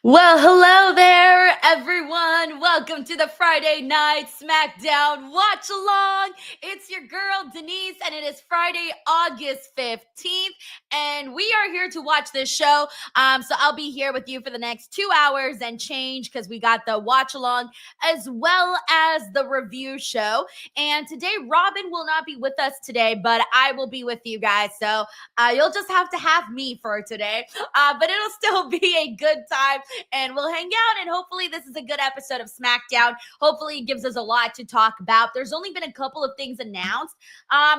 Well, hello there, everyone. Welcome to the Friday Night Smackdown Watch Along. It's your girl, Denise, and it is Friday, August 15th, and we are here to watch this show. So I'll be here with you for the next 2 hours and change because we got the watch along as well as the review show. And today, Robin will not be with us today, but I will be with you guys. So you'll just have to have me for today, but it'll still be a good time and we'll hang out. And hopefully, this is a good episode of SmackDown. Hopefully, it gives us a lot to talk about. There's only been a couple of things announced.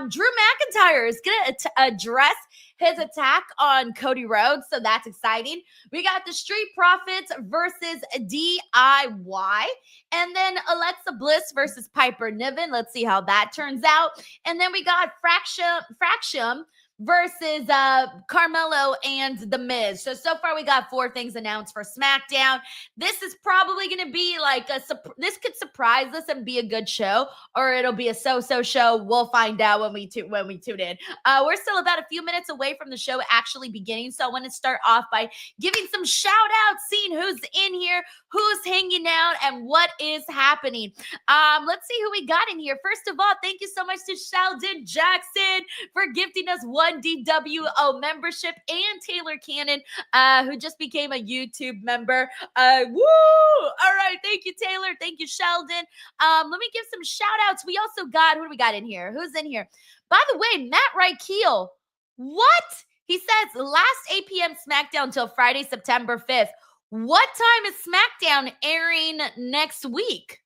Drew McIntyre is going to address his attack on Cody Rhodes, so that's exciting. We got the Street Profits versus DIY, and then Alexa Bliss versus Piper Niven. Let's see how that turns out. And then we got Fraction versus Carmelo and The Miz. So far we got 4 things announced for SmackDown. This is probably going to be like this could surprise us and be a good show, or it'll be a so-so show. We'll find out when we tune in. We're still about a few minutes away from the show actually beginning, so I want to start off by giving some shout outs, seeing who's in here, who's hanging out, and what is happening. Let's see who we got in here. First of all, thank you so much to Sheldon Jackson for gifting us 1 DWO membership, and Taylor Cannon, who just became a YouTube member. Woo! All right, thank you, Taylor. Thank you, Sheldon. Let me give some shout outs. We also got, who do we got in here? Who's in here? By the way, Matt Reichel. What? He says last 8 p.m. SmackDown till Friday, September 5th. What time is SmackDown airing next week?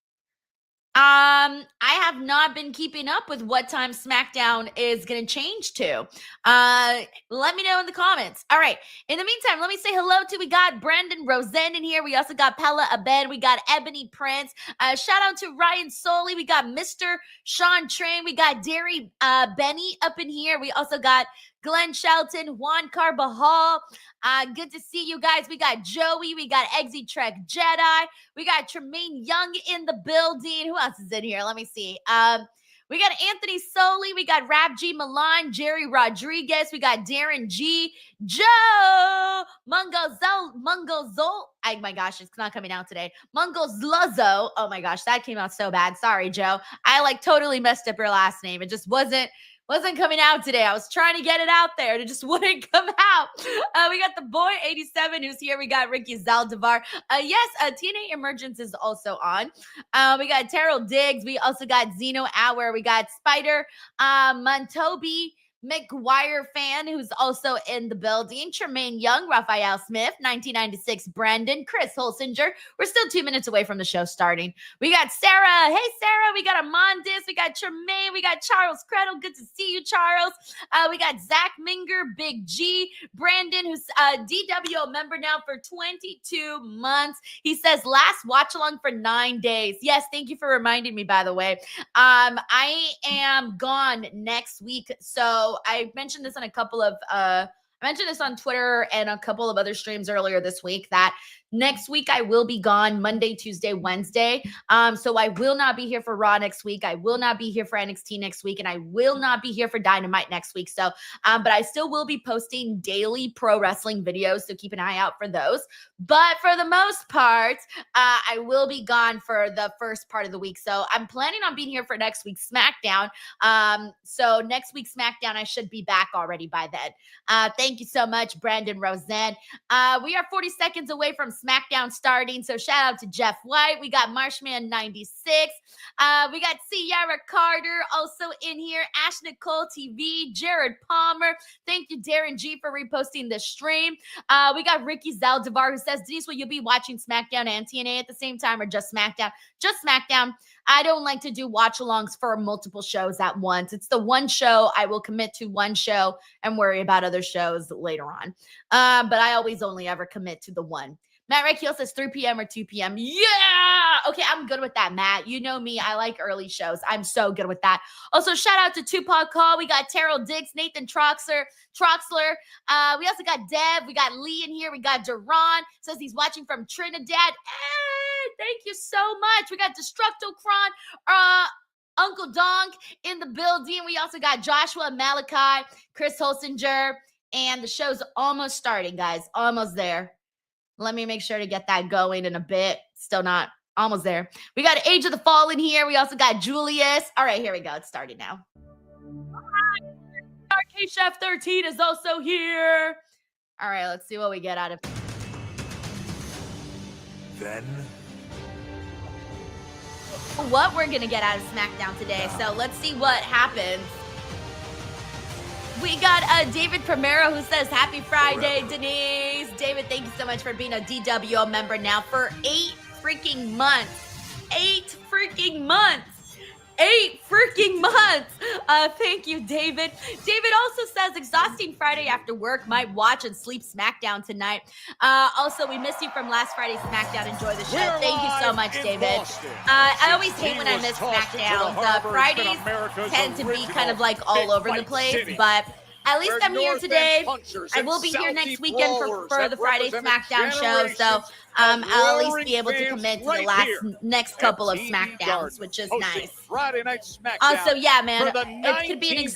I have not been keeping up with what time SmackDown is going to change to. Let me know in the comments. All right. In the meantime, let me say hello to, we got Brandon Rosen in here. We also got Pella Abed. We got Ebony Prince. Shout out to Ryan Soley. We got Mr. Sean Train. We got Derry Benny up in here. We also got Glenn Shelton, Juan Carbajal. Good to see you guys. We got Joey. We got Eggsy Trek Jedi. We got Tremaine Young in the building. Who else is in here? Let me see. We got Anthony Soley. We got Rap G Milan, Jerry Rodriguez. We got Darren G, Joe Mungozol. Oh my gosh, it's not coming out today. Mungozluzzo. Oh my gosh, that came out so bad. Sorry, Joe. I totally messed up your last name. It just wasn't coming out today. I was trying to get it out there. It just wouldn't come out. We got the boy 87 who's here. We got Ricky Zaldivar. Yes, TNA Emergence is also on. We got Terrell Diggs. We also got Zeno Hour. We got Spider Montobi McGuire fan, who's also in the building. Tremaine Young, Raphael Smith, 1996 Brandon, Chris Holsinger. We're still 2 minutes away from the show starting. We got Sarah. Hey, Sarah. We got Amandis. We got Tremaine. We got Charles Credle. Good to see you, Charles. We got Zach Minger, Big G, Brandon, who's a DWO member now for 22 months. He says last watch along for 9 days. Yes, thank you for reminding me, by the way. I am gone next week, so I mentioned this on I mentioned this on Twitter and a couple of other streams earlier this week that next week I will be gone Monday, Tuesday, Wednesday. So I will not be here for Raw next week. I will not be here for NXT next week, and I will not be here for Dynamite next week. So, but I still will be posting daily pro wrestling videos, so keep an eye out for those. But for the most part, I will be gone for the first part of the week. So I'm planning on being here for next week's SmackDown. So next week's SmackDown, I should be back already by then. Thank you so much, Brandon Rosen. We are 40 seconds away from SmackDown starting, so shout out to Jeff White. We got Marshman 96. We got Ciara Carter also in here. Ash Nicole TV, Jared Palmer. Thank you, Darren G, for reposting the stream. We got Ricky Zaldivar, who says, Denise, will you be watching SmackDown and TNA at the same time, or just SmackDown? Just SmackDown. I don't like to do watch-alongs for multiple shows at once. It's the one show. I will commit to one show and worry about other shows later on. But I always only ever commit to the one. Matt Reichel says 3 p.m. or 2 p.m. Yeah! Okay, I'm good with that, Matt. You know me. I like early shows. I'm so good with that. Also, shout out to Tupac Call. We got Terrell Diggs, Nathan Troxler. We also got Deb. We got Lee in here. We got Duran. Says he's watching from Trinidad. Hey, thank you so much. We got Destructocron. Uncle Donk in the building. We also got Joshua Malachi, Chris Holsinger, and the show's almost starting, guys. Almost there. Let me make sure to get that going in a bit. Still not almost there. We got Age of the Fallen here. We also got Julius. All right, here we go. It's started now. Arcade Chef 13 is also here. All right, let's see what we get out of Then what we're gonna get out of SmackDown today. So let's see what happens. We got David Primero who says, happy Friday, Denise. David, thank you so much for being a DWO member now for 8 freaking months. 8 freaking months. 8 freaking months. Thank you, David. David also says, exhausting Friday after work. Might watch and sleep SmackDown tonight. Also, we missed you from last Friday's SmackDown. Enjoy the show. Thank you so much, David. I always hate when I miss SmackDowns. Fridays tend to be kind of like all over the place, but at least I'm here today. I will be here next weekend for the Friday SmackDown show, so I'll at least be able to commit to the next couple of SmackDowns, which is nice. Also, yeah, man, it could be an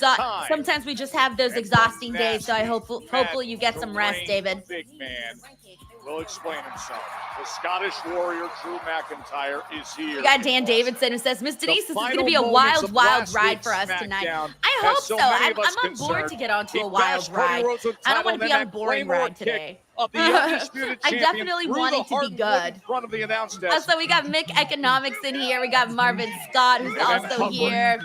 sometimes we just have those exhausting days, so I hopefully you get some rest, David. Big man will explain himself. The Scottish Warrior, Drew McIntyre, is here. We got Dan Davidson who says, Miss Denise, this is going to be a wild ride for us tonight. I hope so. I'm on board to get onto a wild ride. I don't want to be on a boring ride today. I definitely want it to be good. Also, we got Mick Economics in here. We got Marvin Scott, who's also here.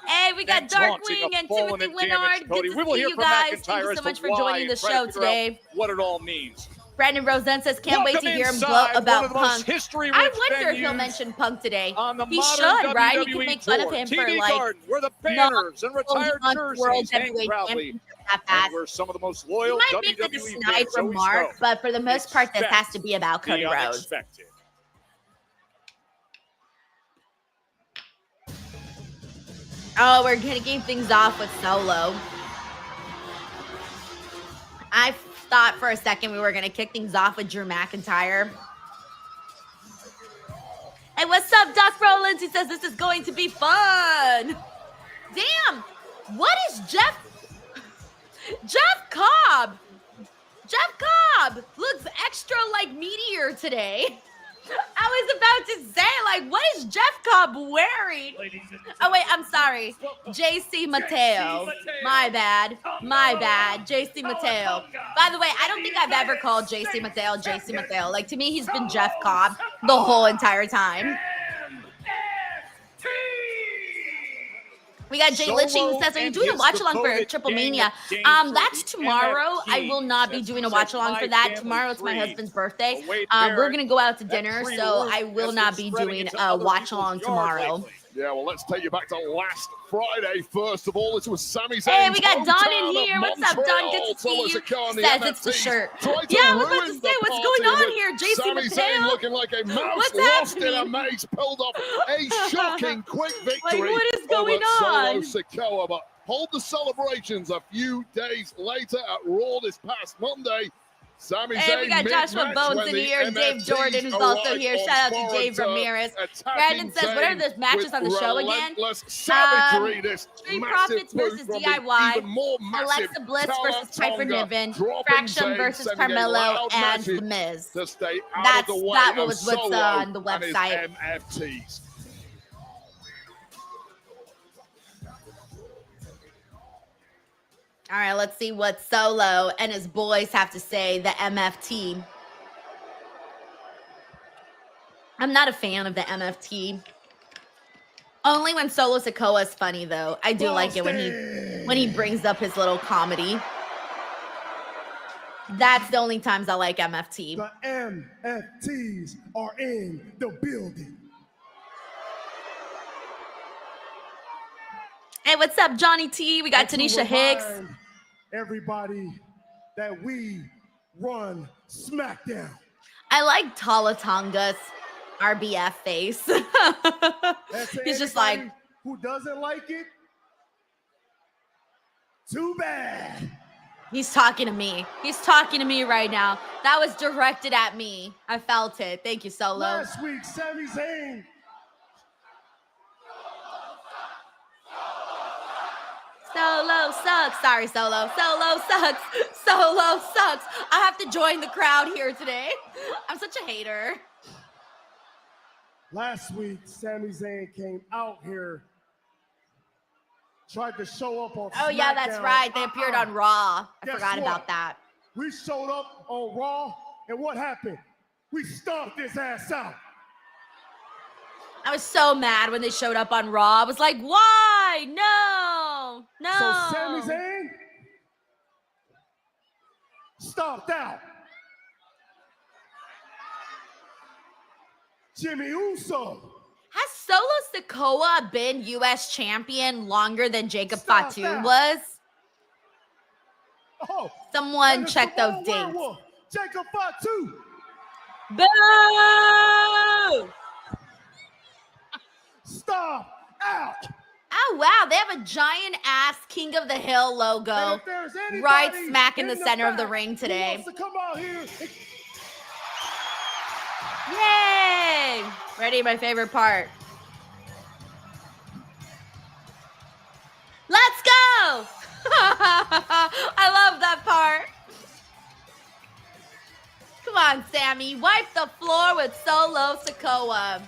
Hey, we got Darkwing and Timothy Winard. Good to see you guys. Thank you so much for joining the show today. What it all means. Brandon Rosen says, can't wait to hear him blow about Punk. I wonder if he'll mention Punk today. He should, right? He can make fun of him for like where the banners and retired jerseys hang proudly. We're some of the most loyal he might make this a snide remark, but for the most part, this has to be about Cody Rhodes. Oh, we're kicking things off with Solo. I thought for a second we were going to kick things off with Drew McIntyre. Hey, what's up, Doc Rollins? He says this is going to be fun. Damn, what is Jeff Cobb? Jeff Cobb looks extra like meteor today. I was about to say, like, what is Jeff Cobb wearing? Oh, wait, I'm sorry. JC Mateo. My bad. JC Mateo. By the way, I don't think I've ever called JC Mateo. Like, to me, he's been Jeff Cobb the whole entire time. We got Jay Litching who says, are you doing a watch-along for Triple Mania? That's tomorrow. I will not be doing a watch-along for that. Tomorrow it's my husband's birthday. We're going to go out to dinner, so I will not be doing a watch-along tomorrow. Yeah, well, let's take you back to last Friday. First of all, this was Sami Zayn. Hey, we got Don in here. What's up, Don? Good to see you. Says it's the shirt. Yeah, I was about to say, what's going on here? JC Mateo. Sami Zayn looking like a mouse lost in a maze, pulled off a shocking quick victory. Like, what is going on? Solo Sikoa, but hold the celebrations a few days later at Raw this past Monday. Sami Zayn, we got Joshua Bones in here, Dave Jordan, who's also here. Shout out to Dave Ramirez. Brandon says, what are the matches on the show again? Street Profits versus DIY, Alexa Bliss versus Piper Niven, Fraction versus Carmelo, and The Miz. That was what's on the website. All right, let's see what Solo and his boys have to say, the MFT. I'm not a fan of the MFT. Only when Solo Sikoa is funny, though. I do like it when he brings up his little comedy. That's the only times I like MFT. The MFTs are in the building. Hey, what's up, Johnny T? We got Tanisha Hicks. Everybody that we run SmackDown. I like Talatonga's RBF face. He's just like, who doesn't like it? Too bad. He's talking to me. He's talking to me right now. That was directed at me. I felt it. Thank you, Solo. Last week, Sami Zayn Solo sucks. Sorry, Solo. Solo sucks. Solo sucks. I have to join the crowd here today. I'm such a hater. Last week, Sami Zayn came out here, tried to show up on Oh, yeah, that's SmackDown. right. They appeared on Raw. I Guess forgot what? about that. We showed up on Raw, and what happened? We stomped his ass out. I was so mad when they showed up on Raw. I was like, why? No. No. So Sami Zayn stomped out. Jimmy Uso. Has Solo Sikoa been U.S. champion longer than Jacob Stop Fatu that. was? Oh, Someone and it's check the those World dates. Werewolf, Jacob Fatu. Boo! Stop out. Oh, wow. They have a giant ass King of the Hill And logo if there's anybody right smack in the the center of the back ring who today. wants to come out here and Yay! Ready, my favorite part. Let's go! I love that part. Come on, Sami. Wipe the floor with Solo Sikoa.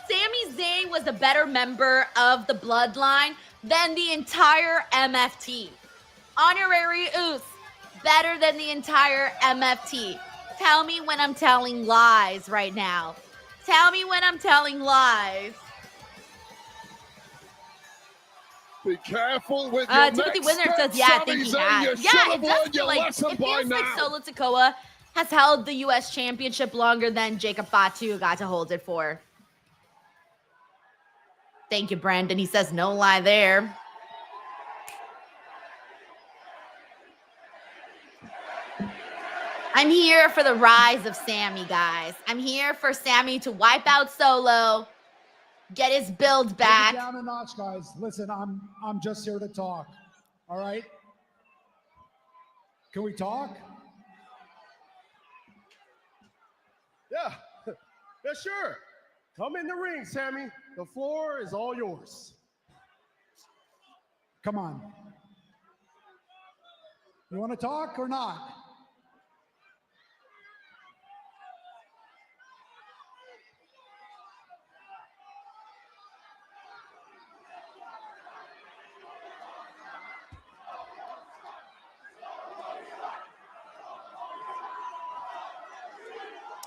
Sami Zayn was a better member of the Bloodline than the entire MFT. Honorary Oos, better than the entire MFT. Tell me when I'm telling lies right now. Tell me when I'm telling lies. Be careful with your Timothy next Winner step, says, yeah, I Sami think he Zayn. has. You Yeah, should it have does learned feel your like, lesson it by feels like now. Solo Sikoa has held the U.S. Championship longer than Jacob Fatu got to hold it for. Thank you, Brandon. He says no lie there. I'm here for the rise of Sami, guys. I'm here for Sami to wipe out Solo, get his build Take it back. down a notch, guys. Listen, I'm just here to talk. All right? Can we talk? yeah, yeah, sure. Come in the ring, Sami. The floor is all yours. Come on. You want to talk or not?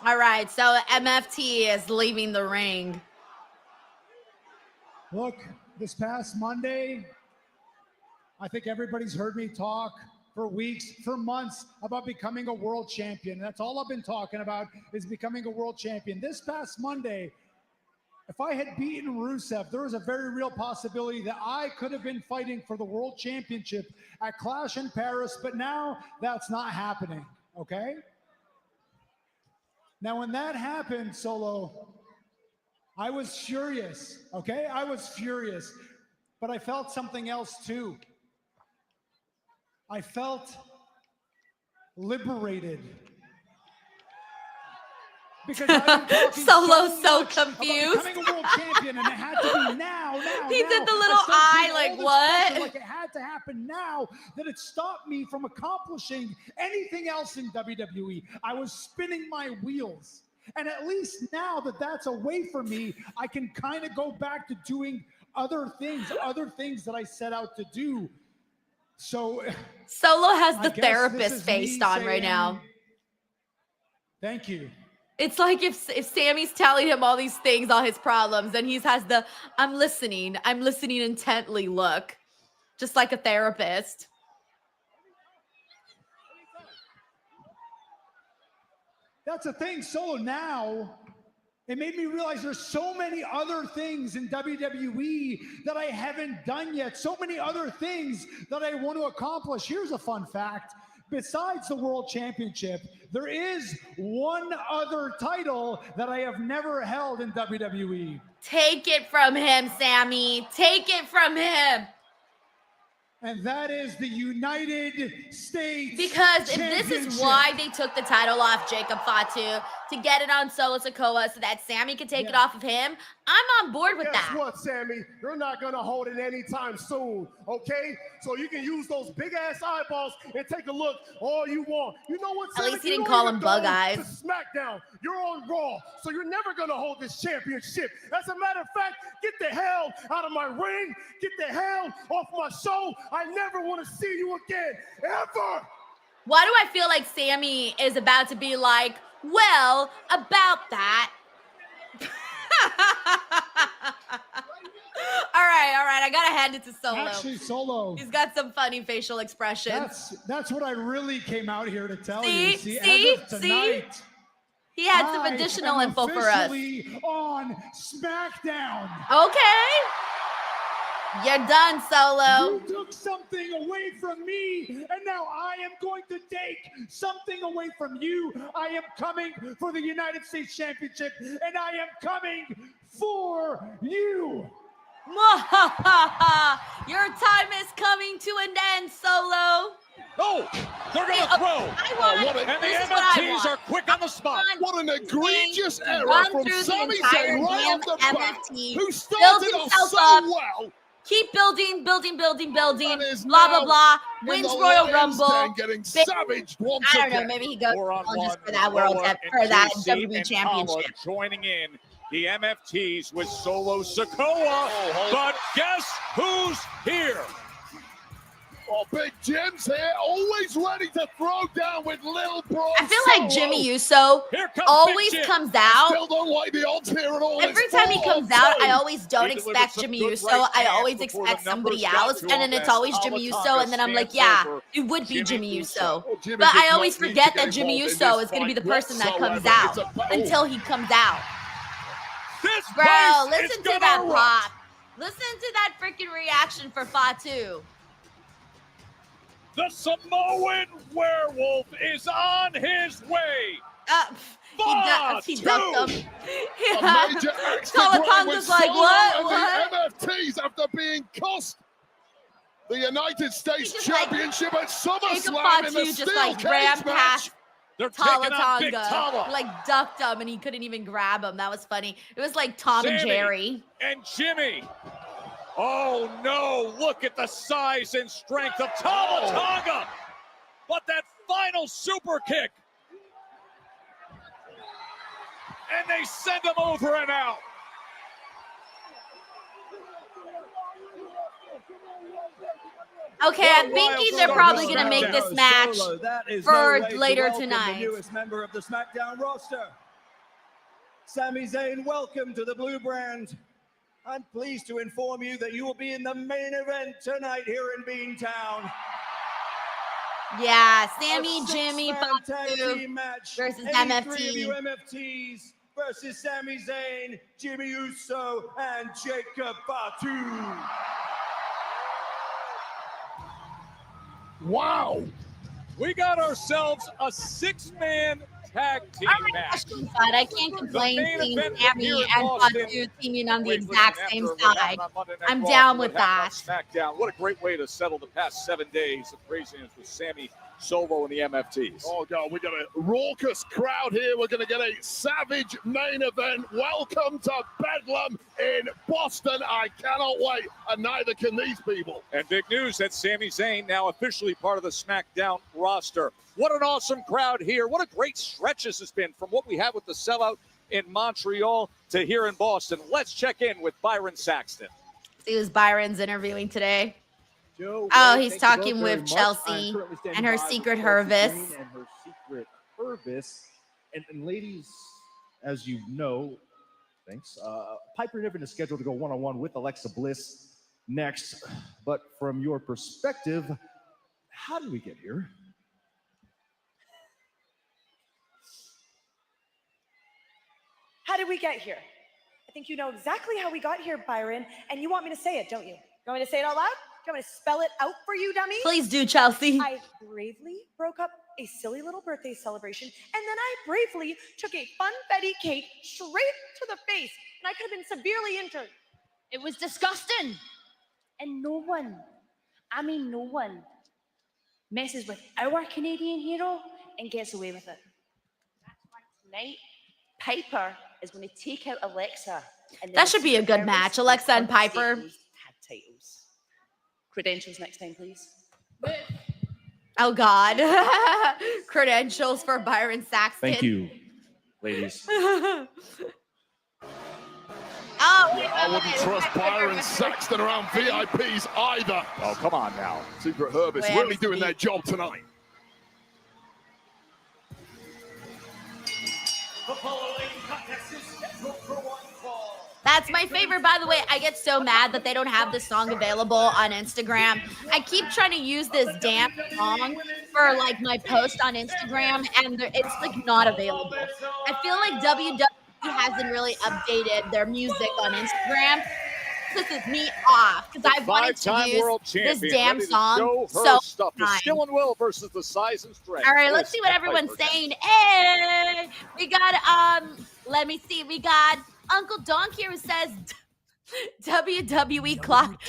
All right, so MFT is leaving the ring. Look, this past Monday, I think everybody's heard me talk for weeks, for months about becoming a world champion. That's all I've been talking about is becoming a world champion. This past Monday, if I had beaten Rusev, there was a very real possibility that I could have been fighting for the world championship at Clash in Paris, but now that's not happening, okay? Now, when that happened, Solo, I was furious, okay? I was furious, but I felt something else too. I felt liberated. Because I've been talking Solo's so much confused. about becoming a world champion, and it had to be now. He now. did the I little started eye, putting like, all this what? pressure, like it had to happen now, that it stopped me from accomplishing anything else in WWE. I was spinning my wheels. And at least now that that's away from me, I can kind of go back to doing other things that I set out to do. So Solo has I the guess this therapist is face me on right saying, now. Thank you. It's like if Sami's telling him all these things, all his problems, and he has the I'm listening intently look, just like a therapist. That's the thing. So now it made me realize there's so many other things in WWE that I haven't done yet. So many other things that I want to accomplish. Here's a fun fact. Besides the World Championship, there is one other title that I have never held in WWE. Take it from him, Sami. Take it from him. And that is the United States Because if this is Championship. why they took the title off Jacob Fatu, to get it on Solo Sikoa so that Sami can take it off of him, I'm on board with Guess that. what, Sami? You're not gonna hold it anytime soon, okay? So you can use those big ass eyeballs and take a look all you want. You know what, Sami? At least he didn't call him bug eyes. To SmackDown. You're on Raw, so you're never gonna hold this championship. As a matter of fact, get the hell out of my ring. Get the hell off my show. I never want to see you again, ever. Why do I feel like Sami is about to be like, well, about that? All right. I gotta hand it to Solo. Actually, Solo. He's got some funny facial expressions. That's what I really came out here to tell See? you. See, See? as of tonight, He had some additional I am info for us. officially on SmackDown. Okay. You're done, Solo. You took something away from me, and now I am going to take something away from you. I am coming for the United States Championship, and I am coming for you. Your time is coming to an end, Solo. Oh, they're going to throw. And the MFTs are quick on the spot. What an egregious error Run from through the Sami entire Zayn right damn off the bat, MFT. who started Build off himself so up. well. Keep building. And is Blah, blah, now blah. in Wins the Royal lion's Rumble. den, getting savaged once I don't know. again. Maybe he goes 4-on-1. just for that for that WWE Championship. Joining in the MFTs with Solo Sikoa. But guess who's here? Oh, Big Jim's here, always ready to throw down with Lil Bro. I feel like Jimmy Uso Here comes always Big Jim. comes out. Still don't like the odds here at all. Every It's time he comes out, I 4-on-2. always don't He delivered expect some Jimmy good Uso. right I hands always before expect the numbers somebody got else, to and then him it's as always Jimmy Uso, Tamatanga and then I'm like, stands yeah, over it would be Jimmy Uso. Oh, Jimmy But did I not always need to forget get that Jimmy involved in Uso this is going to be the fight person that comes whatsoever. out It's a battle. until he comes out. This Bro, place listen is to gonna that rock. pop. Listen to that freaking reaction for Fatu. The Samoan werewolf is on his way. He ducked him. A major extra grind with Talatonga's like, Solo what? and What? the MFTs after being cost the United States just like- Championship at Jacob SummerSlam in the Fatu steel just like cage ran match. past They're taking on Big Talatanga, Tama. like ducked him, and he couldn't even grab him. That was funny. It was like Tom and Sami Jerry. and Jimmy. Oh no, look at the size and strength of Tamatanga. But that final super kick. And they send him over and out. Okay, I'm thinking they're probably gonna make this match for later tonight. The newest member of the SmackDown roster. Sami Zayn, welcome to the Blue Brand. I'm pleased to inform you that you will be in the main event tonight here in Beantown. Yeah, Sami, A Jimmy, six-man tag Fatu team match. versus Any MFT. three of you MFTs versus Sami Zayn, Jimmy Uso, and Jacob Fatu. Wow. We got ourselves a 6-man tag team match. But I can't complain main seeing event Sami here in and Boston. Fatu teaming on the Great exact looking same after what side. happened on Monday Night I'm Raw down to with what happened that. on SmackDown. What a great way to settle the past 7 days of craziness with Sami, Solo, and the MFTs. Oh, God, we got a raucous crowd here. We're going to get a savage main event. Welcome to Bedlam in Boston. I cannot wait, and neither can these people. And big news that Sami Zayn now officially part of the SmackDown roster. What an awesome crowd here. What a great stretch this has been from what we had with the sellout in Montreal to here in Boston. Let's check in with Byron Saxton. See who's Byron's interviewing today. Joe, Oh, Ray, he's thank you talking both very with much. Chelsea I'm currently standing and her by secret with Chelsea Hervis. Green and her secret Hervis. And ladies, as you know, thanks, Piper Niven is scheduled to go one-on-one with Alexa Bliss next. But from your perspective, how did we get here? How did we get here? I think you know exactly how we got here, Byron, and you want me to say it, don't you? You want me to say it out loud? Do you want me to spell it out for you, dummy? Please do, Chelsea. I bravely broke up a silly little birthday celebration, and then I bravely took a funfetti cake straight to the face, and I could have been severely injured. It was disgusting. And no one, I mean no one, messes with our Canadian hero and gets away with it. That's why tonight Piper is going to take out Alexa. And then That should the be a good Secret match, Service Alexa will and Piper. unstake those tag titles. Credentials next time, please. Oh, God. Credentials for Byron Saxton. Thank you, ladies. I wouldn't trust Byron Saxton around VIPs either. Oh, come on now. Secret Herbis Wait, really doing their job tonight. The following contest is scheduled for one fall. That's my favorite, by the way. I get so mad that they don't have this song available on Instagram. I keep trying to use this damn song for like my post on Instagram, and it's like not available. I feel like WWE hasn't really updated their music on Instagram. This is me off because I wanted to Five-time world use champion, this damn ready to song. show her So stuff. The skill and will versus the size and strength. all right, let's see what Bliss, everyone's Piper. saying. Hey, we got let me see. We got Uncle Donk here who says WWE cock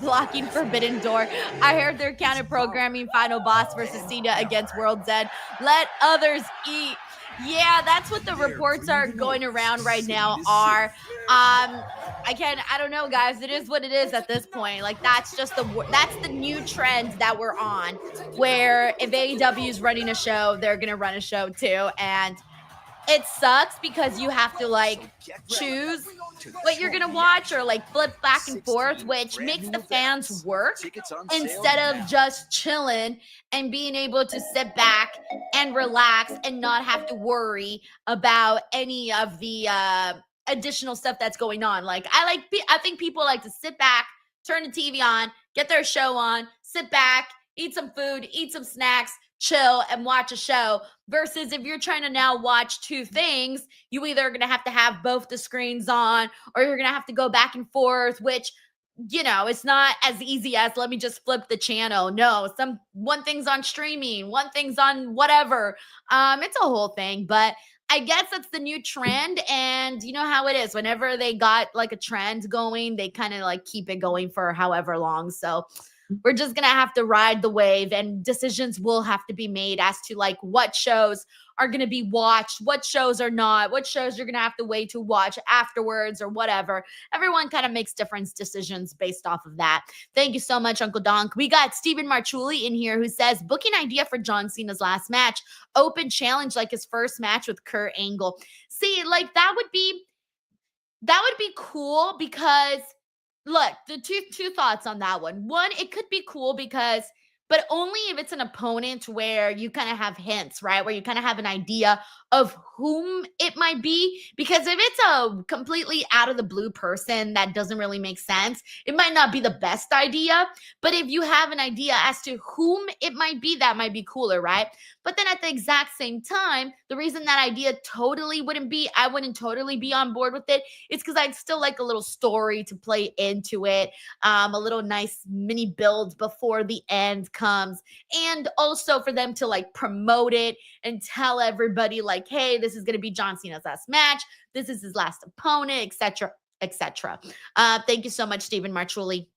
blocking Forbidden Door. I heard they're counter programming Final Boss versus Cena against World's End. Let others eat. Yeah, that's what the reports are going around right now are. I don't know, guys. It is what it is at this point. Like that's the new trend that we're on, where if AEW is running a show, they're gonna run a show too, and it sucks because you have to like choose what you're gonna watch or like flip back and forth, which makes the fans work instead of just chilling and being able to sit back and relax and not have to worry about any of the additional stuff that's going on. Like I think people like to sit back, turn the TV on, get their show on, sit back, eat some food, eat some snacks, chill and watch a show, versus if you're trying to now watch two things, you either are going to have both the screens on or you're going to have to go back and forth, which, you know, it's not as easy as let me just flip the channel. No, one thing's on streaming, one thing's on whatever. It's a whole thing, but I guess that's the new trend. And you know how it is. Whenever they got like a trend going, they kind of like keep it going for however long. So we're just going to have to ride the wave, and decisions will have to be made as to like what shows are going to be watched, what shows are not, what shows you're going to have to wait to watch afterwards or whatever. Everyone kind of makes different decisions based off of that. Thank you so much, Uncle Donk. We got Stephen Marchuli in here who says, booking idea for John Cena's last match, open challenge like his first match with Kurt Angle. See, like that would be cool because look, the two thoughts on that one. One, it could be cool because, but only if it's an opponent where you kind of have hints, right? Where you kind of have an idea of whom it might be. Because if it's a completely out of the blue person that doesn't really make sense, it might not be the best idea. But if you have an idea as to whom it might be, that might be cooler, right? But then at the exact same time, the reason that idea I wouldn't totally be on board with it, is because I'd still like a little story to play into it, a little nice mini build before the end comes, and also for them to like promote it and tell everybody like, hey, this is going to be John Cena's last match, this is his last opponent, etc., etc. Thank you so much, Stephen Marchuli.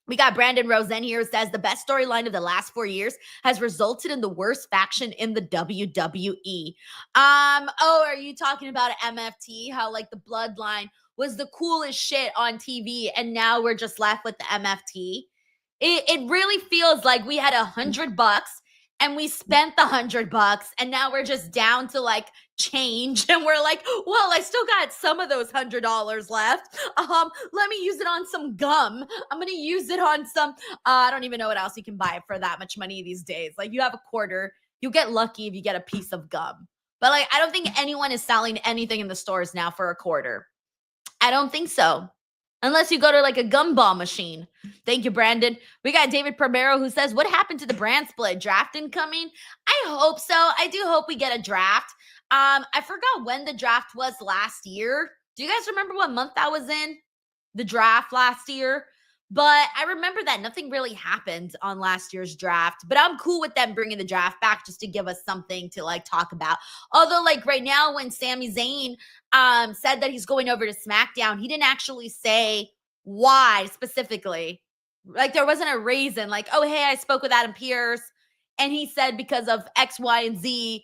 We got Brandon Rosen here who says the best storyline of the last 4 years has resulted in the worst faction in the WWE. Are you talking about MFT? How like the Bloodline was the coolest shit on TV, and now we're just left with the MFT. It really feels like we had $100 and we spent the $100 and now we're just down to like change, and we're like, well, I still got some of those $100 left. Let me use it on some gum. I'm gonna use it on some I don't even know what else you can buy for that much money these days. Like you have a quarter, you get lucky if you get a piece of gum. But like I don't think anyone is selling anything in the stores now for a quarter. I don't think so. Unless you go to like a gumball machine. Thank you, Brandon. We got David Primero who says, what happened to the brand split? Draft incoming? I hope so. I do hope we get a draft. I forgot when the draft was last year. Do you guys remember what month that was in? The draft last year? But I remember that nothing really happened on last year's draft. But I'm cool with them bringing the draft back just to give us something to like talk about. Although like right now when Sami Zayn said that he's going over to SmackDown, he didn't actually say why specifically. Like there wasn't a reason like, oh, hey, I spoke with Adam Pearce and he said because of X, Y, and Z,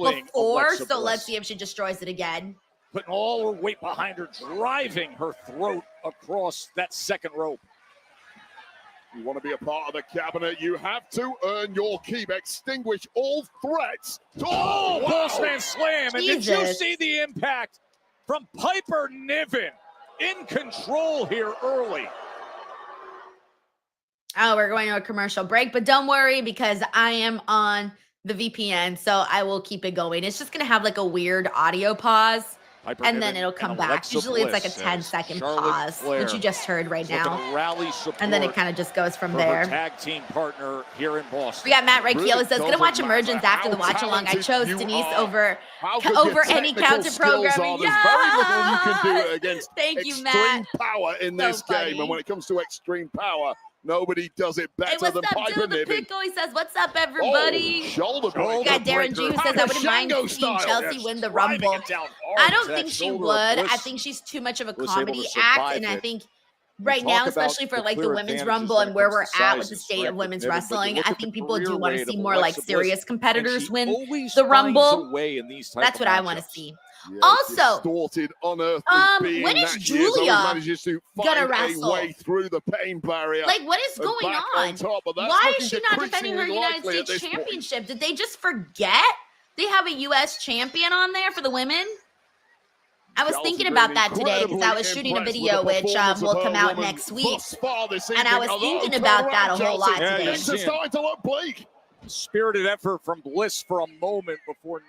rolling before, Alexa so let's Bliss. see if she destroys it again. Putting all her weight behind her, driving her throat across that second rope. You want to be a part of the cabinet, you have to earn your keep. Extinguish all threats. Oh, wow. Bossman slam. And did you see the impact from Piper Niven? In control here early. Oh, we're going to a commercial break, but don't worry because I am on the VPN, so I will keep it going. It's just going to have like a weird audio pause. Piper and Niven then it'll come back. Alexa Usually Bliss it's like a 10-second Charlotte pause, Flair which you just heard right now. Rally And then it kind of just goes from for there. Her tag team partner here in Boston. We got Matt Reichel Really says, gonna watch Emergence after the watch along. I chose Denise over any counter programming. There's very little you can do against Thank you, extreme Matt. power in this game. And when it comes to extreme power, nobody does it better Hey, what's than up, Piper Dill the Niven. Pickle? He says, what's up, everybody? Oh, shoulder We got Darren G who says, I wouldn't mind seeing Chelsea win the Rumble. I don't think she would. I think she's too much of a comedy act, and I think right now, especially for like the women's Rumble and where we're at with the state of women's wrestling, I think people do want to see more like serious competitors win the Rumble. That's what I want to see. Yeah, also, when is Julia gonna wrestle? A way through the pain barrier? Like, what is going on? Why is she not defending her United States States Championship? Did they just forget they have a U.S. champion on there for the women? I was thinking about that today because I was shooting a video which will come out next week, and I was thinking about that a whole lot today. It's starting to look bleak. Spirited effort from Bliss for a moment before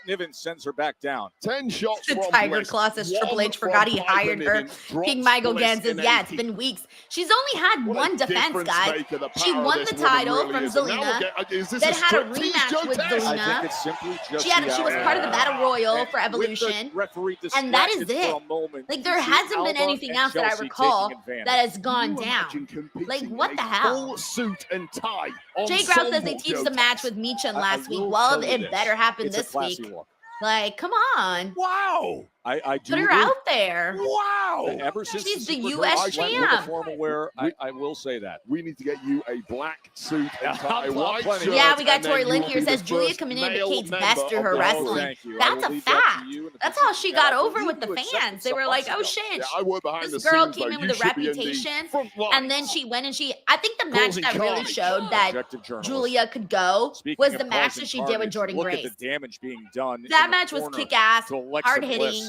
Niven sends her back down. 10 shots The from Tiger Bliss. Claw says Triple One H forgot he from Piper hired her. Niven. King Drops Michael Bliss Gans says, in yeah, it's 80. been weeks. She's only had What a one defense, difference guys. maker the She power won of the this woman title really from is. And now Zelina, is this then had a striptease rematch with Joe Test? I think Zelina. it's simply just She was part of the Battle Royal for With Evolution. the referee And that is distracted it. for a moment, Like, you there see hasn't been Alba anything and else that I Chelsea recall taking advantage. that has gone Can you down. imagine competing Like, in what the a hell? full suit and tie on Jay Grouse says they Soulful teased Joe the match Test? with Meechan I last week. will Well, tell you it this. better happen It's a this classy week. look. Like, come on. Wow! I do Put her agree. out there. Wow! Ever since She's the Super US Bowl, I went with the champ. formal wear. I will say that. We need to get you a black suit and tie, I'm white plenty. shirt. Yeah, we got and then Tori you Lynn will here be the says Julia first coming in male indicates member best through of her the wrestling. Thank you. I That's will a leave that to fact. you and the That's how she business. got I over believe with the you accepted fans. They some were like, months oh ago. shit. Yeah, I work behind This the girl scenes, came though. in with You a should be in the reputation, front line. and then she went and I think the match Closing that really comment. showed that Objective journalist. Julia could go Speaking was of the match causing that she did with carnage, Jordan look Grace. at the damage being done. That in the match was corner kick-ass, to Alexa hard-hitting. Bliss.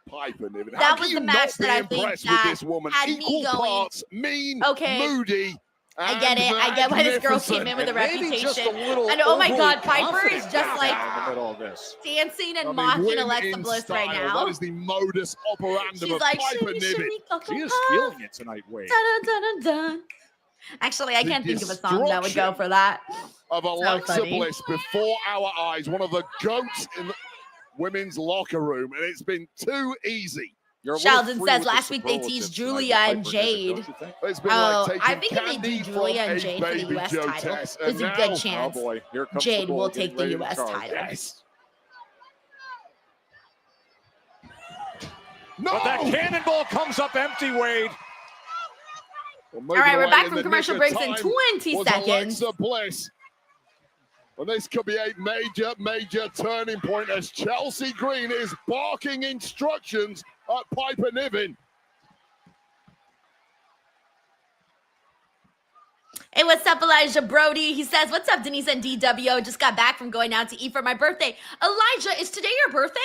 Piper Niven. That How was can the you match not that I be think impressed that with this woman? had me Equal going, parts mean, okay, moody, I get it. I get why this girl came in with a reputation. And oh my God, Piper is just like in the middle of this. dancing and I mean, mocking win Alexa in Bliss right style. now. That is the modus operandi She's of like, Piper shimmy, Niven. shimmy, cocoa She is puff. feeling it tonight, Wade. Dun, dun, dun, dun. Actually, I The can't think of a song that would go destruction for that. Of Alexa funny. Bliss before our eyes, one of the goats in the women's locker room, and it's been too easy. You're a little Sheldon free says with the last week they superlatives teased tonight Julia with and Piper Niven, Jade. don't you think? It's been Oh, like taking I think if they candy do Julia from and a Jade for the baby US Joe title, Test, there's and a good now- Oh chance boy, here comes Jade the ball will getting take the ready to US charge. title. Yes. No! But that cannonball comes up empty, Wade. Well, All right, we're moving back away from in the commercial nick of breaks in time 20 was seconds. Alexa Bliss. Well, this could be a major turning point as Chelsea Green is barking instructions at Piper Niven. Hey, what's up, Elijah Brody? He says, what's up, Denise and DW? Just got back from going out to eat for my birthday. Elijah, is today your birthday?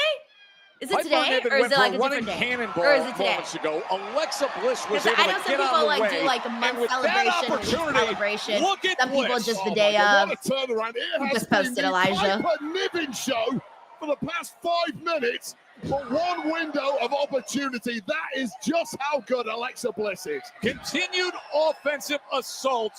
Is it Piper today, Niven or is went it for like a a running different day? cannonball Or is it today? moments ago. Alexa Bliss was Because able I know to some get people out of like the way. do like a month and with celebration, that a week opportunity, celebration. look at Some people Bliss. just the Oh day my God, of. what a turnaround. It Who has just been posted, the Elijah? Piper Niven show for the past 5 minutes. For one window of opportunity, that is just how good Alexa Bliss is. Continued offensive assault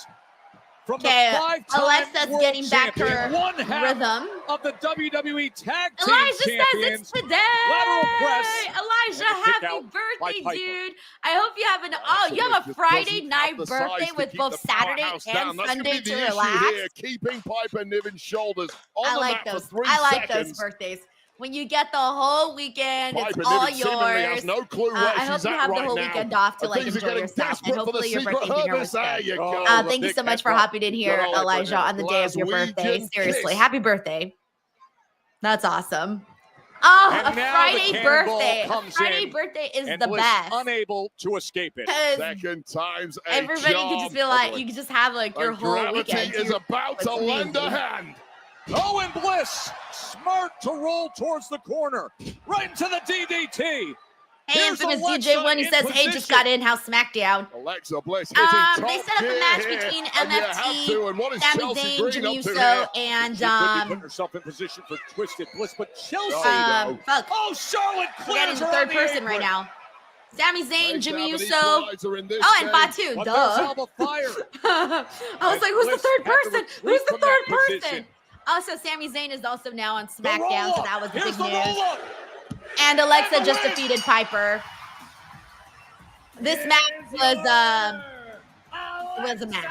from Okay, the 5-time Alexa's world getting back champion, her one half rhythm. of the WWE Tag Team Elijah says Champions. it's today. Lateral press. Elijah, And a kick happy out by birthday, Piper. dude. I hope you have you have a Friday night birthday with both Saturday and Sunday to relax. Keeping Piper Niven's shoulders on I the like mat those. for 3 I like seconds. those birthdays. When you get the whole weekend, Piper it's all Niven seemingly yours. has no clue where I hope she's you at have right the whole now. weekend off to And like things are enjoy getting yourself, and desperate for the hopefully your secret birthday dinner was harvest. There good. you go. Thank you so much for hopping in here, Elijah, on the day of your birthday. Glaswegian Seriously, kiss. happy birthday. That's awesome. Oh, And a now Friday the cannonball birthday. comes Friday in, birthday is and the Bliss best. unable to escape it. 'Cause Second time's a everybody charm. could just be like, you could just have like your And whole gravity weekend. is about to It's lend a amazing. hand. Oh, and Bliss, smart to roll towards the corner, right into the DDT. Hey, Here's infamous Alexa DJ1, he in says, hey, just position. got in-house SmackDown. Alexa Bliss is in top They set up a gear match here, between and you have MFT, to. And what is Sami Chelsea Zayn, Green Jimmy up to Uso, here? and She could be putting herself in position for Twisted Bliss, but Chelsea. fuck. Oh, Charlotte Forgetting clears the her third on the person right apron. now. Sami Zayn, They Jimmy have an Uso. equalizer in this Oh, and game. Fatu. But Duh. there's Alba Fire. I was As like, who's the Bliss third had to person? retreat Who's the from third that person? position. Also, Sami Zayn is also now on The SmackDown, so roll-up. that was the Here's big the news. roll-up. And Alexa And the just win. defeated Piper. This match was a match.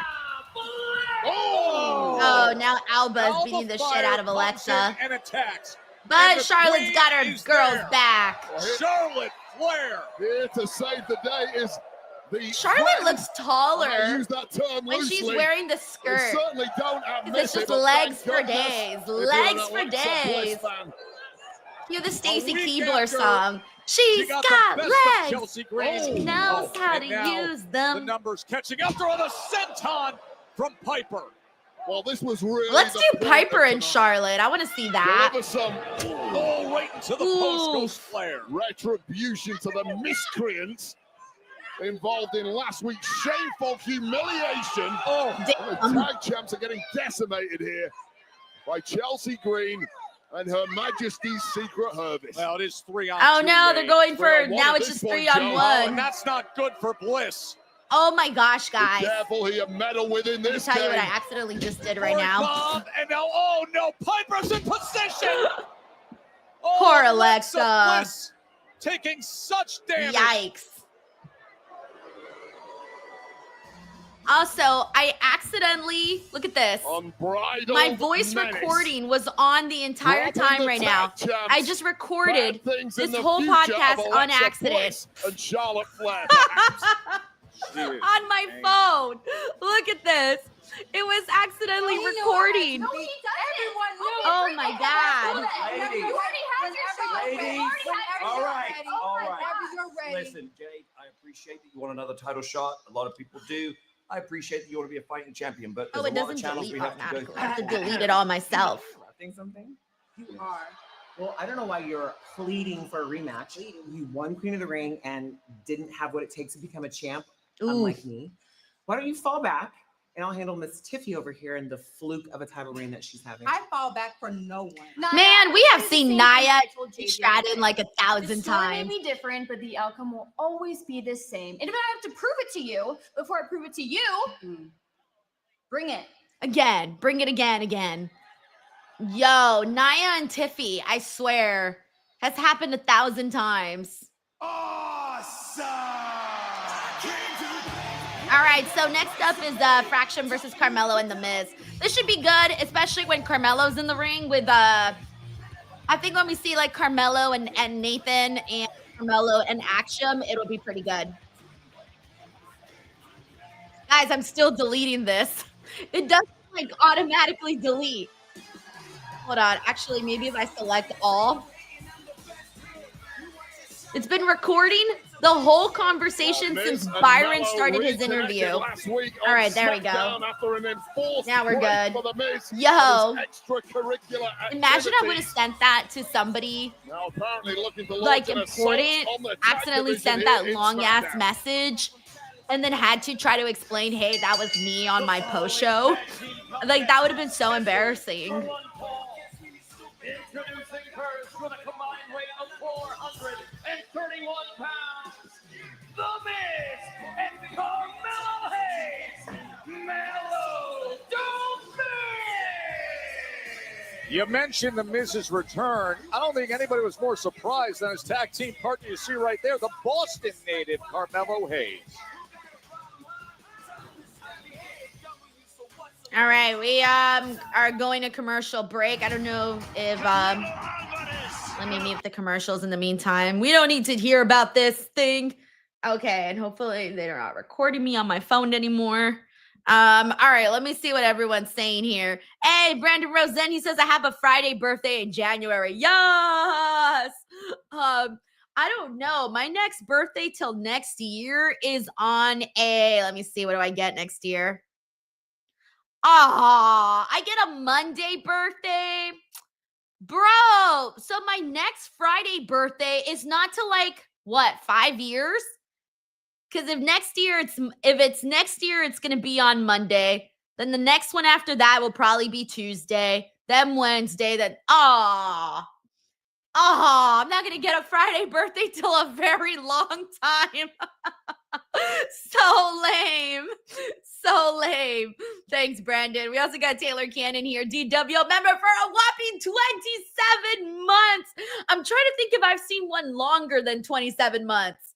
Oh, now Alba is beating the shit out of Alexa. And attacks. But And the Charlotte's Queen got her is girls there. back. Charlotte Flair. Here to save the day is the Charlotte Queen. looks I taller use that term when loosely. she's wearing the They skirt. certainly don't admit It's it, just but legs thank for goodness days. if you're an Legs for Alexa Bliss days. fan. Cue the Stacy week Keebler after, song. She She's got got the best of legs. Chelsea Green. She knows how And to now use The them. numbers catching up to the senton from Piper. Well, this was really Let's the do point Piper of and tonight. Charlotte. I want to see that. Deliver some Oh, right into the post goes Flair. retribution to the miscreants involved in last week's shameful humiliation. Oh, The tag champs are getting decimated here by Chelsea Green and Her Majesty's Secret Service. well, it is 3-on-2. Oh no, they're Ray. going for 3-on-1 now. at It's this just point, 3-on-1. Joe. And that's not good for Bliss. Oh my gosh, Be guys! careful who you meddle with in Let me this tell you game. what I accidentally just did right Forward now. bomb, and now, oh no, Piper's in position. Oh, Poor Alexa. Bliss taking such damage. Yikes! Also, I accidentally look at this. Unbridled My voice menace. recording was on the entire Robin time the right tag now. champs. I just recorded Bad things in this the whole future podcast of on Alexa accident Bliss and Charlotte Flair. on my phone. Look at this. It was accidentally recording. Everyone knows. Oh my God. Ladies. Ladies. All right. All right. Listen, Jade, I appreciate that you want another title shot. A lot of people do. I appreciate that you want to be a fighting champion, but Oh, there's it a lot of doesn't channels delete we have to go automatically. through. I have to delete it all myself. Interrupting something? You are. Well, I don't know why you're pleading for a rematch. You won Queen of the Ring and didn't have what it takes to become a champ, Ooh. unlike me. Why don't you fall back and I'll handle Miss Tiffy over here and the fluke of a title reign that she's having. I fall back for no one. Man, we have seen Nia and Stratton like 1,000 The story may times. be different, but the outcome will always be the same. And if I have to prove it to you before I prove it to you, bring it. Again, bring it again. Yo, Nia and Tiffy, I swear, has happened 1,000 times. All right, so next up is Fraction versus Carmelo and The Miz. This should be good, especially when Carmelo's in the ring with, I think when we see like Carmelo and Nathan and Carmelo and Axiom, it'll be pretty good. Guys, I'm still deleting this. It doesn't like automatically delete. Hold on, actually, maybe if I select all. It's been recording the whole conversation since Byron started his interview. All right, there we go. Now we're good. Yo, imagine I would have sent that to somebody like important, accidentally sent that long ass message, and then had to try to explain, hey, that was me on my post show. Like, that would have been so embarrassing. Introducing first with a combined weight of 431 pounds, The Miz and Carmelo Hayes. Mellow, don't You mentioned The Miz's return. I don't think anybody was more surprised than his tag team partner you see right there, the Boston native Carmelo Hayes. All right, we are going to commercial break. I don't know if let me mute the commercials in the meantime. We don't need to hear about this thing. Okay, and hopefully they're not recording me on my phone anymore. All right, let me see what everyone's saying here. Hey, Brandon Rosen, he says I have a Friday birthday in January. Yes. I don't know. My next birthday till next year is on let me see, what do I get next year? I get a Monday birthday. Bro, so my next Friday birthday is not till like what, 5 years? Because if it's next year, it's gonna be on Monday. Then the next one after that will probably be Tuesday, then Wednesday, then I'm not gonna get a Friday birthday till a very long time. So lame. So lame. Thanks, Brandon. We also got Taylor Cannon here, DW member for a whopping 27 months. I'm trying to think if I've seen one longer than 27 months.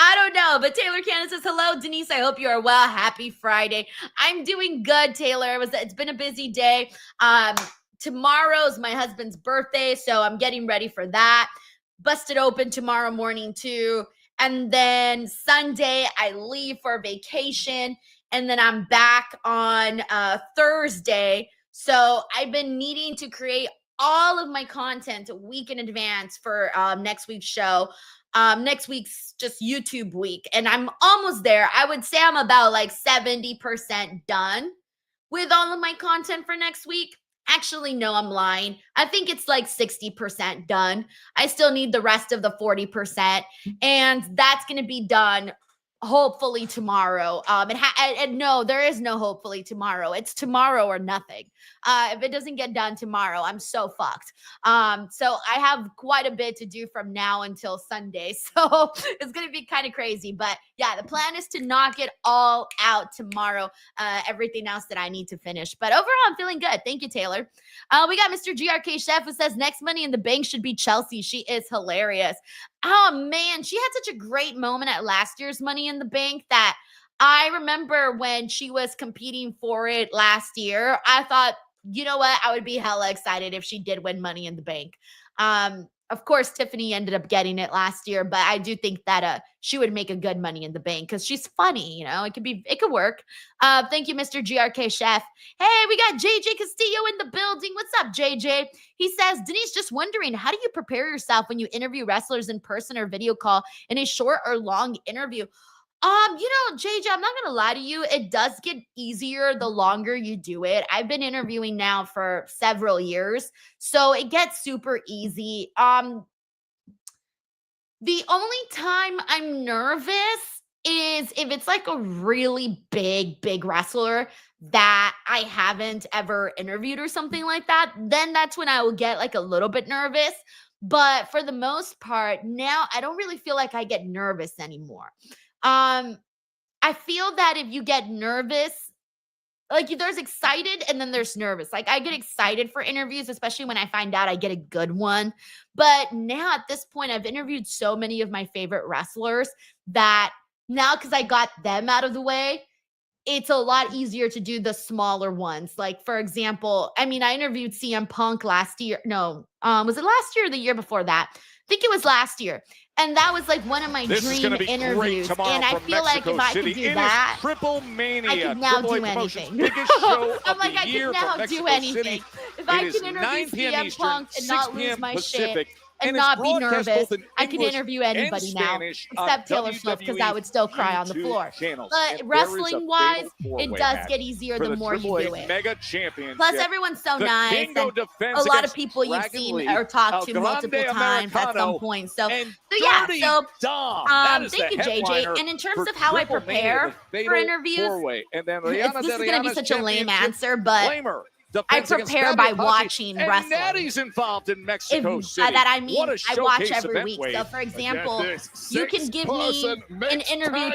I don't know, but Taylor Cannon says, hello, Denise. I hope you are well. Happy Friday. I'm doing good, Taylor. It's been a busy day. Tomorrow's my husband's birthday, so I'm getting ready for that. Busted open tomorrow morning, too. And then Sunday, I leave for vacation, and then I'm back on Thursday. So I've been needing to create all of my content a week in advance for next week's show. Next week's just YouTube week, and I'm almost there. I would say I'm about like 70% done with all of my content for next week. Actually, no, I'm lying. I think it's like 60% done. I still need the rest of the 40%, and that's going to be done hopefully tomorrow. And no, there is no hopefully tomorrow. It's tomorrow or nothing. If it doesn't get done tomorrow, I'm so fucked. So I have quite a bit to do from now until Sunday. So it's going to be kind of crazy. But yeah, the plan is to knock it all out tomorrow. Everything else that I need to finish. But overall, I'm feeling good. Thank you, Taylor. We got Mr. GRK Chef who says next Money in the Bank should be Chelsea. She is hilarious. Oh, man, she had such a great moment at last year's Money in the Bank that I remember when she was competing for it last year. I thought, you know what? I would be hella excited if she did win Money in the Bank. Of course, Tiffany ended up getting it last year, but I do think that she would make a good Money in the Bank because she's funny, you know, it could work. Thank you, Mr. GRK Chef. Hey, we got JJ Castillo in the building. What's up, JJ? He says, Denise, just wondering, how do you prepare yourself when you interview wrestlers in person or video call in a short or long interview? JJ, I'm not gonna lie to you. It does get easier the longer you do it. I've been interviewing now for several years, so it gets super easy. The only time I'm nervous is if it's like a really big wrestler that I haven't ever interviewed or something like that. Then that's when I will get like a little bit nervous. But for the most part, now I don't really feel like I get nervous anymore. I feel that if you get nervous, like there's excited and then there's nervous. Like I get excited for interviews, especially when I find out I get a good one. But now at this point, I've interviewed so many of my favorite wrestlers that now, because I got them out of the way, it's a lot easier to do the smaller ones. Like, for example, I interviewed CM Punk last year. No, was it last year or the year before that? I think it was last year. And that was like one of my dream interviews. And I feel like if I could do that, Triple Mania, I could now do anything. I'm like, I can now do anything. If I can interview CM Punk and not lose my shit and not be nervous, I can interview anybody now, except Taylor Swift, because I would still cry on the floor. But wrestling-wise, it does get easier the more you do it. Plus, everyone's so nice, and a lot of people you've seen or talked to multiple times at some point. So thank you, JJ. And in terms of how I prepare for interviews, this is going to be such a lame answer, but I prepare by watching wrestling. Natty's involved in Mexico City. I watch every week. So, for example, you can give me an interview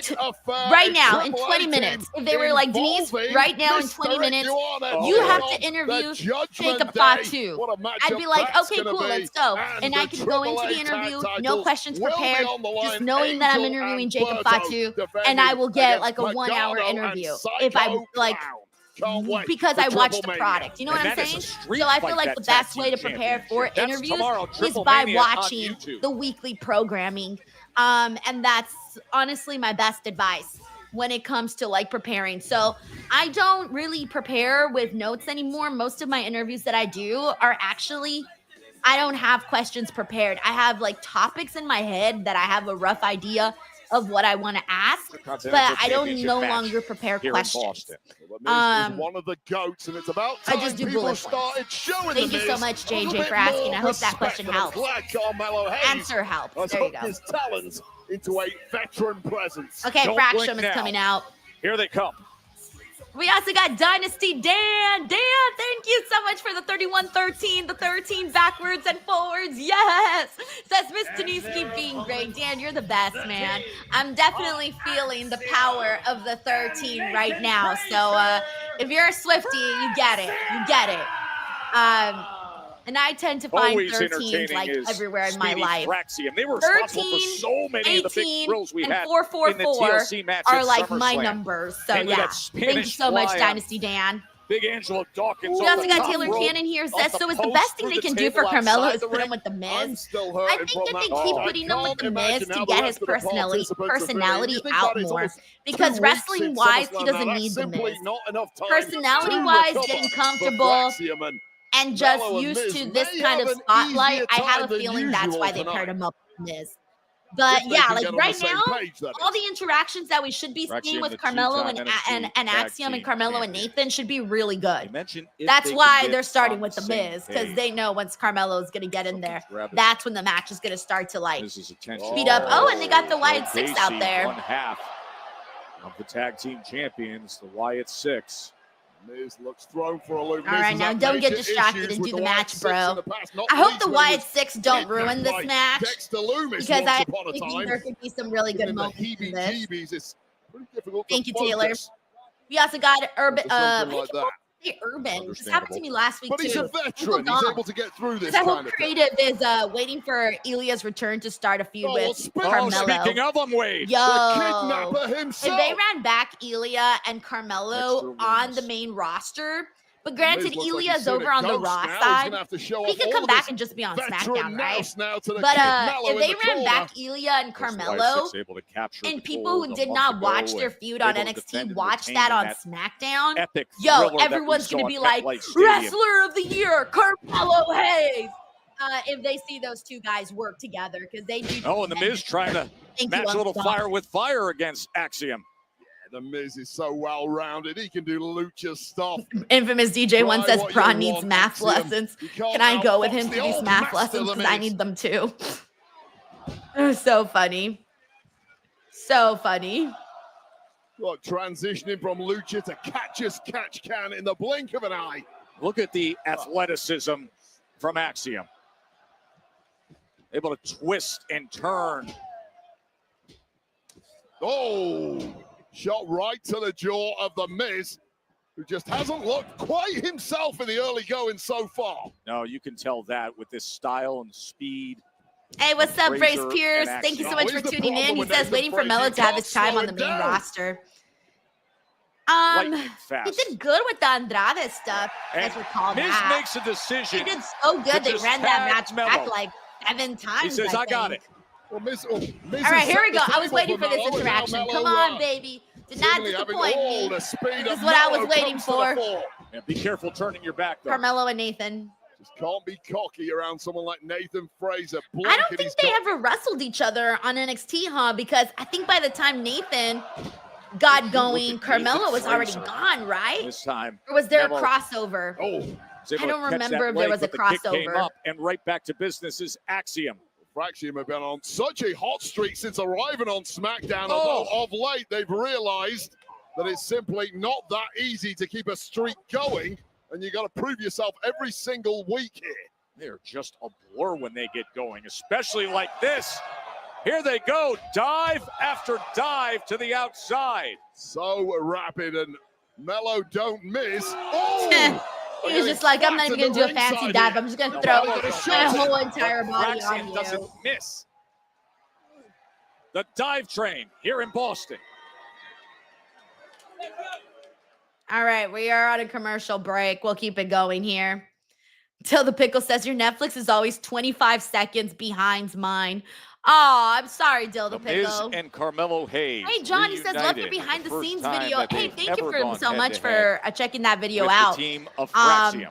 right now in 20 minutes. If they were like, Denise, right now in 20 minutes, you have to interview Jacob Fatu. I'd be like, okay, cool, let's go. And I could go into the interview, no questions prepared, just knowing that I'm interviewing Jacob Fatu, and I will get like a 1 hour interview. If I like, because I watch the product. You know what I'm saying? So I feel like the best way to prepare for interviews is by watching the weekly programming. And that's honestly my best advice. when it comes to like preparing. So I don't really prepare with notes anymore. Most of my interviews that I do are actually, I don't have questions prepared. I have like topics in my head that I have a rough idea of what I want to ask, but I don't no longer prepare questions. Is one of the goats, and it's about time I just do people bullet started points. showing Thank the you so Miz much, a little JJ, bit for asking. more I hope that respect, question and I'm helps. glad Carmelo Hayes Answer helps. has There you hooked go. his talents into a veteran presence. Okay, Don't Fractium blink is now. coming out. Here they come. We also got Dynasty Dan. Dan, thank you so much for the 31-13, the 13 backwards and forwards. Yes. Says Miss Denise, keep being great. Dan, you're the best, man. I'm definitely feeling the power of the 13 right now. So if you're a Swiftie, you get it. You get it. And I tend to find Always 13s entertaining like is everywhere in my Speedy life. Fraxium. They were responsible for 13, so many of the big 18, thrills we and had 444 in the TLC match are at like my SummerSlam. numbers. So And with yeah, that thank you Spanish so much, fly-up, Dynasty Dan. Big Angelo Dawkins. We off also the got top Taylor rope, Cannon here. off Says, the so is the post best thing through they the can do table for Carmelo outside is the put him ring. with the I'm Miz? still I hurting think from that they that. keep I putting him with can't the Miz imagine to how the get his rest of the participants are feeling. personality You think out that is more. almost Because 2 weeks wrestling since wise, he SummerSlam. doesn't Now, need that's the simply Miz. not enough time Personality to wise, recover getting for comfortable Fraxium, and just Mello and used Miz to this may kind have of an spotlight, easier I have time a than feeling that's usual why they paired tonight. him up with Miz. But If they yeah, can like get on the right same now, page, that all is. the interactions that we should be seeing Fraxium, with the Carmelo two-time and NXT Axiom Tag and Carmelo and Team Nathan should be really good. Mention if That's they why can they're get starting on with the same Miz, because page. they know once Carmelo is going to get in there, grab it. that's when the match is going to start to like Miz's attention. speed up. Oh, and they got the Wyatt Joe 6 out Gacy, there. one half of the tag team champions, the Wyatt 6. Miz looks thrown for a loop. All right, now don't get distracted and do the match, bro. I hope the Wyatt 6 don't ruin this match, because I think there could be some really good moments in this. It's pretty difficult Thank to you, Taylor. focus We also got Urban. something like that. Urban. This happened to me last week But he's too. a veteran. He's able to get through this I kind hope of thing. Creative is waiting for Ilya's return to start a feud with Oh, Carmelo. speaking of them, Wade. Yo, The kidnapper if himself. they ran back Ilya and Carmelo Extra on wins. the main roster, but granted, Miz looks like Ilya's he's seen over a on the ghost Raw now. He's side. gonna have to show He off could all come of back his and just be on veteran SmackDown, right? nous now to the But Kid Mello if in they the ran corner. back Ilya and Carmelo, Able to capture and the people gold who a did month not ago watch their and feud on able to NXT defend and watch retain that in on that SmackDown, epic yo, thriller that we everyone's saw gonna at be like, MetLife Stadium. Wrestler of the Year, Carmelo Hayes. If they see those two guys work together, because they do. Oh, and the Miz trying to match a little fire with fire against Axiom. The Miz is so well-rounded. He can do lucha stuff. Infamous DJ one Try says what Braun you needs want, math Axiom. lessons. You can't Can I go with outfox him the to these old math master, lessons? The Because I Miz. need them too. So funny. So funny. Look, transitioning from lucha to catch as catch can in the blink of an eye. Look at the athleticism from Axiom. Able to twist and turn. Oh, shot right to the jaw of the Miz, who just hasn't looked quite himself in the early going so far. No, you can tell that with this style and speed. Hey, what's up, Brace Razor Pierce? and Thank you so Axiom. much for Here's the tuning in. problem He with says Nathan waiting for Frazier. Melo You to have can't his time slow on the it main down. roster. Lightning He fast. did good with the Andrade stuff. Let's recall Miz that. makes a decision. He did so to good. They just ran that tag match Melo. back like 7 times. He says, I got think. it. Well, Miz All right, here we go. I was waiting for this interaction. Come on, baby. Did not disappoint me. This is what I was waiting for. Yeah, be careful turning your back, though. Carmelo and Nathan. Just can't be cocky around someone like Nathan Frazier. I don't think they ever wrestled each other on NXT, huh? Because I think by the time Nathan got going, Carmelo was already gone, right? This time. Or was there a Melo crossover? was able I don't to catch remember that if there leg, was a but the kick came crossover. up and right back to business is Axiom. Fraxium have been on such a hot streak since arriving on SmackDown. Oh. Although of late they've realized that it's simply not that easy to keep a streak going, and you got to prove yourself every single week here. They're just a blur when they get going, especially like this. Here they go, dive after dive to the outside. So rapid, and Melo don't miss. Oh! He was just like, I'm not even going to do a fancy dive. I'm just going to throw my whole entire body on Fraxium you. doesn't miss. The dive train here in Boston. All right, we are on a commercial break. We'll keep it going here. Till the Pickle says your Netflix is always 25 seconds behind mine. Oh, I'm sorry, Dildo The Miz Pickle. and Carmelo Hayes. Hey, John, he says, love your reunited behind the for the scenes first time video. that Hey, they've thank you ever gone so much head-to-head for checking that video with out. the team of Fraxium.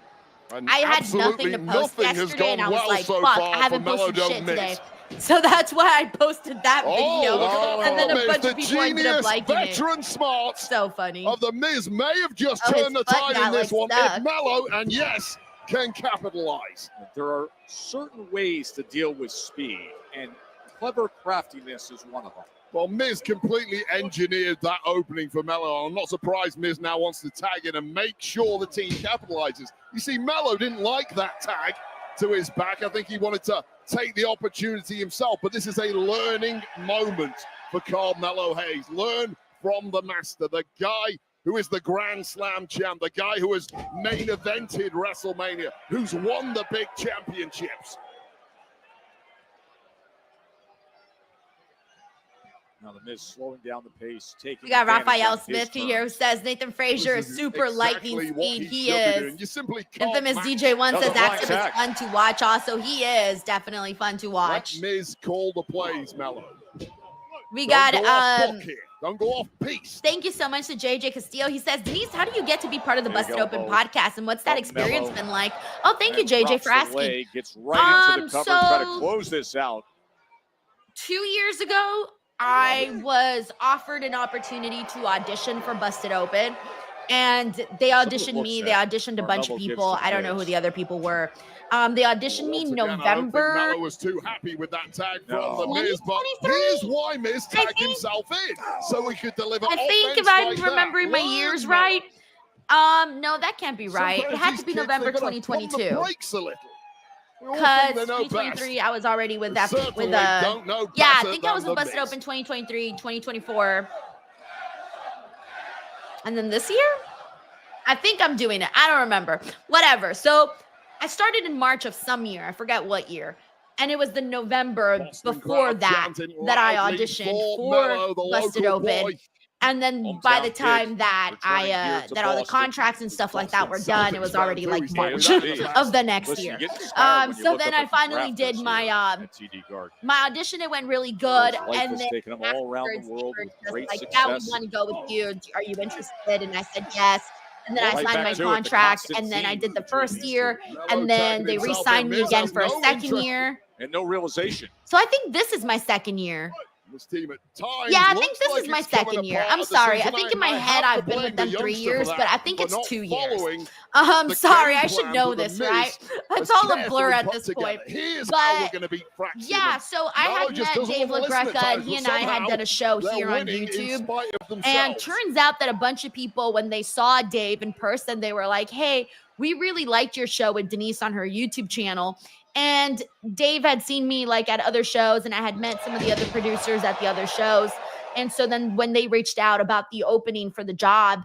And I had nothing absolutely to post nothing has yesterday, and I gone was well like, so fuck, far I haven't for posted Mello shit Miz. today. So that's why I posted that video. Oh, And then a Miz, bunch the of people ended up genius, liking it. veteran smarts So funny. of the Miz may have just Oh, his turned the foot tide got, in this like, one. stuck. If Mello, and yes, can capitalize. There are certain ways to deal with speed, and clever craftiness is one of them. Well, Miz completely engineered that opening for Mello. I'm not surprised Miz now wants to tag in and make sure the team capitalizes. You see, Mello didn't like that tag to his back. I think he wanted to take the opportunity himself, but this is a learning moment for Carmelo Hayes. Learn from the master, the guy who is the Grand Slam champ, the guy who has main evented WrestleMania, who's won the big championships. Now the Miz slowing down the pace, taking. We got advantage Raphael on his Smith terms. here who says Nathan Frazier is super lightning Exactly what speed. He should be is. doing. You simply can't Infamous match. DJ1 That was says a flying Axel is tag. fun to watch. Also, he is definitely fun to watch. Let Miz call the plays, Mello. We Don't got go off book here. Don't go off piece. thank you so much to JJ Castillo. He says, Denise, how do you get to be part of the There you Busted go, Open Bo. podcast? And what's that Bo experience Mello. been like? Oh, thank you, And JJ, drops for the asking. leg, gets right into the cover, try to so- close this out. 2 years ago, I was offered an opportunity to audition for Busted Open, and they auditioned looks me. at They auditioned a bunch of Carmelo gives people. the I don't know who Miz. the other people were. They auditioned me Once again, I don't think November. Mello was too happy with that tag No. from the Miz, but 2023? here's why Miz I tagged think- himself in, so he could deliver I think if offense I'm like that. remembering my Learn, years Mello. right, no, that can't be right. It Sometimes had these to be kids, November they've gotta pump the 2022. brakes a little. We all Because think they know 2023, best. I was already with that. Certainly With don't know yeah, I better think I than was the with Busted Miz. Open 2023, 2024. And then this year? I think I'm doing it. I don't remember. Whatever. So I started in March of some year. I forget what year. And it was the November Boston before crowd that chanting that I loudly auditioned for Mello, the Busted local Open. boy. And then by the Hometown time kid, that returning here to that all the Boston. contracts and stuff like that were Boston done, it was Celtics already fan like too, he's March getting of the next Listen, year. you get inspired when you So look then up I at the finally draft did this my year at TD Guard. my audition. It went really good, His life and has then taken him all around the afterwards, world they were with just great like, yeah, we success. want to go with you. Are you interested? And I said yes. And then I Right signed back my to it, the contract, constant and then I theme did the between first these year, two. Mello and then tagging they himself re-signed in. me Miz again has for a no second interest. year. And no realization. So I think this is my second year. This team at times Yeah, I think looks this like is my it's coming second year. apart I'm at the sorry. I season. think in my I head have to I've been blame with them the 3 youngster years, for but I that, think for it's not 2 years. following the Sorry, game I should plan know that the this, Miz right? has It's all a carefully blur at put this together. point. Here's But how we're going to beat Fraxium. yeah, so I Mello had just met doesn't Dave wanna listen at LaGreca, times, and he but and I had somehow done a show they're here on winning in YouTube. spite of And themselves. turns out that a bunch of people, when they saw Dave in person, they were like, hey, we really liked your show with Denise on her YouTube channel. And Dave had seen me like at other shows, and I had met some of the other producers at the other shows. And so then when they reached out about the opening for the job,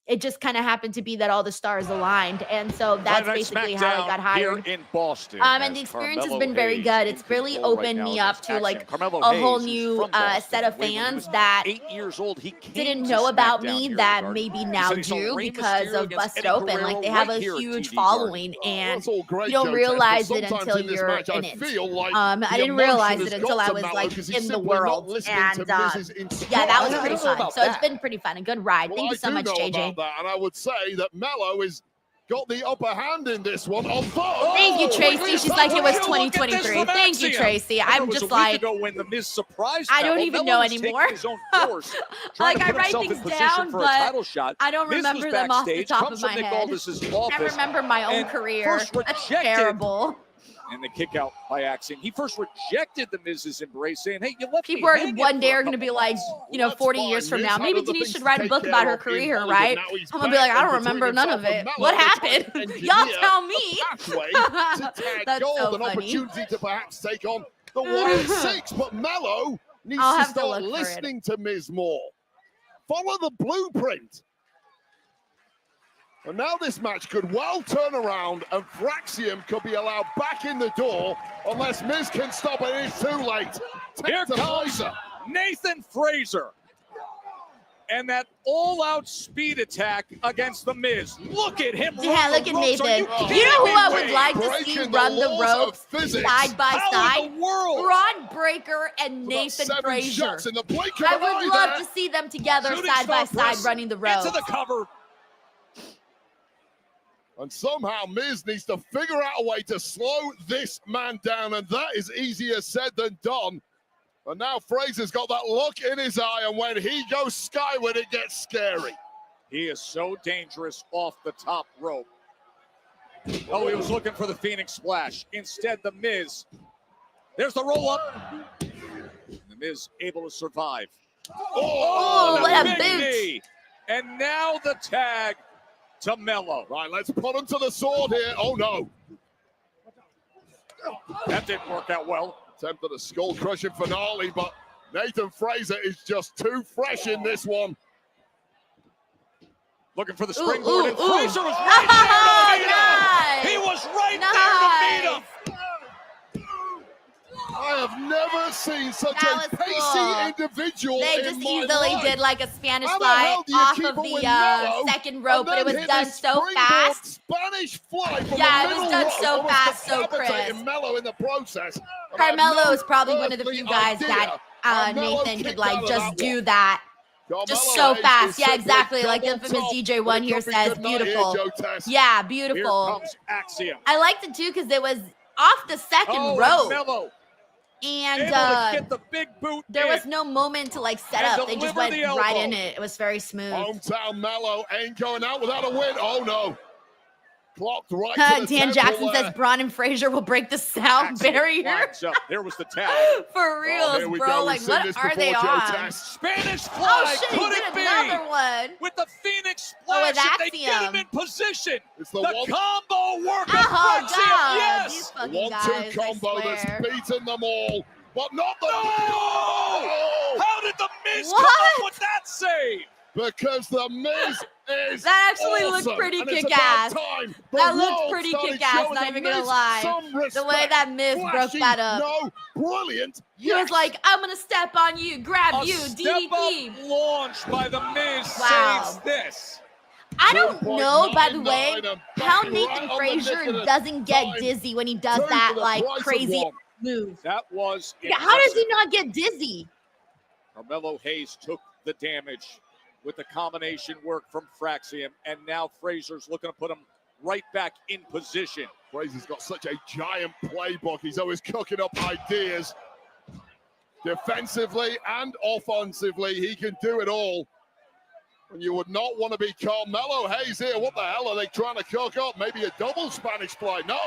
it just kind of happened to be that all the stars aligned. And so that's Friday Night basically how I SmackDown got hired. Here in Boston. And as the experience has Carmelo been very Hayes good. in It's really control right opened now me in up this to action. like Carmelo a Hayes, whole who's new from Boston, set of when he was fans that 8 years old, he came didn't to know about SmackDown me here in that Garden. maybe He now said he saw do Rey because Mysterio of against Busted Eddie Open. Guerrero Like they have right a here at huge TD following, Well, and that's all great, you don't Joe realize Test, it but sometimes until in this you're match, in I it. feel like I the didn't emotion realize has it until got I to was Mello like 'cause he's in the simply not world, listening and to Miz's instructions. yeah, that was I don't pretty know fun. about So it's that. been pretty fun, a good ride. Well, Thank you so much, I do know JJ. about that, and I would say that Mello has got the upper hand in this one on foot. Thank you, Tracy. She's like, it was Would you look at this 2023. from Thank you, Axiom? Tracy. I know I'm it was just a week like, ago when the Miz surprised I don't Mello. even Mello know was taking anymore. his own course, trying like to I put write himself in things position down, for a but title shot. I don't Miz was remember them off the backstage, top comes of my from Nick head. Aldis's I office, remember my own and career. first That's rejected- terrible. And the kick out by Axiom. He first rejected the Miz's embrace, saying, hey, you left me People are hanging one day for a are going to be couple like, months. you know, 40 years from now. Maybe Denise should write a book about her career, right? I'm going to be like, I don't remember none of it. What happened? Y'all tell me. Pathway to tag That's gold, so an funny. opportunity to perhaps take on the Wild Six, but Mello needs I'll to have to start look for it. listening to Miz more. Follow the blueprint. And now this match could well turn around, and Fraxium could be allowed back in the door unless Miz can stop it. It's too late. Here Take the comes Fraser. Nathan Frazier. And that all-out speed attack against The Miz. Look at him. Yeah, look at Nathan. You know who I would like to see run the ropes side by side? Braun Breaker and Nathan Frazier. I would love to see them together side by side running the ropes. Into the cover. And somehow Miz needs to figure out a way to slow this man down, and that is easier said than done. And now Fraser's got that look in his eye, and when he goes skyward, it gets scary. He is so dangerous off the top rope. Oh, he was looking for the Phoenix Splash. Instead, The Miz. There's the roll-up. The Miz able to survive. Oh, what a big boot. knee. And now the tag to Mello. Right, let's put him to the sword here. Oh, no. That didn't work out well. Attempted a skull-crushing finale, but Nathan Fraser is just too fresh in this one. Looking for the springboard, and Fraser was right there to beat him. He was right there to beat him. I have never seen such a pacey individual They in just my easily life. did like a Spanish How the fly hell do you off keep of it with the Mello second rope, but it and was then done hit so this fast. Spanish fly from Yeah, the it was middle done rope, so almost fast, so decapitating crisp. Mello in the process. And Carmelo I have is probably one of the earthly few guys idea that how Mello Nathan could kicked like out of just that do one. that. Just Carmelo so Hayes fast. is Yeah, simply exactly. Like the double infamous top, DJ but one it here could be says, good night here, beautiful. Joe Test. Yeah, Here beautiful. comes Axiom. I liked it too because it was off the second rope. Mello And able to get the big boot there in. was no moment to like set And up. They just deliver went the right elbow. in it. It was very smooth. Hometown Mello ain't going out without a win. Oh, no. Clocked right to the Dan temple Jackson there. says Braun and Frazier will break the sound Axiom barrier. lines up. There was the tag. For reals, here we bro. go. Like, We've seen what this are they before, Joe on? Test. Spanish fly. Oh, shit, he Could did it be? another one. With the Phoenix Oh, with Splash, and they get Axiom. him in position. It's the The one- combo work of Oh, Axiom. God. These Yes. fucking 1-2 guys, I combo that's swear. beaten them all, but not the. Oh! How did the Miz come What? up with that save? Because the Miz is That actually looked awesome, pretty and it's kick-ass. about time the That looked world pretty started kick-ass, showing not the even gonna Miz lie. some The way respect. that Miz broke Flashy, that up. No, brilliant. He was like, I'm going to step on you, grab A you, DDT. step-up launch by the Miz Wow. saves this. I don't know, by the way, 2.99 and how back Nathan right on the Frazier nick of the doesn't get time. dizzy when he does Two that for the like price of crazy one. move. That was Yeah, how does he impressive. not get dizzy? Carmelo Hayes took the damage with the combination work from Fraxium, and now Frazier's looking to put him right back in position. Frazier's got such a giant playbook. He's always cooking up ideas. Defensively and offensively, he can do it all. And you would not want to be Carmelo Hayes here. What the hell are they trying to cook up? Maybe a double Spanish fly? No.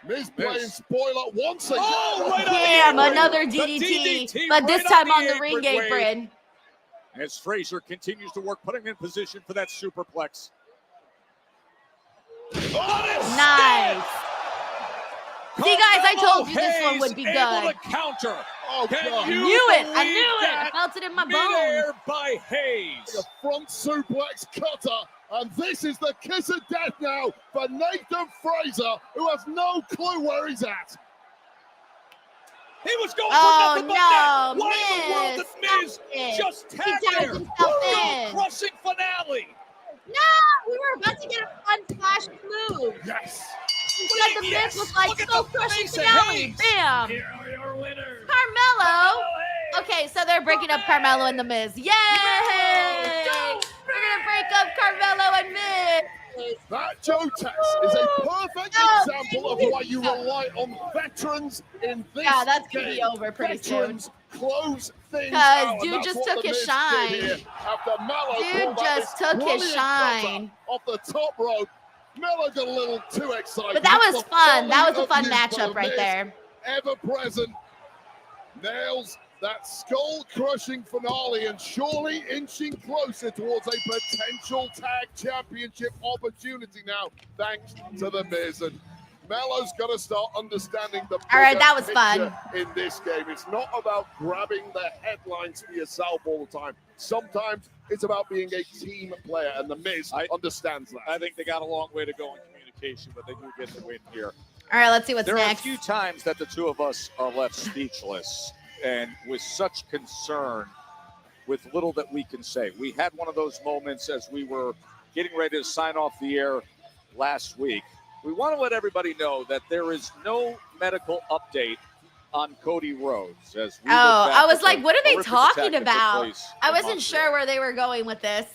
Miz playing spoiler once again. Oh, right on the Damn, apron. another The DDT, but this right time on the ring wave. apron. As Frazier continues to work, putting him in position for that superplex. Nice. See, guys, I told you this one would be Able good. to counter. Oh, Can God. you Knew it. I believe knew it. I that? felt it in my bones. Midair by Hayes. A front suplex cutter. And this is the kiss of death now for Nathan Fraser, who has no clue where he's at. He was going Oh, for nothing no, but net. Why in the world Miz, did Miz stop it. just He tag tagged there? himself in. Crushing finale. No, we were about to get a fun flash move. Yes. Instead, the Yes. Miz was like, Look at so the crushing face of finale. Hayes. Bam. Here are your winners. Carmelo. Hayes. Okay, so they're breaking up Carmelo and the Miz. Yay! Go, We're gonna break up Carmelo and Miz. That, Joe Tess, is a perfect No, example of why you rely on veterans in this Yeah, that's gonna be game. over pretty Veterans close things 'Cause out, and dude that's just what took the his Miz did shine. here After Mello Dude pulled out just this took his brilliant shine. cutter off the top rope. Mello got a little too excited. But that With was the fun. That was volley a fun of youth by matchup the right Miz, there. Ever present. Nails that skull-crushing finale and surely inching closer towards a potential tag championship opportunity now, thanks to the Miz. And Mello's got to start understanding the All right, bigger that was fun. picture in this game. It's not about grabbing the headlines for yourself all the time. Sometimes it's about being a team player, and the Miz understands that. I think they got a long way to go in communication, but they do get the win here. All right, let's see what's There next. are a few times that the two of us are left speechless and with such concern with little that we can say. We had one of those moments as we were getting ready to sign off the air last week. We want to let everybody know that there is no medical update on Cody Rhodes. As we I was like, what are they horrific talking attack that took about? place I in wasn't Montreal. sure where they were going with this.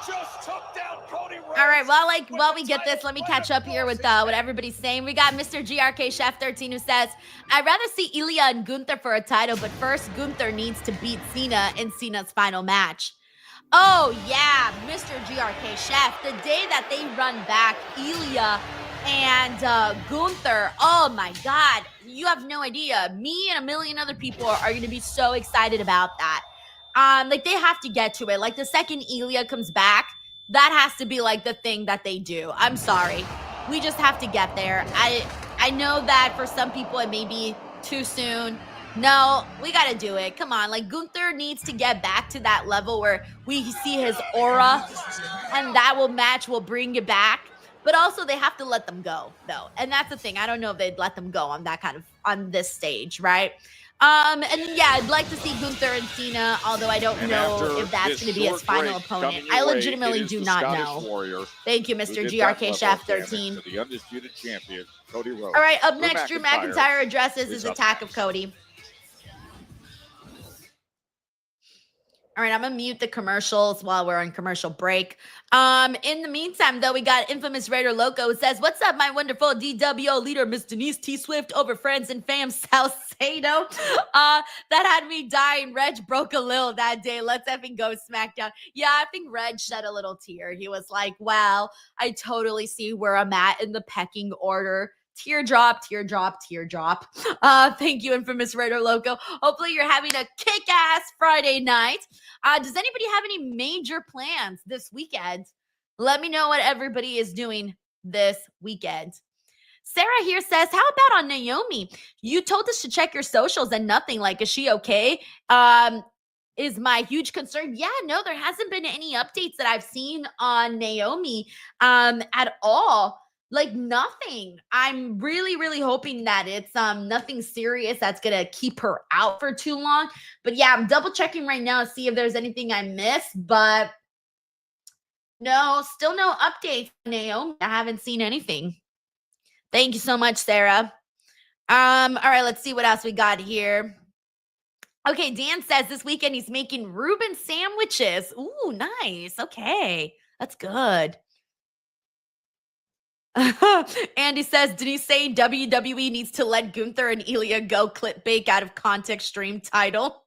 Just took down Cody Rhodes. All right, while we get this, let me catch up here with what everybody's saying. We got Mr. GRK Chef 13 who says, I'd rather see Ilya and Gunther for a title, but first Gunther needs to beat Cena in Cena's final match. Oh yeah, Mr. GRK Chef, the day that they run back Ilya and Gunther, oh my God, you have no idea. Me and a million other people are going to be so excited about that. Like they have to get to it. Like the second Ilya comes back, that has to be like the thing that they do. I'm sorry. We just have to get there. I know that for some people it may be too soon. No, we got to do it. Come on. Like Gunther needs to get back to that level where we see his aura and that will bring it back. But also they have to let them go though. And that's the thing. I don't know if they'd let them go on this stage, right? And yeah, I'd like to see Gunther and Cena, although I don't know if that's going to be his final opponent. I legitimately do not know. Thank you, Mr. GRK Chef 13. The undisputed champion, Cody Rhodes. All right, up next, Drew McIntyre addresses his attack of Cody. All right, I'm going to mute the commercials while we're on commercial break. In the meantime, though, we got Infamous Raider Loco who says, what's up, my wonderful DWO leader, Miss Denise T. Swift, over friends and fam, Salcedo. That had me dying. Reg broke a little that day. Let's effing go SmackDown. Yeah, I think Reg shed a little tear. He was like, wow, I totally see where I'm at in the pecking order. Teardrop, teardrop, teardrop. Thank you, Infamous Raider Loco. Hopefully you're having a kick-ass Friday night. Does anybody have any major plans this weekend? Let me know what everybody is doing this weekend. Sarah here says, how about on Naomi? You told us to check your socials and nothing. Like, is she okay? Is my huge concern. Yeah, no, there hasn't been any updates that I've seen on Naomi at all. Like nothing. I'm really, really hoping that it's nothing serious that's going to keep her out for too long. But yeah, I'm double checking right now to see if there's anything I missed. But no, still no updates, Naomi. I haven't seen anything. Thank you so much, Sarah. All right, let's see what else we got here. Okay, Dan says this weekend he's making Reuben sandwiches. Ooh, nice. Okay, that's good. Andy says, Denise saying WWE needs to let Gunther and Ilya go clickbait out of context stream title.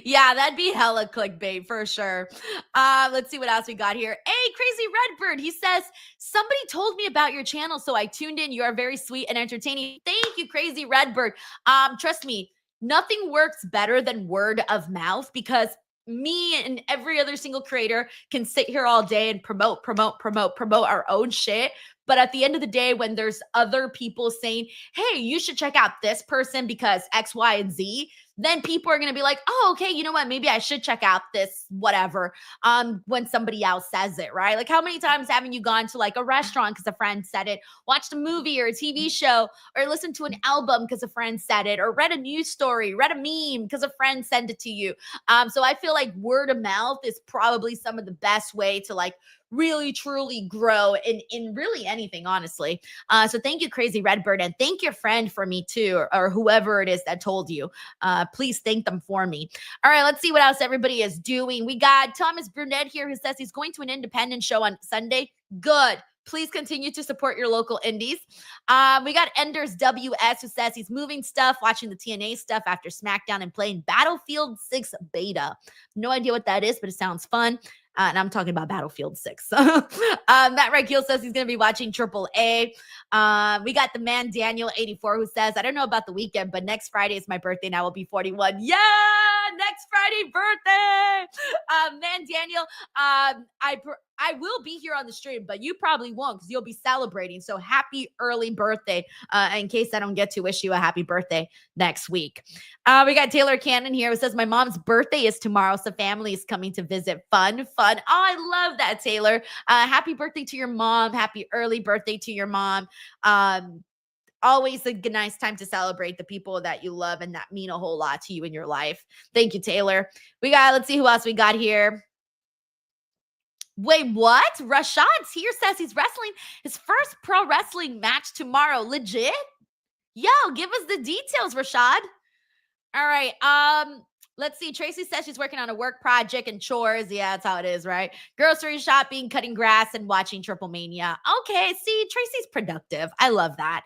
Yeah, that'd be hella clickbait for sure. Let's see what else we got here. Hey, Crazy Redbird. He says, somebody told me about your channel, so I tuned in. You are very sweet and entertaining. Thank you, Crazy Redbird. Trust me, nothing works better than word of mouth because me and every other single creator can sit here all day and promote our own shit. But at the end of the day, when there's other people saying, hey, you should check out this person because X, Y, and Z, then people are going to be like, oh, okay, you know what? Maybe I should check out this whatever when somebody else says it, right? Like how many times haven't you gone to like a restaurant because a friend said it, watched a movie or a TV show, or listened to an album because a friend said it, or read a news story, read a meme because a friend sent it to you. So I feel like word of mouth is probably some of the best way to like really truly grow in really anything, honestly. So thank you, Crazy Redbird, and thank your friend for me too, or whoever it is that told you. Please thank them for me. All right, let's see what else everybody is doing. We got Thomas Burnett here who says he's going to an independent show on Sunday. Good. Please continue to support your local indies. We got Enders WS who says he's moving stuff, watching the TNA stuff after SmackDown and playing Battlefield 6 beta. No idea what that is, but it sounds fun. And I'm talking about Battlefield 6. Matt Ragiel says he's going to be watching AAA. We got the man Daniel 84 who says, I don't know about the weekend, but next Friday is my birthday and I will be 41. Yeah, next Friday birthday. Man Daniel, I will be here on the stream, but you probably won't because you'll be celebrating. So happy early birthday in case I don't get to wish you a happy birthday next week. We got Taylor Cannon here who says, my mom's birthday is tomorrow, so family is coming to visit. Fun. Oh, I love that, Taylor. Happy birthday to your mom. Happy early birthday to your mom. Always a nice time to celebrate the people that you love and that mean a whole lot to you in your life. Thank you, Taylor. Let's see who else we got here. Wait, what? Rashad's here, says he's wrestling his first pro wrestling match tomorrow. Legit? Yo, give us the details, Rashad. All right. Let's see. Tracy says she's working on a work project and chores. Yeah, that's how it is, right? Grocery shopping, cutting grass, and watching Triple Mania. Okay, see, Tracy's productive. I love that.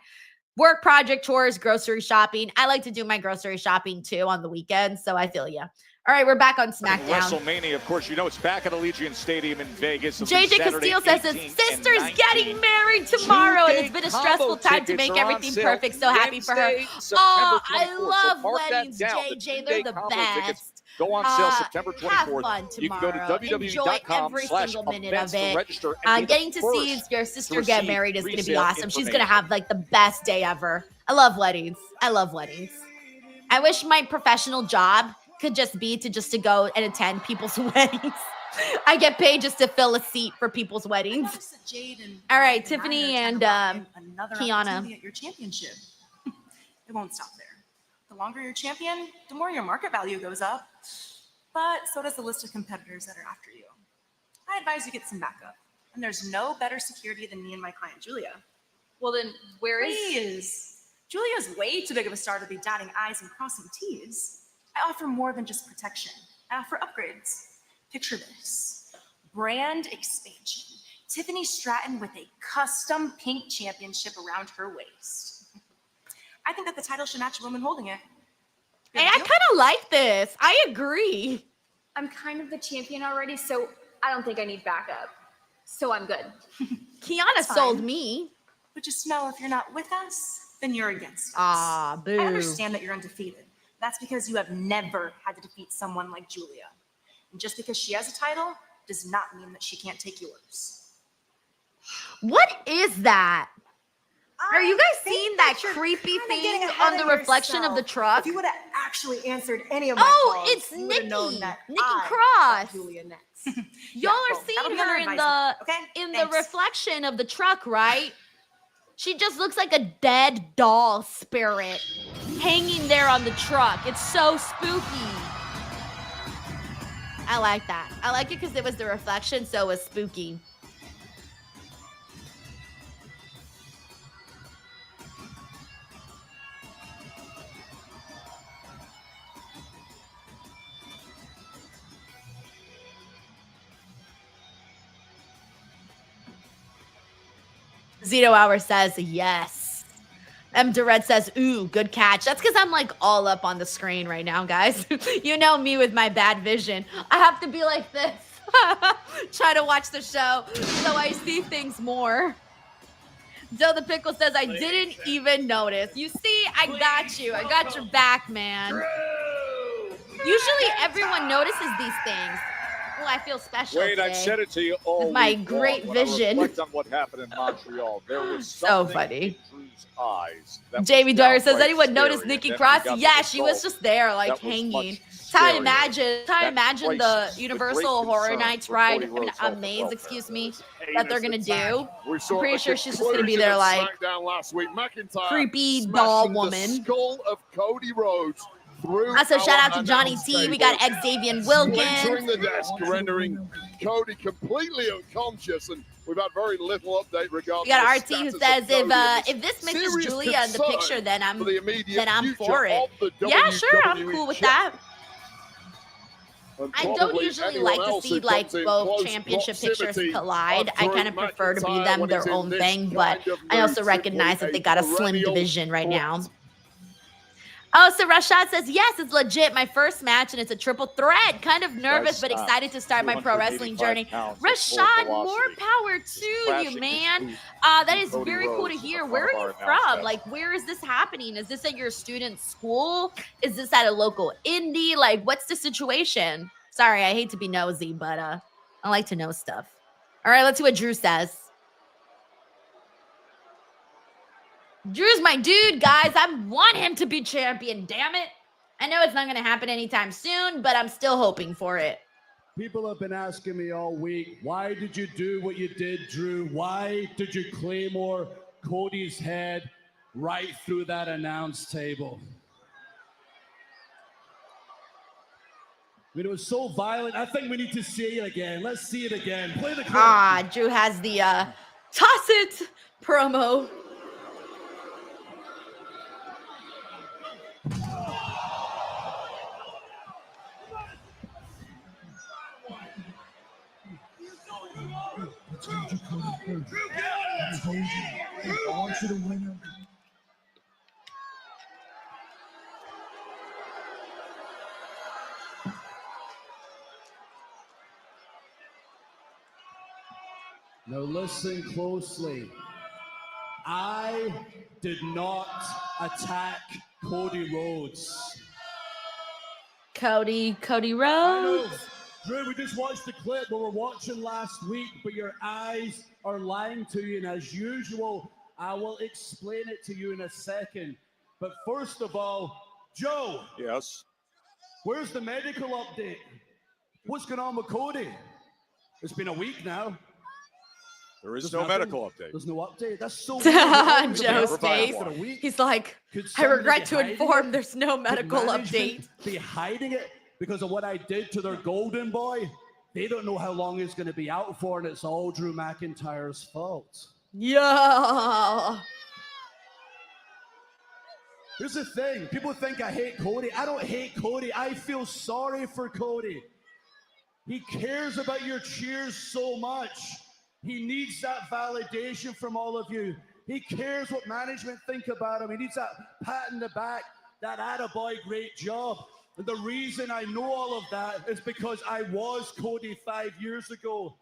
Work project, chores, grocery shopping. I like to do my grocery shopping too on the weekends, so I feel you. All right, we're back on SmackDown. WrestleMania, of course, you know it's back at Allegiant Stadium in Vegas. JJ Castillo says his sister's getting married tomorrow, and it's been a stressful time to make everything perfect. So happy for her. Oh, I love weddings, JJ. They're the best. Go on sale September 24th. Have fun tomorrow. You can go to www.com/events. Getting to see your sister get married is going to be awesome. She's going to have like the best day ever. I love weddings. I love weddings. I wish my professional job could just be to go and attend people's weddings. I get paid just to fill a seat for people's weddings. All right, Tiffany and Kiana. At your championship. It won't stop there. The longer you're champion, the more your market value goes up. But so does the list of competitors that are after you. I advise you get some backup. And there's no better security than me and my client, Julia. Well, then where is... Julia's way too big of a star to be dotting I's and crossing T's. I offer more than just protection. I offer upgrades. Picture this. Brand expansion. Tiffany Stratton with a custom pink championship around her waist. I think that the title should match a woman holding it. Hey, I kind of like this. I agree. I'm kind of the champion already, so I don't think I need backup. So I'm good. Kiana sold me. But just know if you're not with us, then you're against us. Ah, boo. I understand that you're undefeated. That's because you have never had to defeat someone like Julia. And just because she has a title does not mean that she can't take yours. What is that? Are you guys seeing that creepy thing on the reflection of the truck? If you would have actually answered any of my calls, it's you would have known Nikki. that Nikki I Cross. got Julia next. Y'all are seeing her in the reflection of the truck, right? She just looks like a dead doll spirit hanging there on the truck. It's so spooky. I like that. I like it because it was the reflection, so it was spooky. Zito Hour says yes. M. Durred says, ooh, good catch. That's because I'm like all up on the screen right now, guys. You know me with my bad vision. I have to be like this. Try to watch the show so I see things more. Joe the Pickle says, I didn't even notice. You see, I got you. I got your back, man. Usually everyone notices these things. Oh, I feel special Wait, today. I've said it to you all My week great long. When vision. I reflect on what happened in Montreal. There was So funny. in Drew's eyes. that Jamie was Dwyer says, downright anyone scary, notice and Nikki then Cross? we got Yeah, the she was result. just there, like, That was hanging. much That's how I scarier. imagine the That Universal great Horror concern Nights for ride, Cody Rhodes' health and Amaze, welfare. excuse me, Heinous that they're going to attack. do. We saw I'm pretty a sure she's just going to be conclusion there of like SmackDown last week. McIntyre creepy doll smashing woman. The skull of Cody Rhodes through Also, shout out to our Johnny announce T. We table. got Xavier Splintering Wilkins. the desk, rendering Cody completely unconscious, and we've had very little update regarding. We got the RT who status says of Cody. if this mixes Serious Julia in the concern picture, then I'm for the immediate for future it. of the Yeah, sure, I'm WWE cool with champ. that. And I don't probably usually anyone like to else see who like comes in both close championship pictures proximity collide. of I Drew kind of prefer to be McIntyre them when their he's in own this thing, but kind of I also mood, recognize simply that they got a slim perennial division right now. threat. Oh, so Rashad says, yes, it's legit. My first match, and it's a triple threat. Kind of nervous, but excited to start my pro wrestling journey. Rashad, more power to you, man. That is very cool to hear. Where are you from? Like, where is this happening? Is this at your student school? Is this at a local indie? Like, what's the situation? Sorry, I hate to be nosy, but I like to know stuff. All right, let's see what Drew says. Drew's my dude, guys. I want him to be champion, damn it. I know it's not going to happen anytime soon, but I'm still hoping for it. People have been asking me all week, why did you do what you did, Drew? Why did you claymore Cody's head? right through that announce table. I mean, it was so violent. I think we need to see it again. Let's see it again. Play the clip. Drew has the toss it promo. I want you to win. Now listen closely. I did not attack Cody Rhodes. Cody I know. Rhodes. Drew, we just watched the clip we were watching last week, but your eyes are lying to you. And as usual, I will explain it to you in a second. But first of all, Joe. Yes. Where's the medical update? What's going on with Cody? It's been a week now. There is There's no nothing. medical update. There's no update. That's so weird. Joe's face. He's like, I regret to inform there's no medical update. Be hiding it because of what I did to their golden boy. They don't know how long he's going to be out for, and it's all Drew McIntyre's fault. Yeah. Here's the thing. People think I hate Cody. I don't hate Cody. I feel sorry for Cody. He cares about your cheers so much. He needs that validation from all of you. He cares what management think about him. He needs that pat in the back, that attaboy, great job. And the reason I know all of that is because I was Cody 5 years ago.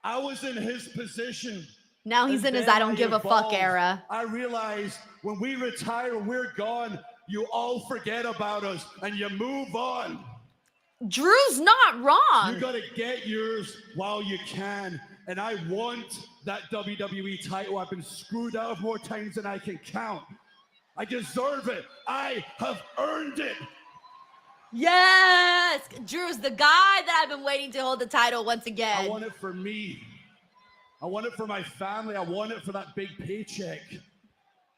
I was in his position. Now he's in his I don't give a fuck era. I realized when we retire, we're gone, you all forget about us and you move on. Drew's not wrong. You got to get yours while you can. And I want that WWE title. I've been screwed out of more times than I can count. I deserve it. I have earned it. Yes. Drew's the guy that I've been waiting to hold the title once again. I want it for me. I want it for my family. I want it for that big paycheck.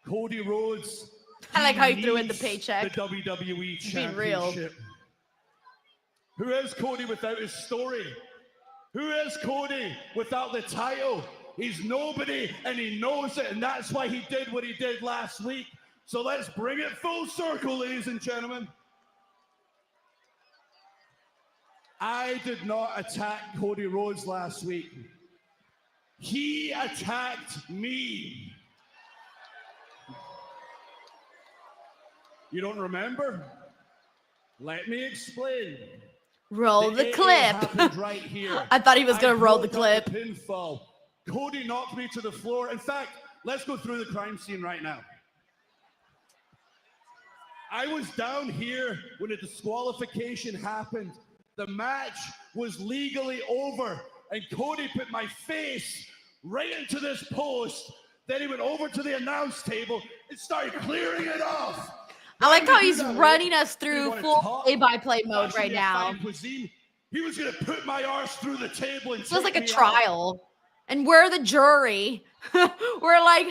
Cody Rhodes. I like how you threw in the paycheck. The WWE Championship. Being real. Who is Cody without his story? Who is Cody without the title? He's nobody, and he knows it, and that's why he did what he did last week. So let's bring it full circle, ladies and gentlemen. I did not attack Cody Rhodes last week. He attacked me. You don't remember? Let me explain. Roll the clip. Right here. I thought he was going to roll the clip. Pinfall. Cody knocked me to the floor. In fact, let's go through the crime scene right now. I was down here when the disqualification happened. The match was legally over, and Cody put my face right into this post. Then he went over to the announce table and started clearing it off. I like how he's running us through full play-by-play mode right now. He was going to put my arse through the table and feels like a trial. And we're the jury. We're like,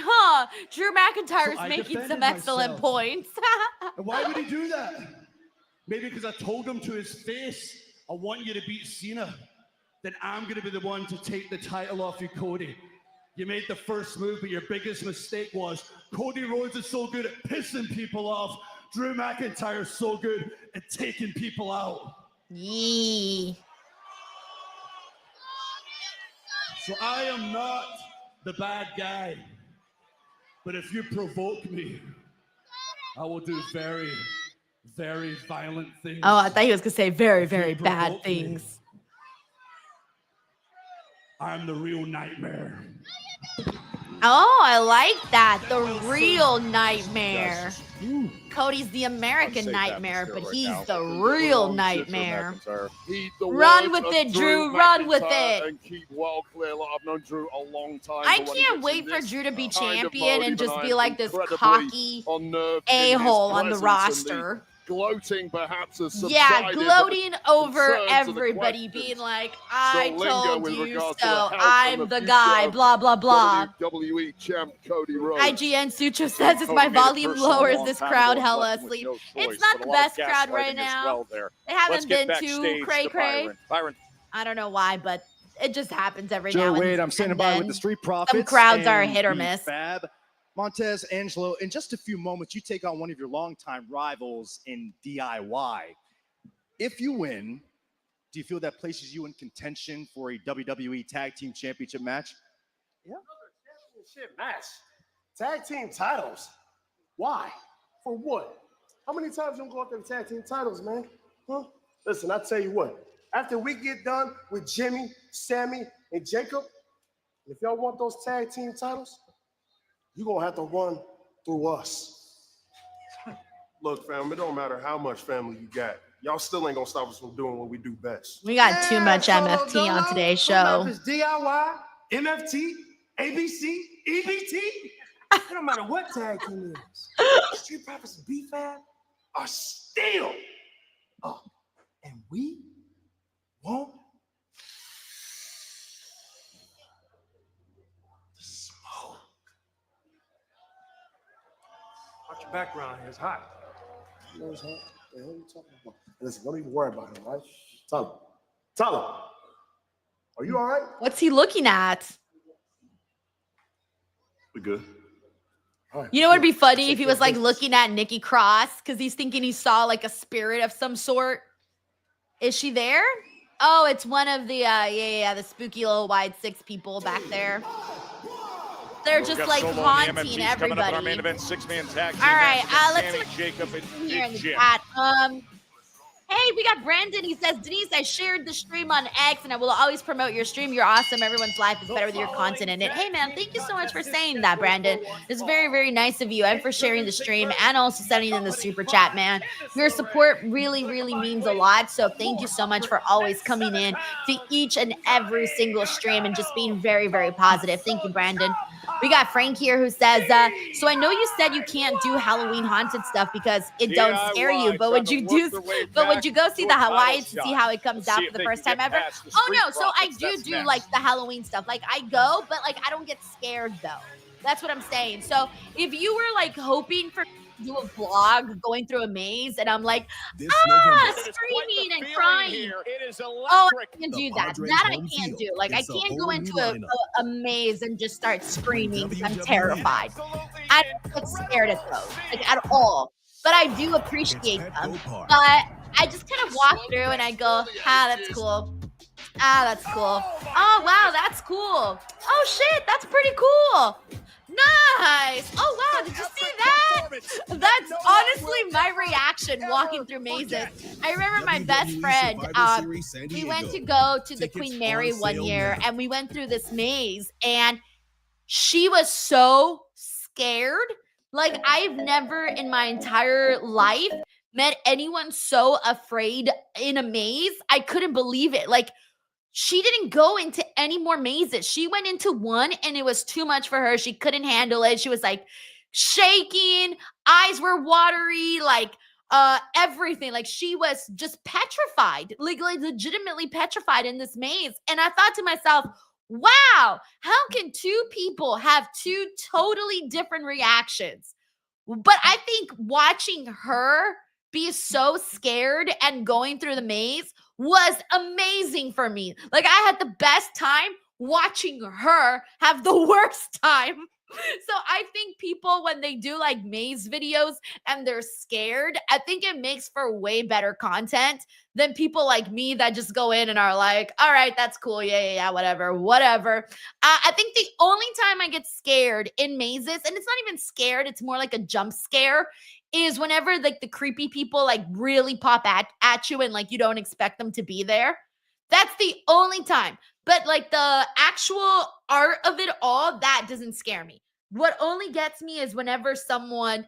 Drew McIntyre's making some excellent points. And why would he do that? Maybe because I told him to his face, I want you to beat Cena. Then I'm going to be the one to take the title off you, Cody. You made the first move, but your biggest mistake was Cody Rhodes is so good at pissing people off. Drew McIntyre is so good at taking people out. Yee. So I am not the bad guy. But if you provoke me, I will do very, very violent things. Oh, I thought he was going to say very, very bad things. I'm the real nightmare. Oh, I like that. The real nightmare. Cody's the American nightmare, but he's the real nightmare. Run with it, Drew. Run with it. And keep well clear. I've known Drew a long time. I can't wait for Drew to be champion and just be like this cocky a-hole on the roster. gloating perhaps has subsided. Yeah, gloating over concerns of the everybody, questions being like, I still linger told with you regards to so. the health and I'm the future guy, of blah, blah, blah. WWE champ Cody Rhodes. IGN Sutra says, is my volume lower? Is this crowd hella asleep? It's not the best crowd right now. They haven't been too cray-cray. Byron. I don't know why, but it just happens every Joe now and then. Wade, I'm standing by with the Street Profits. Some crowds are and hit or the miss. Fab. Montez, Angelo, in just a few moments, you take on one of your longtime rivals in DIY. If you win, do you feel that places you in contention for a WWE Tag Team Championship match? Yeah. Championship match. Tag team titles. Why? For what? How many times you gonna go after the tag team titles, man? Huh? Listen, I tell you what. After we get done with Jimmy, Sami, and Jacob, if y'all want those tag team titles, you're gonna have to run through us. Look, fam, it don't matter how much family you got. Y'all still ain't gonna stop us from doing what we do best. We got too much MFT on today's show. It's DIY, MFT, ABC, EBT. It don't matter what tag team it is. Street Profits and B-Fab are still up. And we won't smoke. Watch your background here. It's hot. You know it's hot? What the hell are you talking about? Listen, don't even worry about him, right? Tell him. Are you all right? What's he looking at? We good. Right, You know what would be funny if he was like looking at Nikki Cross because he's thinking he saw like a spirit of some sort. Is she there? Oh, it's one of the the spooky little wide six people back there. They're just like haunting everybody. Our main event, 6-man tag team. All right, let's Sami, Jacob, and here in the Jim. chat. Hey, we got Brandon. He says, Denise, I shared the stream on X and I will always promote your stream. You're awesome. Everyone's life is better with your content in it. Hey, man, thank you so much for saying that, Brandon. It's very, very nice of you and for sharing the stream and also sending in the super chat, man. Your support really, really means a lot. So thank you so much for always coming in to each and every single stream and just being very, very positive. Thank you, Brandon. We got Frank here who says, so I know you said you can't do Halloween haunted stuff because it don't scare you, but would you go see the Hawaiians to see how it comes out for the first time ever? Oh no, so I do like the Halloween stuff. Like I go, but like I don't get scared though. That's what I'm saying. So if you were like hoping for do a vlog going through a maze and I'm like, screaming and crying. Oh, I can't do that. That I can't do. Like I can't go into a maze and just start screaming because I'm terrified. I don't get scared at those, like at all. But I do appreciate them. But I just kind of walk through and I go, that's cool. That's cool. Oh, wow, that's cool. Oh, shit, that's pretty cool. Nice. Oh, wow, did you see that? That's honestly my reaction walking through mazes. I remember my best friend, we went to go to the Queen Mary one year, and we went through this maze, and she was so scared. Like, I've never in my entire life met anyone so afraid in a maze. I couldn't believe it. Like, she didn't go into any more mazes. She went into one and it was too much for her. She couldn't handle it. She was like shaking, eyes were watery, like everything. Like she was just petrified, like legitimately petrified in this maze. And I thought to myself, wow, how can two people have two totally different reactions? But I think watching her be so scared and going through the maze was amazing for me. Like I had the best time watching her have the worst time. So I think people, when they do like maze videos and they're scared, I think it makes for way better content than people like me that just go in and are like, all right, that's cool. Yeah, whatever. I think the only time I get scared in mazes, and it's not even scared, it's more like a jump scare, is whenever like the creepy people like really pop at you and like you don't expect them to be there. That's the only time. But like the actual art of it all, that doesn't scare me. What only gets me is whenever someone,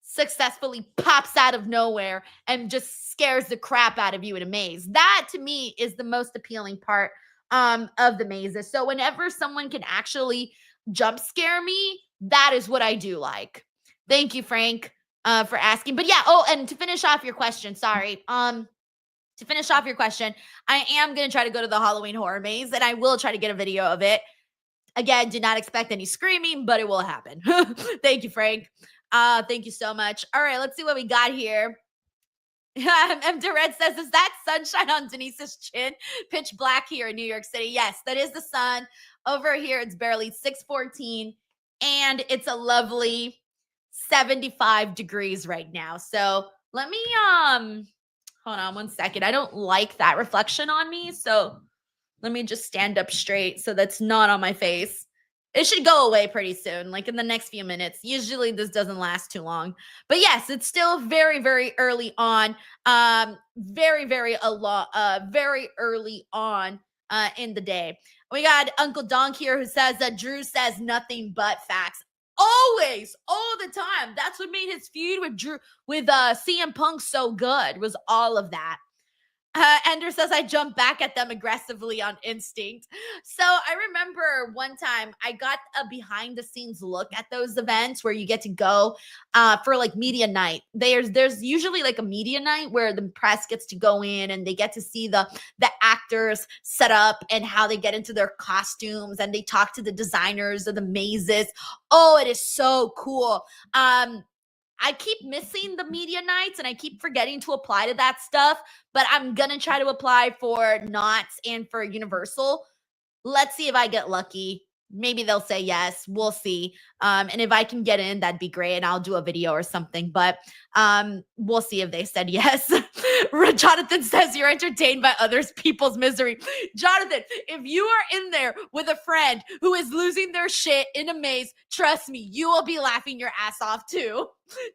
successfully pops out of nowhere and just scares the crap out of you in a maze. That to me is the most appealing part of the mazes. So whenever someone can actually jump scare me, that is what I do like. Thank you, Frank. for asking. But yeah, oh, and to finish off your question, sorry. To finish off your question, I am going to try to go to the Halloween Horror Maze, and I will try to get a video of it. Again, did not expect any screaming, but it will happen. Thank you, Frank. Thank you so much. All right, let's see what we got here. M. Red says, is that sunshine on Denise's chin? Pitch black here in New York City. Yes, that is the sun. Over here, it's barely 6:14, and it's a lovely 75 degrees right now. So let me, hold on one second. I don't like that reflection on me, so let me just stand up straight so that's not on my face. It should go away pretty soon, like in the next few minutes. Usually this doesn't last too long. But yes, it's still very, very early on. Very, very early on in the day. We got Uncle Donk here who says that Drew says nothing but facts. Always, all the time. That's what made his feud with CM Punk so good, was all of that. Ender says, I jumped back at them aggressively on instinct. So I remember one time I got a behind the scenes look at those events where you get to go for like media night. There's usually like a media night where the press gets to go in and they get to see the actors set up and how they get into their costumes, and they talk to the designers of the mazes. Oh, it is so cool. I keep missing the media nights and I keep forgetting to apply to that stuff, but I'm going to try to apply for Knott's and for Universal. Let's see if I get lucky. Maybe they'll say yes. We'll see. And if I can get in, that'd be great. And I'll do a video or something, but we'll see if they said yes. Jonathan says you're entertained by others people's misery. Jonathan, if you are in there with a friend who is losing their shit in a maze, trust me, you will be laughing your ass off too.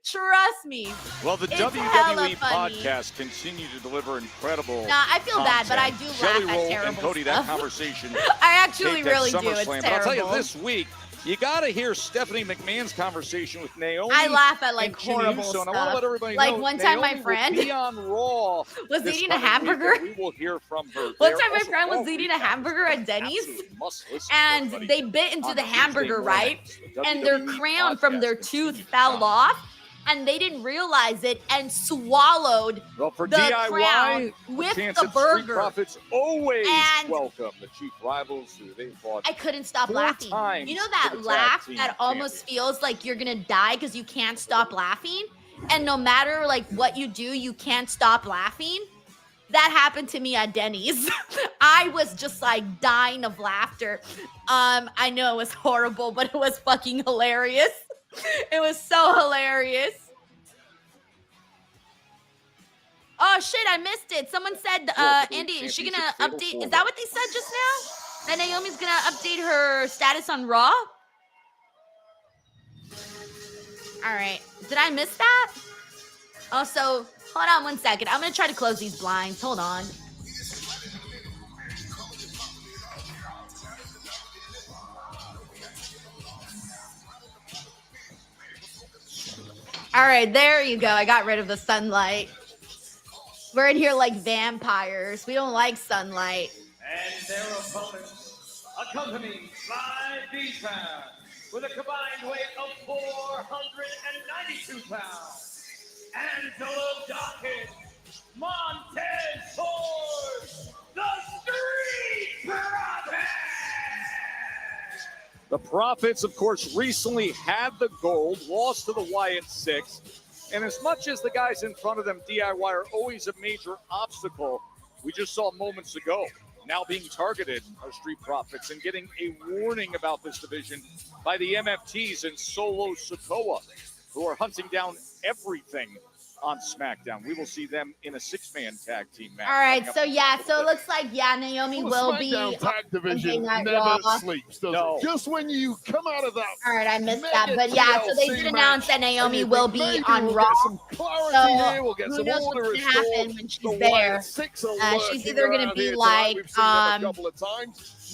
Trust me. Well, the WWE podcast continue to deliver incredible. Nah, I feel bad, but I do Jelly laugh at Roll terrible and Cody, stuff. that conversation. I actually really do. It's But terrible. I'll tell you, this week, you got to hear Stephanie McMahon's conversation with Naomi. I laugh at like and Jimmy horrible Uso, stuff. and I want to let everybody like know, one time Naomi my friend will be on Raw was this eating a coming week, hamburger. and we will hear from her. One there. time my Also, friend was Raw eating a hamburger at Denny's, absolutely must listen to and everybody they bit into on the Tuesday hamburger, right? mornings. And their WWE crown from their podcast tooth continues fell on. off, and they didn't realize it and swallowed Well, for the DIY, crown with chance the at Street burger. Profits always And welcome the chief rivals who they fought. I couldn't stop 4 laughing. times You know for that the tag laugh team that almost feels like you're gonna die because you can't stop laughing, and no matter like what you do, you can't stop laughing. That happened to me at Denny's. I was just like dying of laughter. I know it was horrible, but it was fucking hilarious. It was so hilarious. Oh shit, I missed it. Someone said, Andy, is she gonna update? Is that what they said just now? That Naomi's gonna update her status on Raw? All right. Did I miss that? Also, hold on one second. I'm gonna try to close these blinds. Hold on. All right, there you go. I got rid of the sunlight. We're in here like vampires. We don't like sunlight. And their opponents, accompanied by these pounds, with a combined weight of 492 pounds, Angelo Dawkins, Montez Ford, the Street Profits! The Profits, of course, recently had the gold, lost to the Wyatt Six. And as much as the guys in front of them, DIY, are always a major obstacle, we just saw moments ago, now being targeted are Street Profits and getting a warning about this division by the MFTs and Solo Sikoa, who are hunting down everything on SmackDown. We will see them in a 6-man tag team match. All right, so yeah, so it looks like, yeah, Naomi will be SmackDown tag division Night never Raw. sleeps, does No. it? Just when you come out of that. All right, I missed mega that, but yeah, so they TLC did announce that match, Naomi and you will think be maybe on we'll Raw. get some clarity So here, we'll get who some knows order what's gonna restored. happen when she's The there? Wyatt Six are She's lurking either gonna around be here tonight. like, We've seen them a couple of times.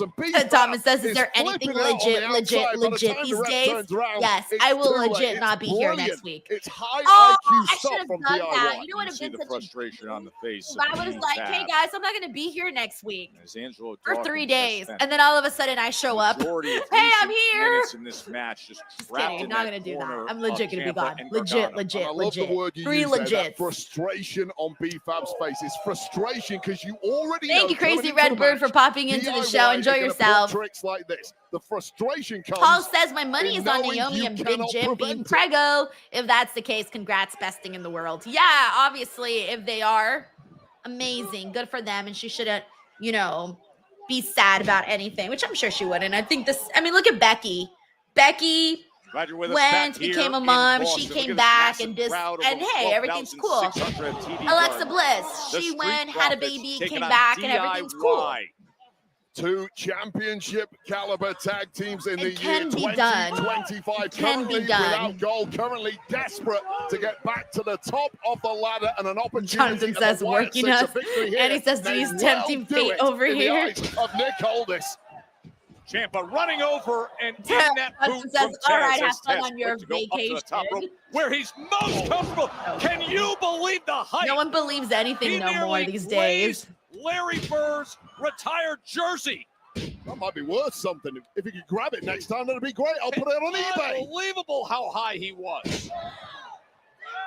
balls, and B-Fab Thomas says, is is there anything flipping out on the legit outside. By the legit time these the ref days? turns around, Yes, it's I will too late. legit It's not be here brilliant. next week. It's high Oh, IQ I stuff should have from done DIY. that. You know what You have see been the such frustration on the face. But I was like, hey guys, I'm not going to be here next week As Angelo for Dawkins 3 just days. spent And then all of a sudden I show up. majority of Hey, I'm recent here. minutes in this match, just trapped Kidding, in not that going to do corner that. I'm of legit going to be Ciampa gone. and Legit, Gargano. legit, I love legit. the word you 3 use there, that legit. frustration on B-Fab's face. It's frustration because you already Thank know you, Crazy coming into the Redbird, for match, popping into the DIY show. is Enjoy gonna pull yourself. tricks like this. The frustration comes. Paul says my money in is on knowing Naomi you and Big cannot Jim being prevent it. preggo. If that's the case, congrats, best thing in the world. Yeah, obviously, if they are, amazing. Good for them. And she should have, you know, be sad about anything, which I'm sure she wouldn't. I think this, I mean, look at Becky. Becky went, became a mom, she came back, and hey, everything's cool. Alexa Bliss, she went, had a baby, came back, and everything's cool. 2 championship caliber tag teams in the year 2025. Currently without gold, currently desperate to get back to the top of the ladder and an opportunity. Jonathan says working us, and he says he's tempting fate over here. Of Nick Aldis. Ciampa running over and in that boot says, from all right, Taz have as fun Taz on your went to go up to the top vacation. rope, where he's most comfortable. Can you believe the height? No one believes anything He no more nearly these days. glazed Larry Bird's retired jersey. That might be worth something. If you could grab it next time, that'd be great. I'll put it on eBay. Unbelievable how high he was.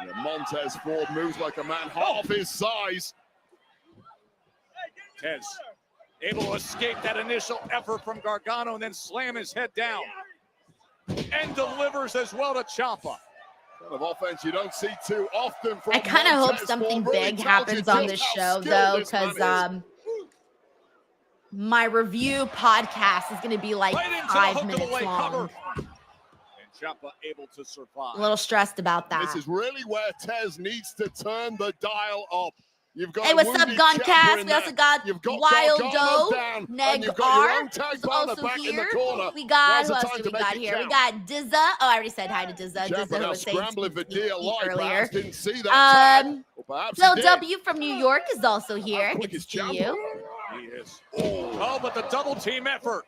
Yeah, Montez Ford moves like a man half his size. Tez able to escape that initial effort from Gargano and then slam his head down. And delivers as well to Ciampa. Kind of offense you don't see too often from I kind of hope Montez something Ford. Really big tells happens you on just this how show, skilled though, this man because is. my review podcast is going to be like Right into the 5 hook of the minutes leg long. cover. And Ciampa able to survive. A little stressed about that. This is really where Tez needs to turn the dial up. You've got Hey, what's up, Goncast? We also got Wild Doe, Neg R is also here. We got, who else do we got here? We got Dizza. Oh, I already said hi to Dizza. Dizza, who was saying earlier. Didn't see that tag. Bill W from New York is also here. Good to see you. He is. Oh, but the double team effort.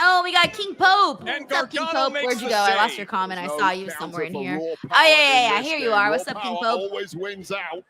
Oh, we got King Pope. And What's up, King Gargano Pope? makes Where'd you the go? I lost save. your comment. I No saw you counter somewhere in for here. raw Oh, power yeah. in Here this you game. are. Raw What's up, King power Pope? always wins out.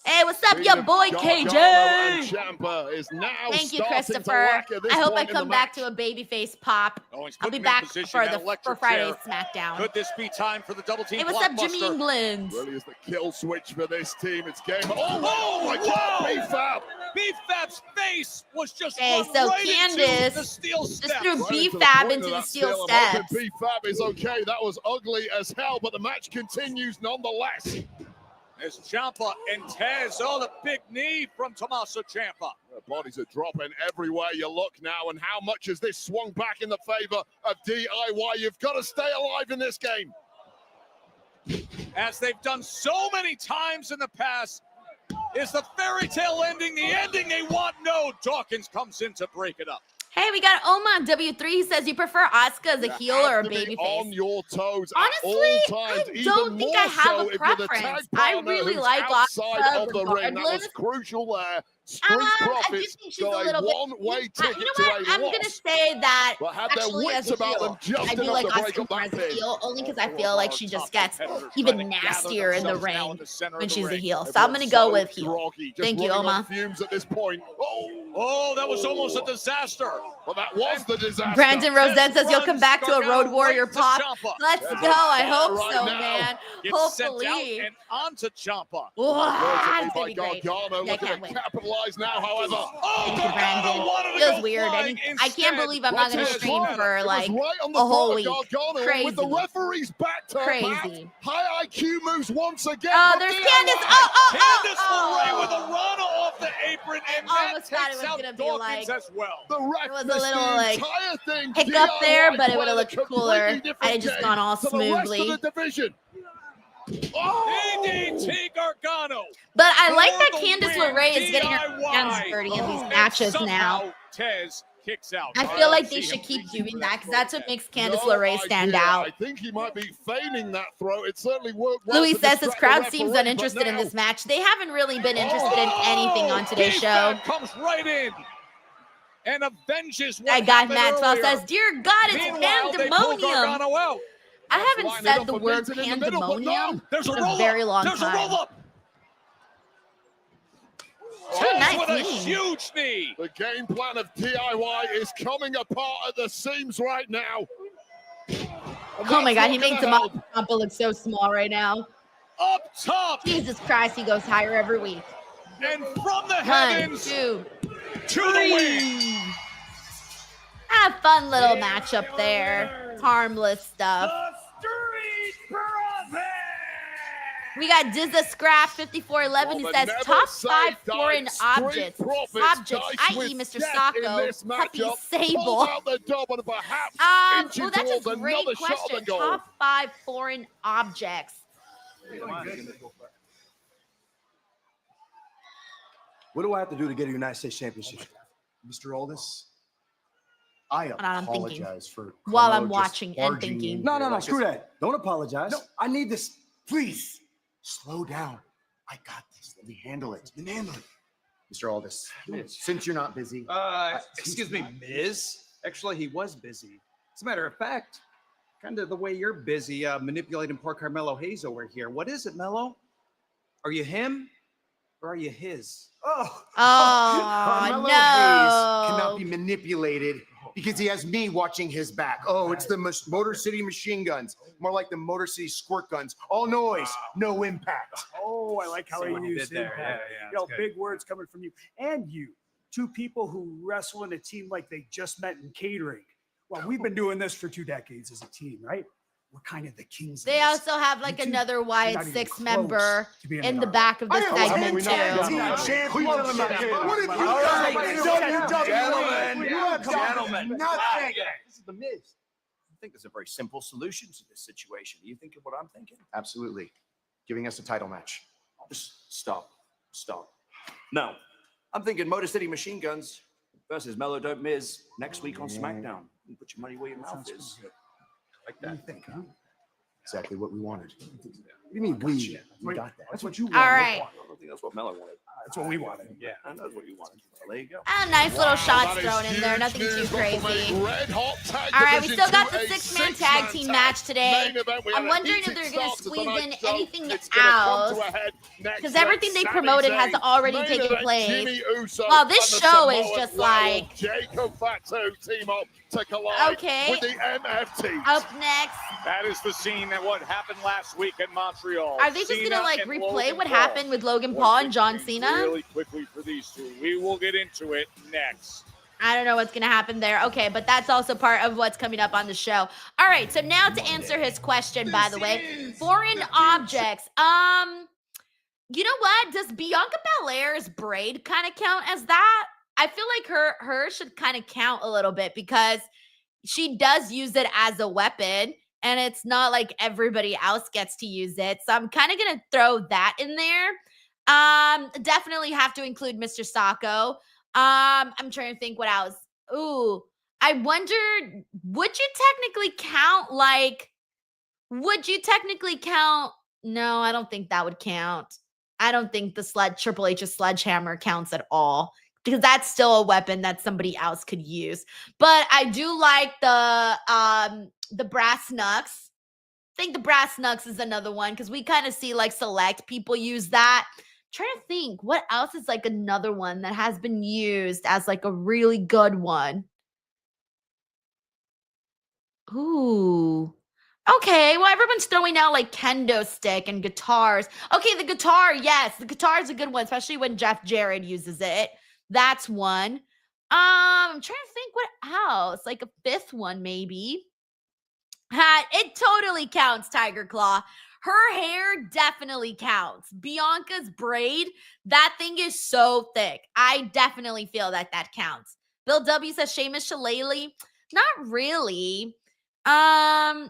Hey, what's up, your boy KJ? And Ciampa is now Thank you, starting to Christopher. lack at this I hope I point in the come back match. to a babyface pop. Oh, he's I'll be putting him in back position, for that for electric Friday's chair. SmackDown. Could this be time for the double team Hey, what's up, blockbuster? Jameen Blins? Really is the kill switch for this team. It's game. Oh, Oh, my wow. God, B-Fab. B-Fab's face was just Hey, run so right into Candace the steel just steps. threw Right into the B-Fab point into of the that steel I'm hoping steps. B-Fab is okay. That was ugly as hell, but the match continues nonetheless. As Ciampa and Tez, oh, the big knee from Tommaso Ciampa. The bodies are dropping everywhere you look now, and how much has this swung back in the favor of DIY? You've got to stay alive in this game. As they've done so many times in the past, is the fairy tale ending the ending they want? No, Dawkins comes in to break it up. Hey, we got Oma W3. He says you prefer Asuka as a heel or a babyface. On your toes Honestly, at all times. I don't think I have a preference. I really like outside Asuka of the ring. That was regardless. crucial there. Street I Profits just think she's got a little bit. one-way You ticket know to what? a I'm loss. gonna say that But had their actually wits as a about heel, them just I do enough like to break Asuka up more that as a pin. heel, only because I feel like she just gets even nastier in the ring when she's a heel. So I'm gonna Everyone's go so with heel. groggy, just Thank you, running on Oma. fumes at this point. Oh, that was almost a disaster. Well, that was the disaster. Brandon Rosen says you'll come runs back to a Gargano Road Warrior right to pop. Ciampa. Let's There's go. a I fire hope right so, now. man. Gets sent out Hopefully. and onto Ciampa. Wow, it's by gonna be great. Gargano, Yeah, I looking can't to wait. capitalize now, however. Oh, Thank you, Gargano Brandon. wanted to Feels go weird. flying I can't instead. believe I'm not gonna Right stream to the for It was like right on the a whole throat week. of Gargano, Crazy. with the referee's back to Crazy. High IQ moves once again. Oh, from there's DIY. Candace. Candice LeRae with a run off the apron, and that Almost thought it takes was out gonna be Dawkins like- as well. The ref It was a missed little, the like, entire thing. hiccup there, DIY but it would've played a looked completely cooler. different I had just game gone all to the smoothly. rest of the division. Oh! DDT Gargano. But I like For that the Candice win, LeRae is getting her DIY. hands dirty in these And matches somehow now. Tez kicks out. I feel like they should keep doing that because that's what makes Candice No LeRae stand idea. out. I think he might be feigning that throw. It certainly worked well. Louis to says his distract crowd the seems referee, uninterested but in now- this match. They haven't really been interested in anything on today's show. B-Fab comes right in and avenges what That guy happened Matt 12 earlier. says, "Dear God, it's Meanwhile, they pull pandemonium." Gargano out. I haven't Lining said up the for word Vincent in the middle, but no. pandemonium There's a in roll a very long There's time. a roll up. What a nice with a knee. huge knee. The game plan of DIY is coming apart at the seams right now. Oh my God, he makes Tommaso Ciampa look so small right now. Up top. Jesus Christ, he goes higher every week. And from the 1, heavens 2, to the wing. a fun little matchup there. Harmless stuff. The Street Profits! We got Dizza Scrap 5411 who says top 5 foreign objects. I.e. Mr. Sacco, Puppy Sable. Well, that's a great question. Top 5 foreign objects. What do I have to do to get a United States Championship? Mr. Aldis, I apologize for while I'm watching and thinking. No, screw that. Don't apologize. No, I need this. Please, slow down. I got this. Let me handle it. Mr. Aldis, since you're not busy. Excuse me, Miz. Actually, he was busy. As a matter of fact, kind of the way you're busy manipulating poor Carmelo Hayes over here. What is it, Melo? Are you him or are you his? Carmelo Hayes cannot be manipulated because he has me watching his back. It's the Motor City machine guns. More like the Motor City squirt guns. All noise, no impact. I like how he used impact. Big words coming from you. And you, two people who wrestle in a team like they just met in catering. Well, we've been doing this for 2 decades as a team, right? We're kind of the kings. They also have like another Wyatt 6 member in the back of the segment too. Gentlemen, nothing. This is the Miz. I think there's a very simple solution to this situation. Are you thinking what I'm thinking? Absolutely. Giving us a title match. Just stop. No, I'm thinking Motor City Machine Guns versus Melo Dope Miz next week on SmackDown. You put your money where your mouth is. Like that. What do you think, huh? Exactly what we wanted. What do you mean we? We got that. That's what you wanted. All right. I don't think that's what Melo wanted. That's what we wanted. Yeah, I know what you wanted. Well, there you go. Nice little shots thrown in there. Nothing too crazy. All right, we still got the 6-man tag team match today. I'm wondering if they're going to squeeze in anything else because everything they promoted has already taken place. Well, this show is just like Jacob Fatu team up to collide with the MFT. Up next. That is the scene that what happened last week in Montreal. Are they just going to like replay what happened with Logan Paul and John Cena? Really quickly for these two. We will get into it next. I don't know what's going to happen there. Okay, but that's also part of what's coming up on the show. All right, so now to answer his question, by the way, foreign objects. You know what? Does Bianca Belair's braid kind of count as that? I feel like her should kind of count a little bit because she does use it as a weapon. And it's not like everybody else gets to use it. So I'm kind of going to throw that in there. Definitely have to include Mr. Sacco. I'm trying to think what else. Ooh, I wonder, would you technically count? No, I don't think that would count. I don't think the Triple H's sledgehammer counts at all because that's still a weapon that somebody else could use. But I do like the brass knucks. I think the brass knucks is another one because we kind of see like select people use that. Trying to think what else is like another one that has been used as like a really good one. Ooh. Okay, well, everyone's throwing out like kendo stick and guitars. Okay, the guitar, yes, the guitar is a good one, especially when Jeff Jarrett uses it. That's one. I'm trying to think what else, like a fifth one maybe. Hat, it totally counts, Tiger Claw. Her hair definitely counts. Bianca's braid, that thing is so thick. I definitely feel that counts. Bill W says Sheamus Shillelagh. Not really. Yeah,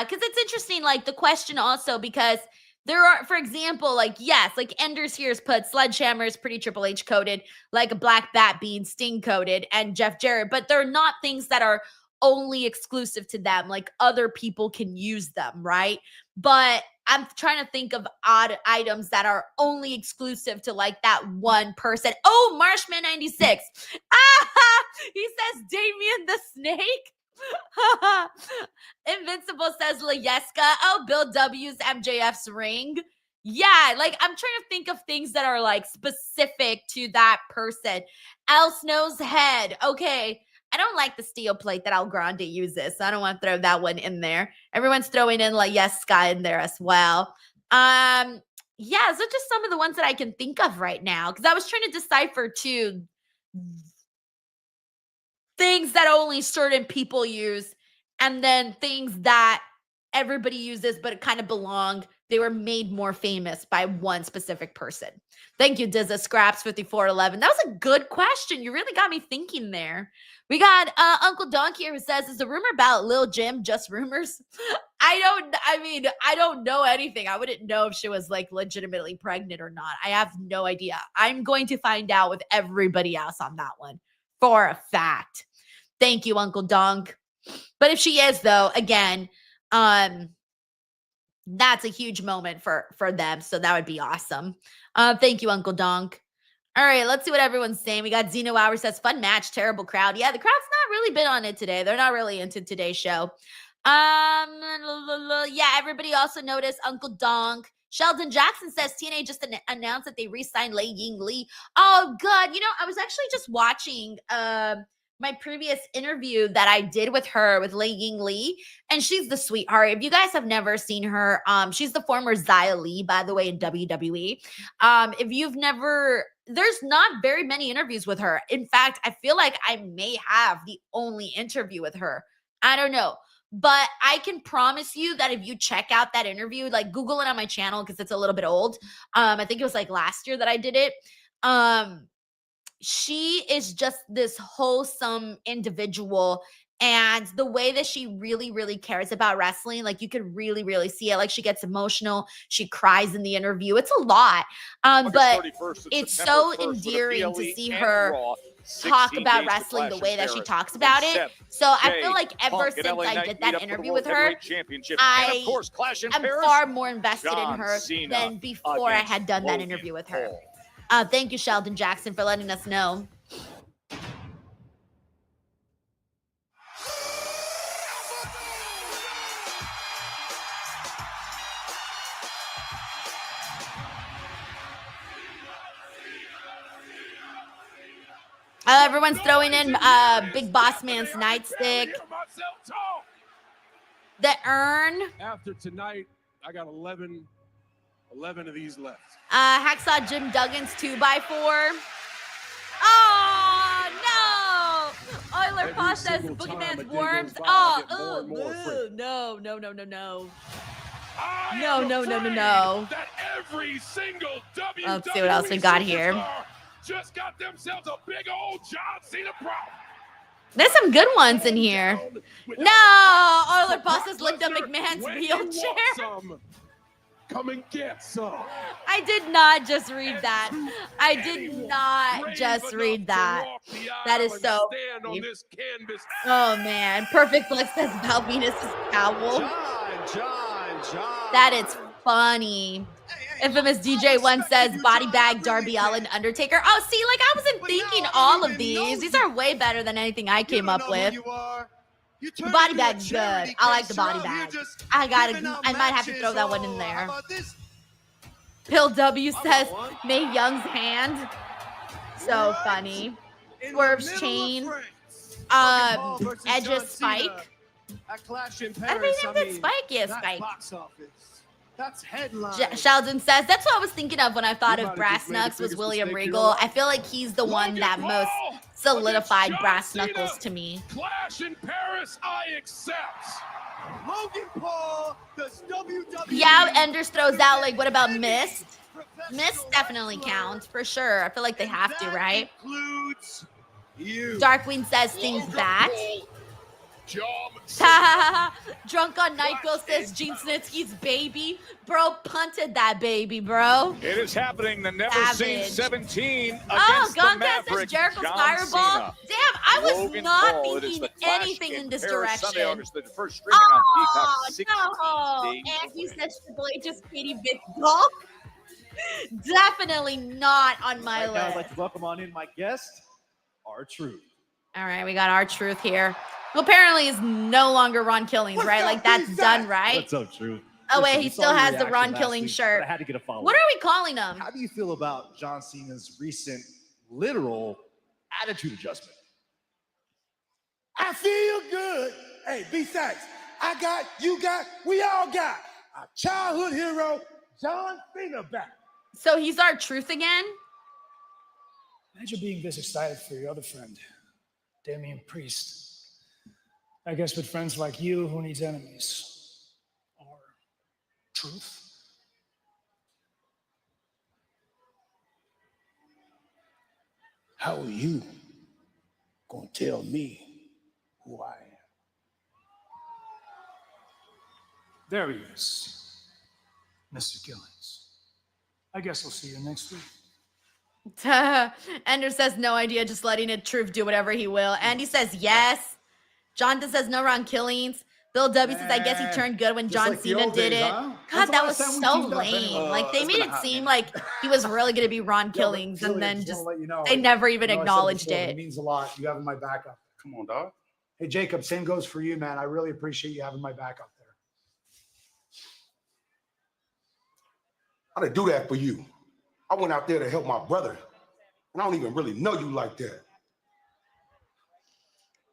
because it's interesting, like the question also, because there are, for example, like, yes, like Enders here's put Sledgehammer is pretty Triple H coded, like a Black Bat being Sting coded, and Jeff Jarrett, but they're not things that are only exclusive to them. Like other people can use them, right? But I'm trying to think of odd items that are only exclusive to like that one person. Oh, Marshman 96. He says Damien the Snake. Invincible says Layeska. Oh, Bill W's MJF's ring. Yeah, like I'm trying to think of things that are like specific to that person. El Snow's head. Okay. I don't like the steel plate that El Grande uses, so I don't want to throw that one in there. Everyone's throwing in like Yeska in there as well. Yeah, so just some of the ones that I can think of right now, because I was trying to decipher too things that only certain people use, and then things that everybody uses, but it kind of belong They were made more famous by one specific person. Thank you, Dizza Scraps 5411. That was a good question. You really got me thinking there. We got Uncle Donkey here who says, is the rumor about Lil Jim just rumors? I don't know anything. I wouldn't know if she was like legitimately pregnant or not. I have no idea. I'm going to find out with everybody else on that one for a fact. Thank you, Uncle Donk. But if she is, though, again, that's a huge moment for them. So that would be awesome. Thank you, Uncle Donk. All right, let's see what everyone's saying. We got Zeno Hour says, fun match, terrible crowd. Yeah, the crowd's not really been on it today. They're not really into today's show. Yeah, everybody also noticed Uncle Donk. Sheldon Jackson says TNA just announced that they re-signed Lei Ying Lee. Oh, good. You know, I was actually just watching my previous interview that I did with her, with Lei Ying Lee, and she's the sweetheart. If you guys have never seen her, she's the former Xia Li, by the way, in WWE. If you've never, there's not very many interviews with her. In fact, I feel like I may have the only interview with her. I don't know. But I can promise you that if you check out that interview, like Google it on my channel because it's a little bit old. I think it was like last year that I did it. She is just this wholesome individual, and the way that she really, really cares about wrestling, like you could really, really see it. Like she gets emotional, she cries in the interview. It's a lot, but it's so endearing to see her talk about wrestling the way that she talks about it. So I feel like ever since I did that interview with her, I am far more invested in her than before I had done that interview with her. Thank you, Sheldon Jackson, for letting us know. Everyone's throwing in Big Boss Man's nightstick. The urn. After tonight, I got 11 of these left. Hacksaw Jim Duggan's 2x4. Oh, no. Euler Paw says Boogeyman's worms. Oh, no. No. That every single WWE Let's see what else we got here. Just got themselves a big old John Cena problem. There's some good ones in here. No, Euler Paw says Linda McMahon's wheelchair. Come and get some. I did not just read that. I did not just read that. That is so funny. Oh, man. Perfect Flex says Val Venus' cowl. That is funny. Infamous DJ one says Body Bag, Darby Allin, Undertaker. Oh, see, like I wasn't thinking all of these. These are way better than anything I came up with. The body bag's good. I like the body bag. I might have to throw that one in there. Pill W says Mae Young's hand. So funny. Swerve's chain. Edge's spike. I think it's Spike. Yeah, Spike. That's headline. Sheldon says, that's what I was thinking of when I thought of Brass Knucks was William Regal. I feel like he's the one that most solidified Brass Knuckles to me. Clash in Paris, I accept. Logan Paul, the WWE. Yeah, Enders throws out, like, what about Mist? Mist definitely counts, for sure. I feel like they have to, right? Darkwing says things back. Drunk on Nyquil says Gene Snitsky's baby. Bro punted that baby, bro. It is happening. The Never Seen 17 against the Gonka Maverick. says Jericho's John Fireball. Cena. Damn, I was Logan not Paul. thinking anything in this Paris, direction. Sunday, August the first, streaming on Peacock. 16 no. days Andy away. says Triple H is Katie Vick golf. Definitely not on my Right now, I'd list. like to welcome on in my guest, R-Truth. All right, we got R-Truth here. Who apparently is no longer Ron Killings, right? Like that's done, right? What's up, Truth? Oh wait, Listen, he we saw still your has the reaction Ron last Killings week, shirt. but I had to get a follow-up. What are we calling him? How do you feel about John Cena's recent literal attitude adjustment? I feel good. Hey, besides, I got, you got, we all got our childhood hero, John Cena back. So he's R-Truth again? Imagine being this excited for your other friend, Damian Priest. I guess with friends like you, who needs enemies? Or truth? how are you gonna tell me who I am? There he is, Mr. Gillens. I guess I'll see you next week. Ender says no idea, just letting it Truth do whatever he will. Andy says yes. Jonathan says no wrong killings. Bill W says I guess he turned good when John Cena did it. God, that was so lame. Like they made it seem like he was really gonna be Ron Killings, and then just they never even acknowledged it. It means a lot. You having my back up. Come on, dog. Hey, Jacob, same goes for you, man. I really appreciate you having my back up there. I didn't do that for you. I went out there to help my brother, and I don't even really know you like that.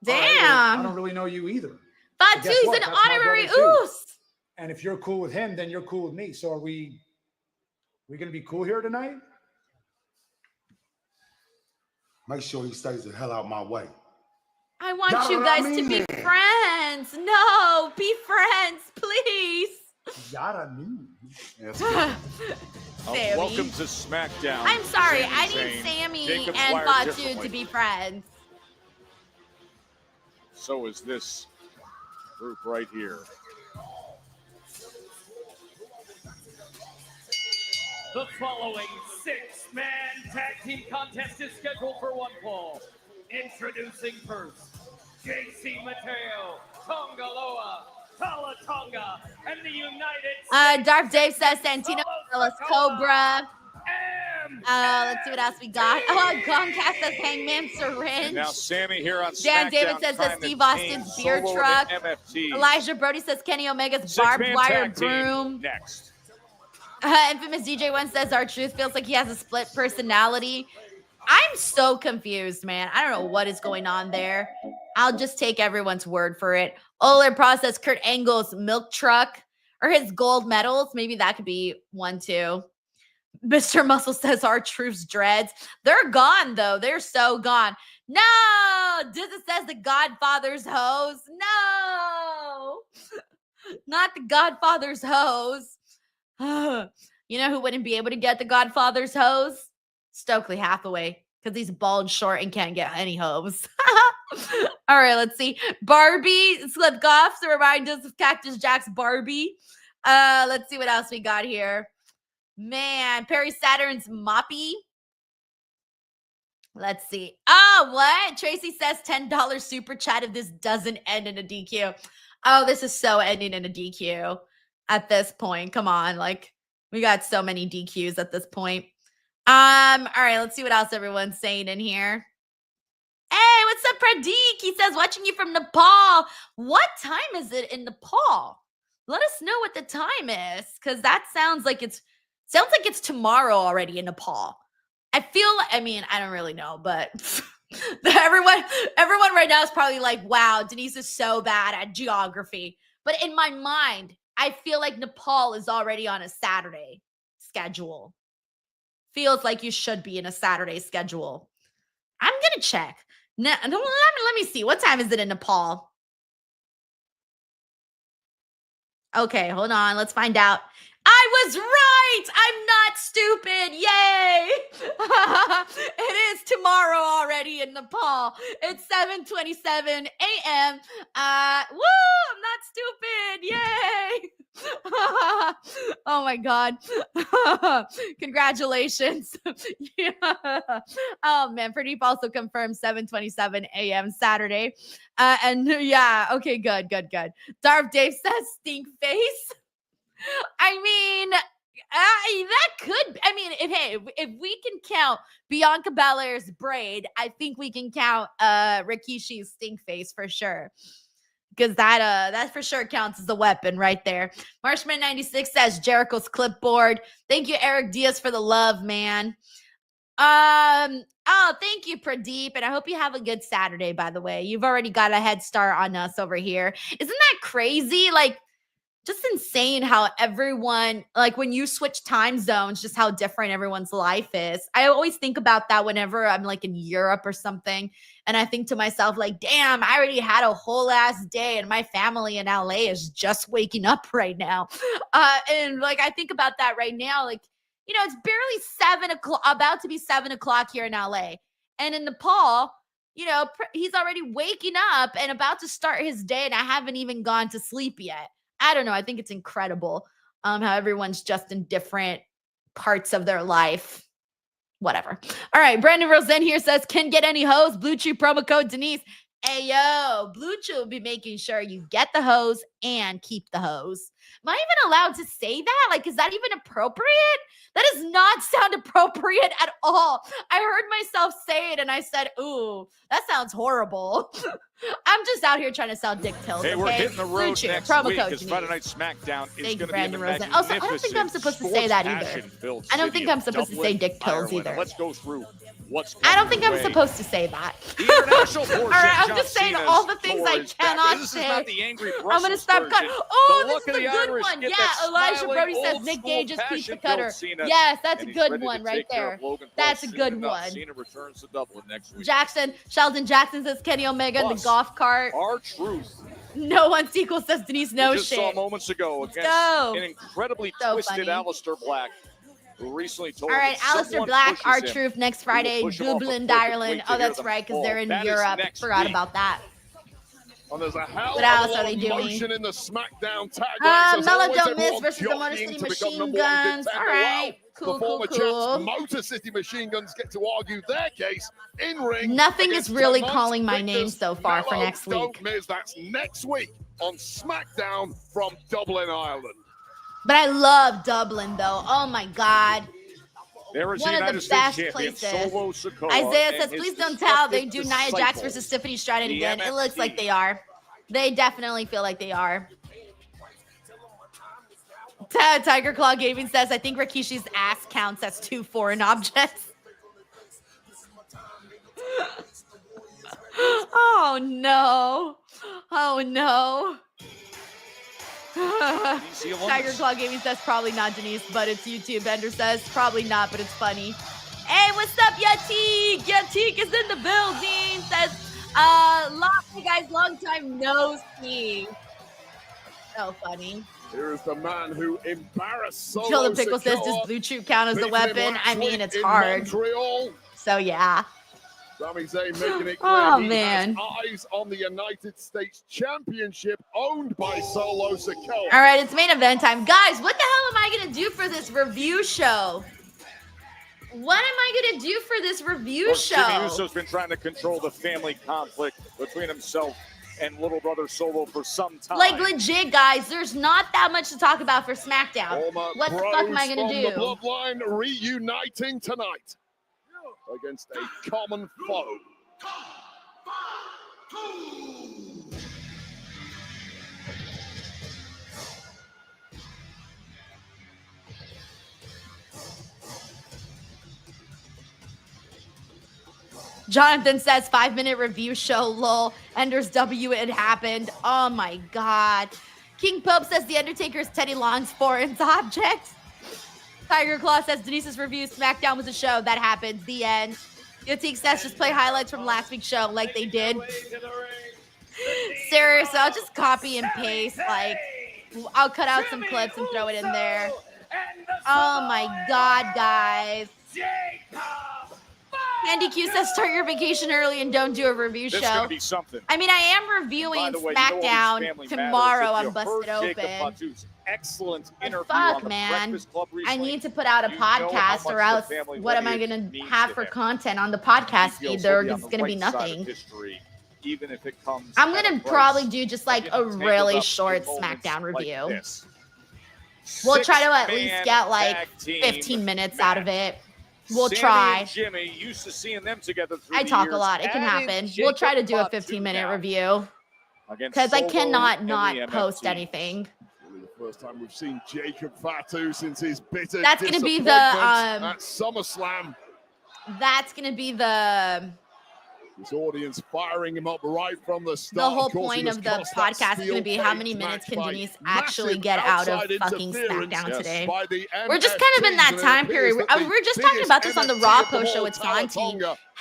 Damn. I don't really know you either. Fatu's an honorary oos. And if you're cool with him, then you're cool with me. So are we gonna be cool here tonight? Make sure he stays the hell out my way. I want you guys to be friends. No, be friends, please. Yada me. Yes. Sammy. Welcome to SmackDown. I'm sorry, Sami I need Zayn. Sammy Jacob's and wired Fatu differently. to be friends. So is this group right here. The following 6-man tag team contest is scheduled for one fall. Introducing first, JC Mateo, Tongaloa, Talatonga, and the United Darth Dave says Santino Ellis Cobra. Let's see what else we got. Oh, Comcast says Hangman Syringe. And now Sami here on Dan SmackDown. David says the trying to Steve tame Austin's beer Solo truck. and MFT. Elijah Brody says Kenny Omega's barbed Six-man wire tag team broom. Next. Infamous DJ1 says R-Truth feels like he has a split personality. I'm so confused, man. I don't know what is going on there. I'll just take everyone's word for it. Oler process Kurt Angle's milk truck or his gold medals. Maybe that could be one too. Mr. Muscle says R-Truth's dreads. They're gone though. They're so gone. No, Dizzy says the Godfather's hose. No, not the Godfather's hose. You know who wouldn't be able to get the Godfather's hose? Stokely Hathaway, because he's bald, short, and can't get any hose. All right, let's see. Barbie Slipgoffs to remind us of Cactus Jack's Barbie. Let's see what else we got here. Man, Perry Saturn's Moppy. Let's see. Oh, what? Tracy says $10 super chat if this doesn't end in a DQ. Oh, this is so ending in a DQ at this point. Come on. Like, we got so many DQs at this point. All right, let's see what else everyone's saying in here. Hey, what's up, Pradeek? He says, watching you from Nepal. What time is it in Nepal? Let us know what the time is, because that sounds like it's tomorrow already in Nepal. I mean, I don't really know, but everyone right now is probably like, wow, Denise is so bad at geography. But in my mind, I feel like Nepal is already on a Saturday schedule. Feels like you should be in a Saturday schedule. I'm going to check. Let me see. What time is it in Nepal? Okay, hold on. Let's find out. I was right. I'm not stupid. Yay. It is tomorrow already in Nepal. It's 7:27 a.m. Woo, I'm not stupid. Yay. Oh my God. Congratulations. Yeah. Oh man, Pradeep also confirmed 7:27 a.m. Saturday. And yeah, okay, good. Darth Dave says stink face. I mean, that could. I mean, if we can count Bianca Belair's braid, I think we can count Rikishi's stink face for sure, because that for sure counts as a weapon right there. Marshman 96 says Jericho's clipboard. Thank you, Eric Diaz, for the love, man. Oh, thank you, Pradeep, and I hope you have a good Saturday. By the way, you've already got a head start on us over here. Isn't that crazy? Like, just insane how everyone, like when you switch time zones, just how different everyone's life is. I always think about that whenever I'm like in Europe or something. And I think to myself, like, damn, I already had a whole ass day and my family in LA is just waking up right now. And like, I think about that right now. Like, you know, it's barely 7 o'clock, about to be 7 o'clock here in LA. And in Nepal, you know, he's already waking up and about to start his day, and I haven't even gone to sleep yet. I don't know. I think it's incredible how everyone's just in different parts of their life. Whatever. All right. Brandon Rosen here says, can get any hose. Blue Chew promo code Denise. Hey, yo, Blue Chew will be making sure you get the hose and keep the hose. Am I even allowed to say that? Like, is that even appropriate? That does not sound appropriate at all. I heard myself say it and I said, ooh, that sounds horrible. I'm just out here trying to sell dick pills. Hey, okay? we're hitting the road Chew, next promo week code because Denise. Friday Night Smackdown is going to be in the Rosen. Also, I don't think I'm supposed to say that either. I don't think I'm supposed to say dick pills either. Let's go through what's I don't think I'm way. supposed to say that. The international portion, all right, I'm John just saying Cena's all the things tour I is back. cannot This say. is not the angry I'm Brussels gonna stop cutting. version. Oh, The this look is of a the good Irish, one. get Yeah, that Elijah smiling, Brody says old Nick school Gage is pizza passion-filled cutter. Cena, Yes, that's a and he's good ready to one right take care there. of Logan Paul That's a soon good enough. one. Cena returns to Dublin next week. Sheldon Jackson says Kenny Omega in the Plus, golf cart. R-Truth. No one sequel says Denise. No we just shit. saw moments ago against go. an incredibly So twisted funny. Aleister Black, who recently told All him right, that Aleister someone Black, pushes our him, truth next he will Friday, push him off a Dublin, cliff and Ireland. wait to Oh, hear that's them right, because fall. they're in That is Europe. next Forgot week. about that. And there's a hell What of else a are lot they of doing? motion in the SmackDown tag ranks. As Mellow always, Don't Miss everyone versus the Motor jockeying City to become Machine number one Guns. contender. All right, Well, the former champs, Motor City Machine Guns, get to argue their case in ring. Nothing is against really Vermont calling my name Victors. so far for Mellow next Don't week. Miss. That's next week on SmackDown from Dublin, Ireland. But I love Dublin, though. Oh, my God. There is One the of United the States best champion, places. Solo Sikoa, Isaiah and says, his please don't tell. They destructive do Nia Jax disciple, versus Tiffany Stratton the again. It looks like MST. they are. They definitely feel like they are. Tiger Claw Gaming says, I think Rikishi's ass counts as 2 foreign objects. Oh, no. Oh, no. Tiger Claw Gaming says, probably not Denise, but it's YouTube. Bender says, probably not, but it's funny. Hey, what's up, Yatik? Yatik is in the building. Says, hey guys, long time no see. So funny. Here is the man who embarrassed Solo Jill the Pickle says, Sikoa. does Blue Chew count as a Beat him weapon? last I mean, week it's in hard. Montreal. So, yeah. Sami Zayn making it clear Oh, he man. has eyes on the United States Championship owned by Solo Sikoa. All right, it's main event time. Guys, what the hell am I going to do for this review show? What am I going to do for this review Well, show? Jimmy Uso's been trying to control the family conflict between himself and little brother Solo for some time. Like, legit, guys, there's not that much to talk about for SmackDown. What the fuck am I going to do? The Bloodline reuniting tonight against a common foe. Jonathan says 5-minute review show, lol. Ender's W, it happened. Oh my God. King Pope says The Undertaker's Teddy Long's foreign object. Tiger Claw says Denise's review SmackDown was a show. That happened. The end. Yotique says just play highlights from last week's show like they did. Seriously, I'll just copy and paste. Like, I'll cut out some clips and throw it in there. Oh my God, guys. Andy Q says start your vacation early and don't do a review This show. is going to be something. I mean, I am reviewing By the way, you know all these SmackDown family tomorrow matters. on If you Busted heard Jacob Open. Fatu's excellent interview Fuck, on the man. Breakfast Club I recently, need to put out a you know how podcast much or the else family what am I lineage going to means have to for him. content on the He podcast feels either? he'll be on It's the going to be right side of nothing. history, even if it comes I'm at going a to price. probably do just like a Tangled really up short in moments SmackDown like review. this. We'll try to at Six-man least get like tag team 15 minutes out of it. We'll Sami try. and Jimmy, used to seeing them together through I the talk years. a lot. It can Adding happen. We'll try to do a Jacob 15-minute Fatu review against because I Solo cannot and not the post MFT. anything. Really the first time we've seen Jacob Fatu since his bitter That's gonna be the, disappointment at SummerSlam. That's going to be the This audience firing him up right from the start. whole Of course, he point was of the cost that podcast is going to be how many steel minutes cage can match Denise by actually massive get out of outside fucking interference SmackDown today. by the We're just kind of in MFTs, that and it time appears period. that We the were just talking biggest about this on the MFT Raw of them post show all, with Santi. Talatonga,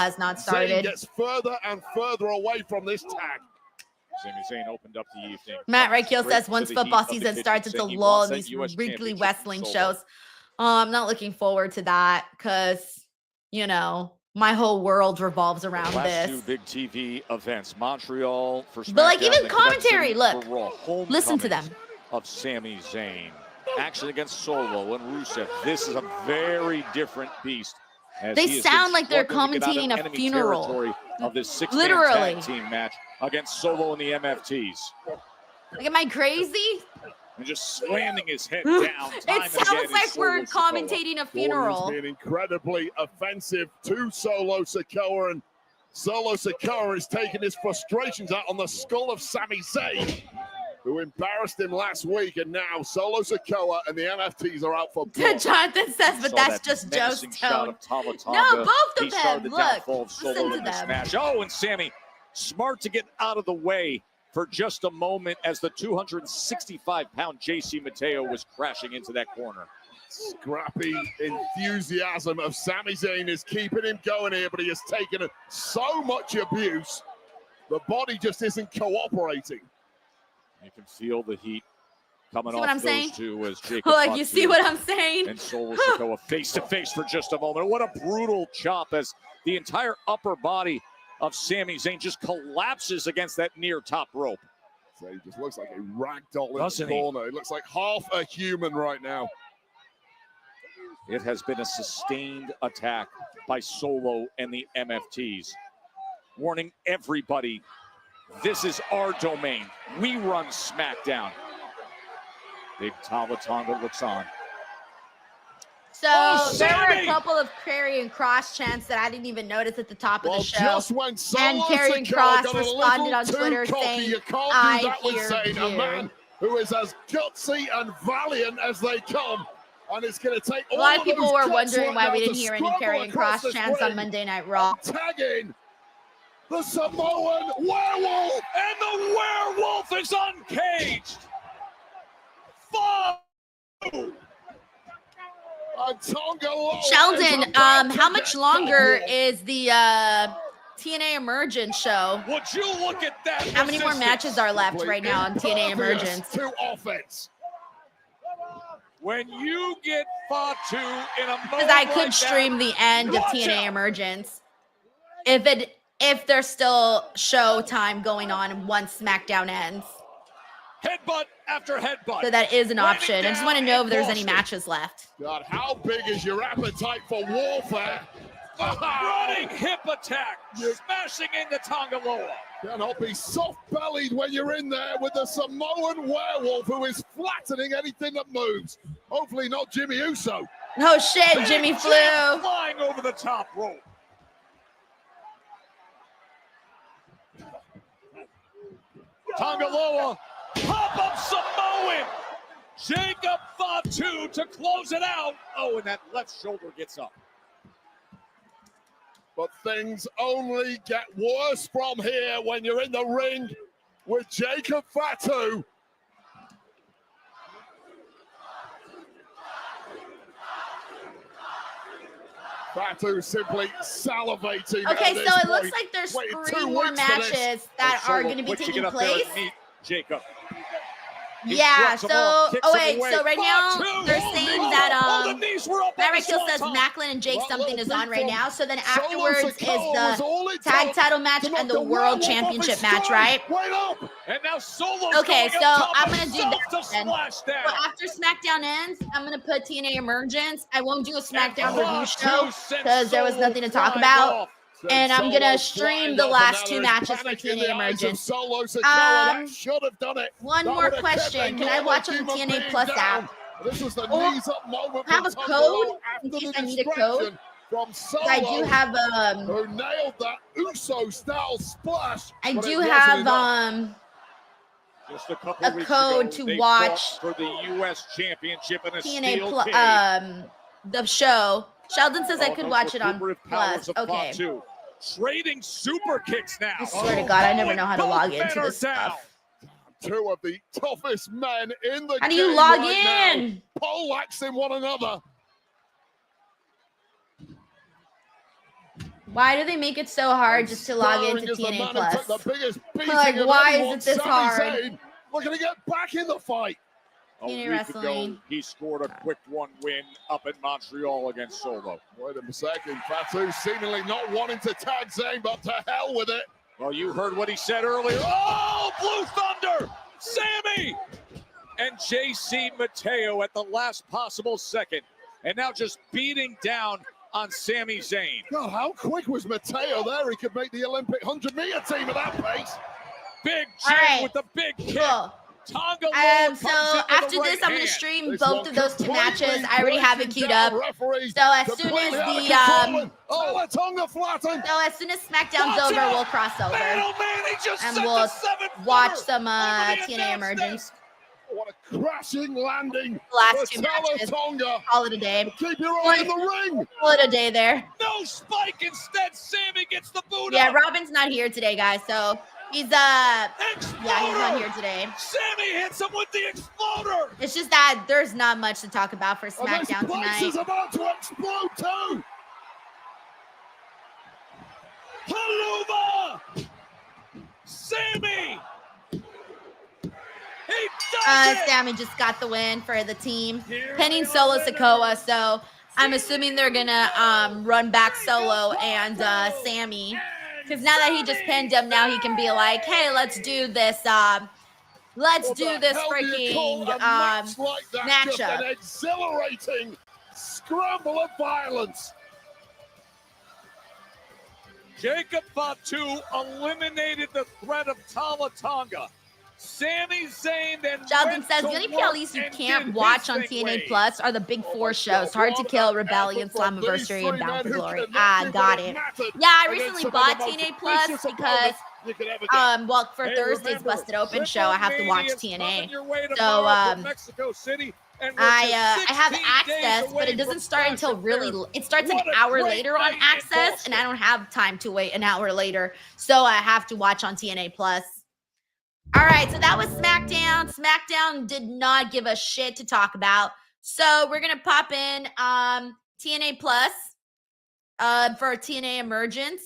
has not Zayn started. gets further and further away from this tag. Sami Zayn opened up the evening. Matt Reichel Straight says to once the football heat of the season kitchen, starts, it's a saying he lull wants in that these US weekly championship wrestling so shows. bad. I'm not looking forward to that because, you know, My whole world revolves around Last this. two big TV events, Montreal for SmackDown. But like even and commentary, Quebec City look, for Raw. listen to them. Of Sami Zayn. Action against Solo and Rusev. This is a very different beast. They sound like they're commentating a funeral. Of this six-man Literally. tag team match against Solo and the MFTs. Like, am I crazy? And just slamming his head down. It sounds like we're commentating a funeral. He's been incredibly offensive to Solo Sikoa, and Solo Sikoa is taking his frustrations out on the skull of Sami Zayn, who embarrassed him last week, and now Solo Sikoa and the MFTs are out for blood. Jonathan says, but that's just Joe's tone. No, both of them. Look, listen to them. Match. Oh, and Sami, smart to get out of the way for just a moment as the 265-pound JC Mateo was crashing into that corner. Scrappy enthusiasm of Sami Zayn is keeping him going here, but he has taken so much abuse. The body just isn't cooperating. You can feel the heat coming See what off I'm those saying? two as Jacob Like, you see what I'm saying? and Solo Sikoa face-to-face for just a moment. What a brutal chop as the entire upper body of Sami Zayn just collapses against that near top rope. So he just looks like a ragdoll in Doesn't the he? corner. He looks like half a human right now. It has been a sustained attack by Solo and the MFTs. Warning everybody, this is our domain. We run SmackDown. Big Tama Tonga looks on. So Oh, there were Sami! a couple of Karrion Kross chants that I didn't even notice at the top of the show. Just when Solo And Karrion Sikoa Kross got a responded little on too Twitter cocky, saying, you can't "I do that with hear Zayn, a you." man who is as gutsy and valiant as they come. And it's going to take A all lot of people those were guts wondering right why now we to didn't hear any scramble Karrion across Kross this chants on ring. Monday Night Raw. Tagging the Samoan werewolf. And the werewolf is uncaged. Fuck! Sheldon, how much longer is the TNA Emergence show? Would you look at that? How many more matches are left right now on TNA Emergence? To offense. When you get Fatu in a moment Because I could like stream that, the end of watch TNA out. Emergence if there's still show time going on once SmackDown ends. Headbutt after headbutt. So that is an option. I just want to know if there's any matches left. God, how big is your appetite for warfare? Running hip attack, smashing into Tongaloa. Cannot be soft-bellied when you're in there with the Samoan werewolf who is flattening anything that moves. Hopefully not Jimmy Uso. Oh shit, Jimmy flew. Flying over the top rope. Tongaloa, pop-up Samoan. Jacob Fatu to close it out. Oh, and that left shoulder gets up. But things only get worse from here when you're in the ring with Jacob Fatu. Fatu simply salivating. Okay, at so this it looks point. like there's Waited 3 2 more weeks for this. matches that are going to be taking place. Jacob. He Yeah, thrusts him so, off, kicks oh him wait, away. so right now Fatu! they're saying that the knees were up on Maverick the Hill says swanton. Macklin and Jake something is on right now. So then Solo afterwards is Sikoa was all the it tag took title match to knock and the the World werewolf off Championship his match, stride. right? Wait up! And now Solo's Okay, going so up top I'm gonna do himself that to then. splash down. So after SmackDown ends, I'm gonna put TNA Emergence. I won't do a SmackDown And review Fatu show sent because there was Solo nothing to talk flying about. off. And I'm Solo gonna stream flying the off, last and 2 now there's matches for panic in TNA the eyes of Emergence. Solo Sikoa. That should have done it. One That more would have kept question. a Can I normal watch on the human TNA being Plus down. app? This was the Or knees up moment have from a Tongaloa code after in the case I need a distraction code? from Solo, I do have who nailed that Uso-style splash. I but it do wasn't have enough. Just a couple a weeks code ago, to they watch fought for the U.S. Championship in a TNA steel cage. the show. Sheldon says I could those watch it on recuperative powers Plus. of Okay. Fatu. Trading super kicks now. I swear to God, I never know how to log into men are this down. stuff. 2 of the toughest men in the How do game you log right in? Now, poleaxing one another. Why do they make it so hard just to log Starring into as the TNA man who took Plus? the biggest beating Like, of why anyone, is it this Sami hard? Zayn, looking to get back in the fight. A TNA week Wrestling. ago, he scored a quick one win up in Montreal against Solo. Wait a second. Fatu seemingly not wanting to tag Zayn, but to hell with it. Well, you heard what he said earlier. Oh, Blue Thunder! Sami! And JC Mateo at the last possible second. And now just beating down on Sami Zayn. God, how quick was Mateo there? He could make the Olympic 100-meter team at that pace. Big All Jim right. with the big kick. Cool. Tonga Lord So comes in with after the this, right I'm going to hand. stream This both one of those two completely matches. I already have it breaking queued down up. referees. So as soon as Completely the out of control. Oh, Tonga flattened. So as soon as SmackDown's Watch over, out. we'll cross over Man, oh man, he just and sent we'll the 7-footer watch some over the TNA announce Emergence. What a crashing landing. Last two for matches. Tonga. Call it a day. Keep your eye in the ring. Call it a day there. No spike. Instead, Sami gets the boot Yeah, up. Robin's not here today, guys. So he's yeah, he's not here today. Sami hits him with the exploder. It's just that there's not much to talk about for And SmackDown this place tonight. is about to explode too. Haluva! Sami! He does it! Sami just got the win for the team, pinning Solo Sikoa. So I'm assuming they're gonna run back Solo and Sami, because now that he just pinned him, now he can be like, hey, let's do this. Let's do this freaking match like that? Just an matchup. exhilarating scramble of violence. Jacob Fatu eliminated the threat of Tama Tonga. Sami Zayn then Sheldon went says to the only work PLEs you and can't did watch his on thing TNA way. Plus are the big four shows: Hard to Kill, Rebellion, Slammiversary, and Bound for Glory. Got it. Yeah, I recently bought TNA Plus because well, for Thursday's Busted Open show, I have to watch TNA. So Mexico City. I have access, but it doesn't start until it starts an hour later on access, and I don't have time to wait an hour later, so I have to watch on TNA Plus. All right, so that was SmackDown. SmackDown did not give a shit to talk about, so we're gonna pop in TNA Plus for TNA Emergence.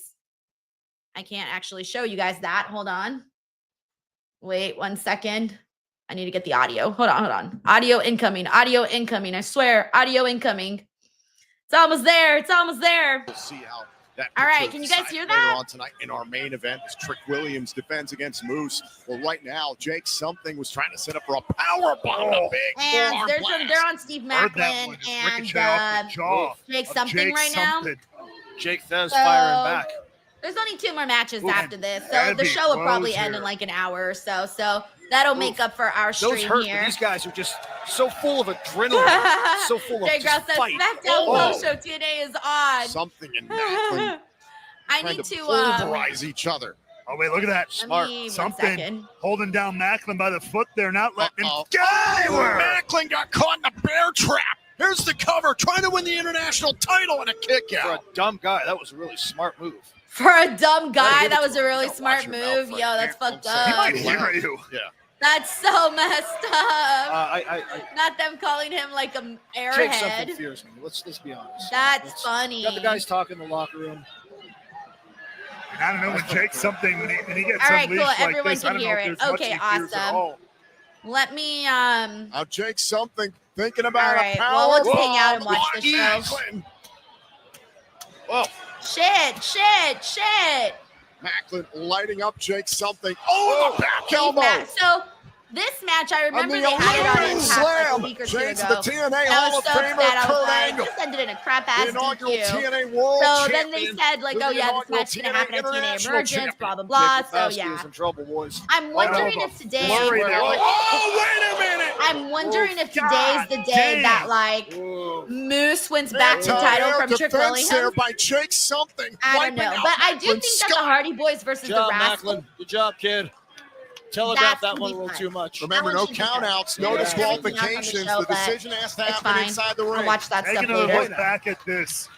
I can't actually show you guys that. Hold on. Wait 1 second. I need to get the audio. Hold on. Audio incoming. I swear, audio incoming. It's almost there. We'll see how that. All right, can you guys hear that? Later on tonight in our main event, as Trick Williams defends against Moose. Well, right now, Jake Something was trying to set up for a power bomb. A big And forearm blast. they're on Steve Macklin and Jake Something right now. Jake Fez So, firing back. There's only 2 more matches Oof, after this, so that'd the be show will probably close end here. in like an hour or so. So that'll make up for our Those stream hurt, here. but these guys are just so full of adrenaline, so full of Jay Grouse just says fight. SmackDown Post Show TNA is on. Something in Macklin I trying need to to pulverize each other. Oh, wait, look at that. Smart. me 1 Something second. holding down Macklin by the foot there, not letting him get Oh, anywhere. Macklin got caught in the bear trap. Here's the cover, trying to win the international title and a kick For out. a dumb guy, that was a really smart move. For a dumb guy, give it that to was a really smart your move. mouth Yo, right that's there. fucked Don't up. say He might it loud. hear you. Yeah. That's so messed up. I Not them calling him like a Jake Something airhead. fears me. Let's be honest. That's funny. Got the guys talking in the locker room. And I don't know when Jake Something, when he gets All right, unleashed cool. like Everyone this, I can don't know hear if it. there's much Okay, he fears at awesome. all. Let me Now Jake Something thinking about All right, a power well, we'll just hang bomb. out and watch the show. Macklin. Oh, Shit. Macklin lighting up Jake Something. Oh, the back elbow. So this match, I remember And they the had it on Olympic Impact like a Slam. week or 2 James, ago. the TNA And I Hall was of so Famer, upset. I was Kurt like, Angle. this ended in a crap ass The inaugural DQ. TNA World So then they Champion said like, with oh the yeah, this inaugural match is gonna happen at TNA International Emergence, Champion. blah blah blah. Jake So Fast yeah, is in trouble, boys. I'm wondering if today. Flurry there. Oh, wait a minute. I'm wondering if today's God the day damn. that like Moose wins back the title Anti-air from Trick defense there Williams. by Jake Something. I don't wiping know, out but I do Macklin. think that the Hardy Boys versus the Rascals. Good job, kid. Telegraphed Telegraphed that that one one a a little too much. Remember, That no one should be done. countouts, no Yeah. disqualifications. Everything else on The the show, decision has to it's happen fine. inside the I'll ring. watch that stuff Taking a later. look back at this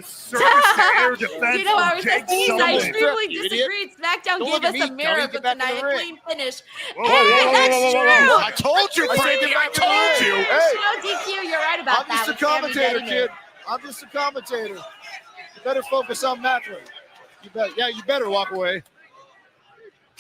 service to air defense You know, I from was Jake like, geez, I Something. extremely You idiot. disagreed. SmackDown Don't gave look us at me, a mirror dummy. for Get back in the tonight, a ring. clean finish. Whoa, Hey, whoa, that's whoa, whoa, true. whoa, whoa. I told you, I said Frankie. get I back in the told ring. you. Hey. No, DQ, you're right about I'm that. just a with Sami commentator, getting kid. it. I'm just a commentator. You better focus on Macklin. You better walk away.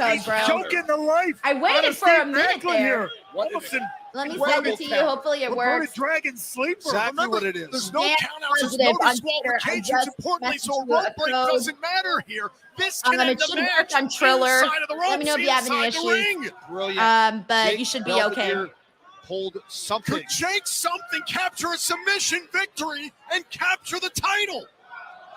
code, bro. Choking the life. I waited for a minute there. Listen, Let me send it to you. Hopefully it works. Dragon sleeper. Exactly what it is. There's no Dan countouts, there's no Positive on Twitter. I disqualifications. just Importantly, so a messaged you rope a break code. doesn't matter here. This can end It the should work match on Triller. inside of the Let me know if you have any inside the issues. ring. Brilliant. But Jake you should be okay. Belvedere pulled something. Could Jake something capture a submission victory and capture the title?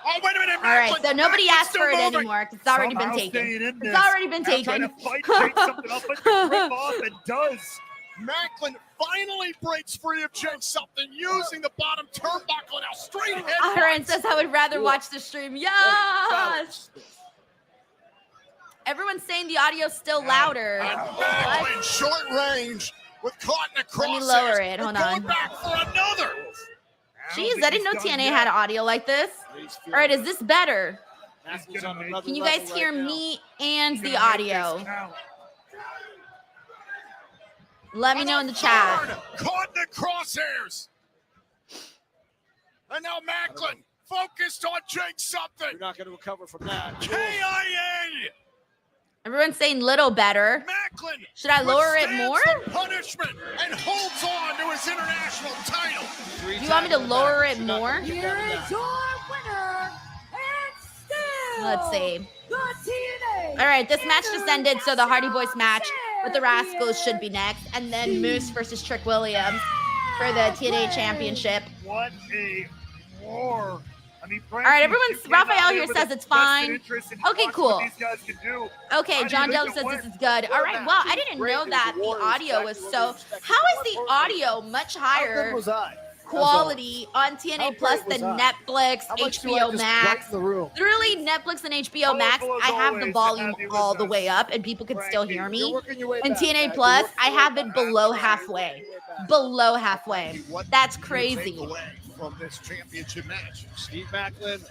Oh, wait a minute, All right, Macklin. so nobody Macklin's asked for it still moving. anymore because it's already been Somehow taken. staying in It's this. already been Now taken. trying to fight, take something up, but the grip off and does. Macklin finally breaks free of Jake something using the bottom turnbuckle. Now straight head. Aaron says I would rather watch the stream. Yes. Everyone's saying the audio's still louder. Macklin short range with caught in a crosshair. Let me lower it. Hold on. Back for another. Jeez, I didn't know TNA had audio like this. All right, is this better? Can you guys hear me and the audio? Let me know in the chat. Caught in the crosshairs. And now Macklin focused on Jake something. You're not going to recover from that. KIA. Everyone's saying little better. Macklin Should I lower it more? Punishment and holds on to his international title. Do you want me to lower it more? Here is your winner, and still Let's see. the TNA. All right, this match just ended, so the Hardy Boys match with the Rascals should be next, and then Moose versus Trick Williams for the TNA Championship. What a war. I mean, All right, Raphael here says it's fine. Okay, cool. Okay, John Dell says this is good. All right, well, I didn't know that the audio was so. How is the audio much higher quality on TNA Plus than Netflix, HBO Max? Literally, Netflix and HBO Max, I have the volume all the way up and people can still hear me. And TNA Plus, I have it below halfway. Below halfway. That's crazy. From this championship match, Steve Macklin.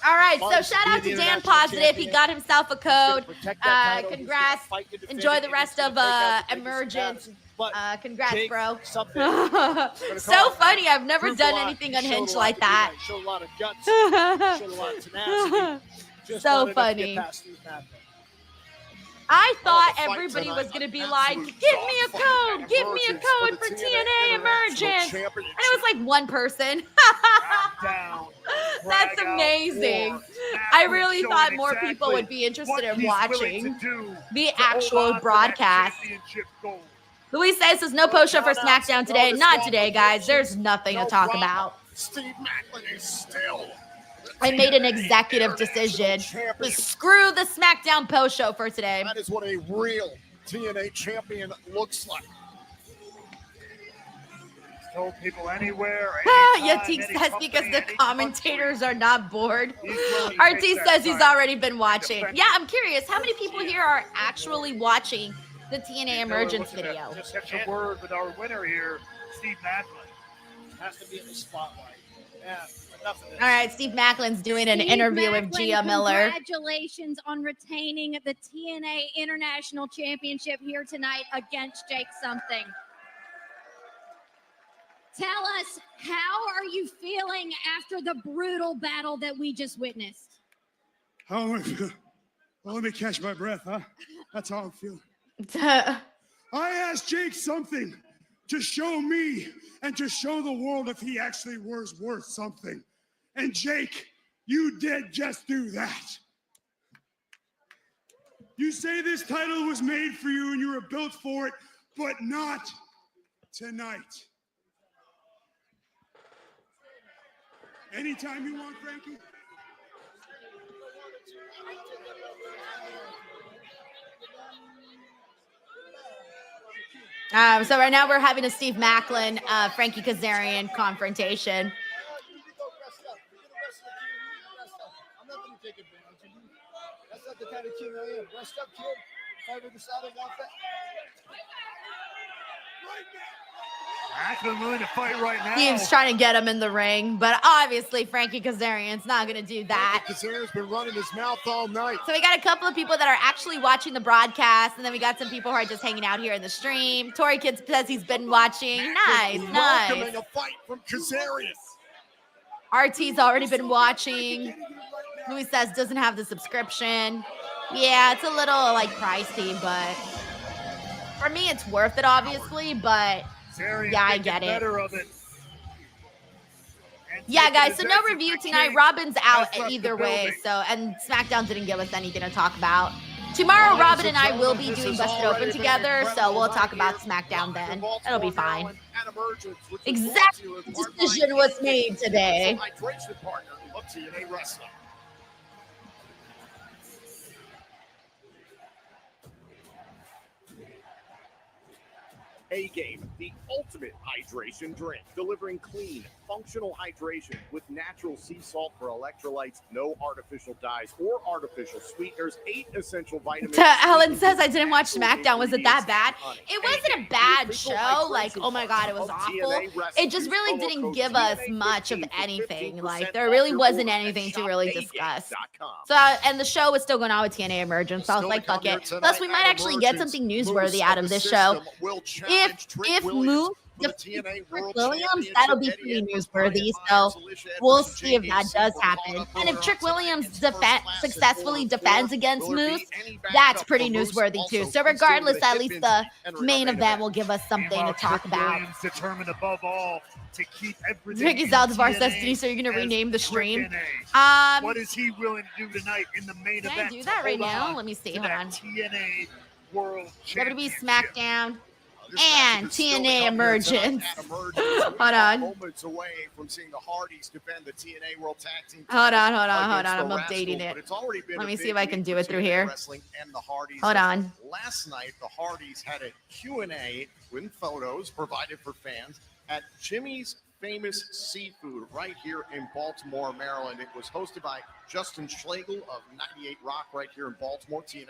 All right, so shout out to Dan Positive. He got himself a code. Congrats. Enjoy the rest of Emergence. Congrats, bro. So funny. I've never done anything unhinged like that. Showed a lot of guts. Showed a lot of tenacity. So funny. I thought everybody was going to be like, give me a code. Give me a code for TNA Emergence. And it was like one person. That's amazing. I really thought more people would be interested in watching the actual broadcast. Luis says there's no post show for SmackDown today. Not today, guys. There's nothing to talk about. Steve Macklin is still. I made an executive decision to screw the SmackDown post show for today. That is what a real TNA champion looks like. Told people anywhere. Yatik says because the commentators are not bored. RT says he's already been watching. Yeah, I'm curious. How many people here are actually watching the TNA Emergence video? Just catch a word with our winner here, Steve Macklin. Has to be in the spotlight. Yeah. All right, Steve Macklin's doing an interview with Gia Miller. Congratulations on retaining the TNA International Championship here tonight against Jake Something. Tell us, how are you feeling after the brutal battle that we just witnessed? How am I feeling? Well, let me catch my breath, huh? That's how I'm feeling. I asked Jake Something to show me and to show the world if he actually was worth something. And Jake, you did just do that. You say this title was made for you and you were built for it, but not tonight. Anytime you want, Frankie. So right now we're having a Steve Macklin, Frankie Kazarian confrontation. That's not the kind of king I am. Rest up, kid. If I ever decide I want that. Macklin willing to fight right now. Steve's trying to get him in the ring, but obviously Frankie Kazarian's not going to do that. Kazarian's been running his mouth all night. So we got a couple of people that are actually watching the broadcast, and then we got some people who are just hanging out here in the stream. Tori Kid says he's been watching. Nice. Welcoming a fight from Kazarian. RT's already been watching. Louis says doesn't have the subscription. Yeah, it's a little like pricey, but for me it's worth it, obviously, but yeah, I get it. Yeah, guys, so no review tonight. Robin's out either way, so, and SmackDown didn't give us anything to talk about. Tomorrow, Robin and I will be doing Busted Open together, so we'll talk about SmackDown then. It'll be fine. Exact decision was made today. TNA Wrestling. A-Game, the ultimate hydration drink, delivering clean, functional hydration with natural sea salt for electrolytes, no artificial dyes or artificial sweeteners, 8 essential vitamins. Alan says I didn't watch SmackDown. Was it that bad? It wasn't a bad show. Like, oh my God, it was awful. It just really didn't give us much of anything. Like, there really wasn't anything to really discuss. So, and the show was still going on with TNA Emergence. So I was like, fuck it. Plus, we might actually get something newsworthy out of this show. If Moose defeats Trick Williams, that'll be pretty newsworthy. So we'll see if that does happen. And if Trick Williams successfully defends against Moose, that's pretty newsworthy too. So regardless, at least the main event will give us something to talk about. Determined above all to keep everything. Ricky Zaldivar says, Denise, are you going to rename the stream? What is he willing to do tonight in the main event? Can I do that right now? Let me see. Hold on. TNA World WWE Smackdown and TNA Emergence. Hold on. Moments away from seeing the Hardys defend the TNA World Tag Team. Hold on. I'm updating it. Let me see if I can do it through here. Hold on. Last night, the Hardys had a Q&A with photos provided for fans at Jimmy's Famous Seafood right here in Baltimore, Maryland. It was hosted by Justin Schlegel of 98 Rock right here in Baltimore. TNA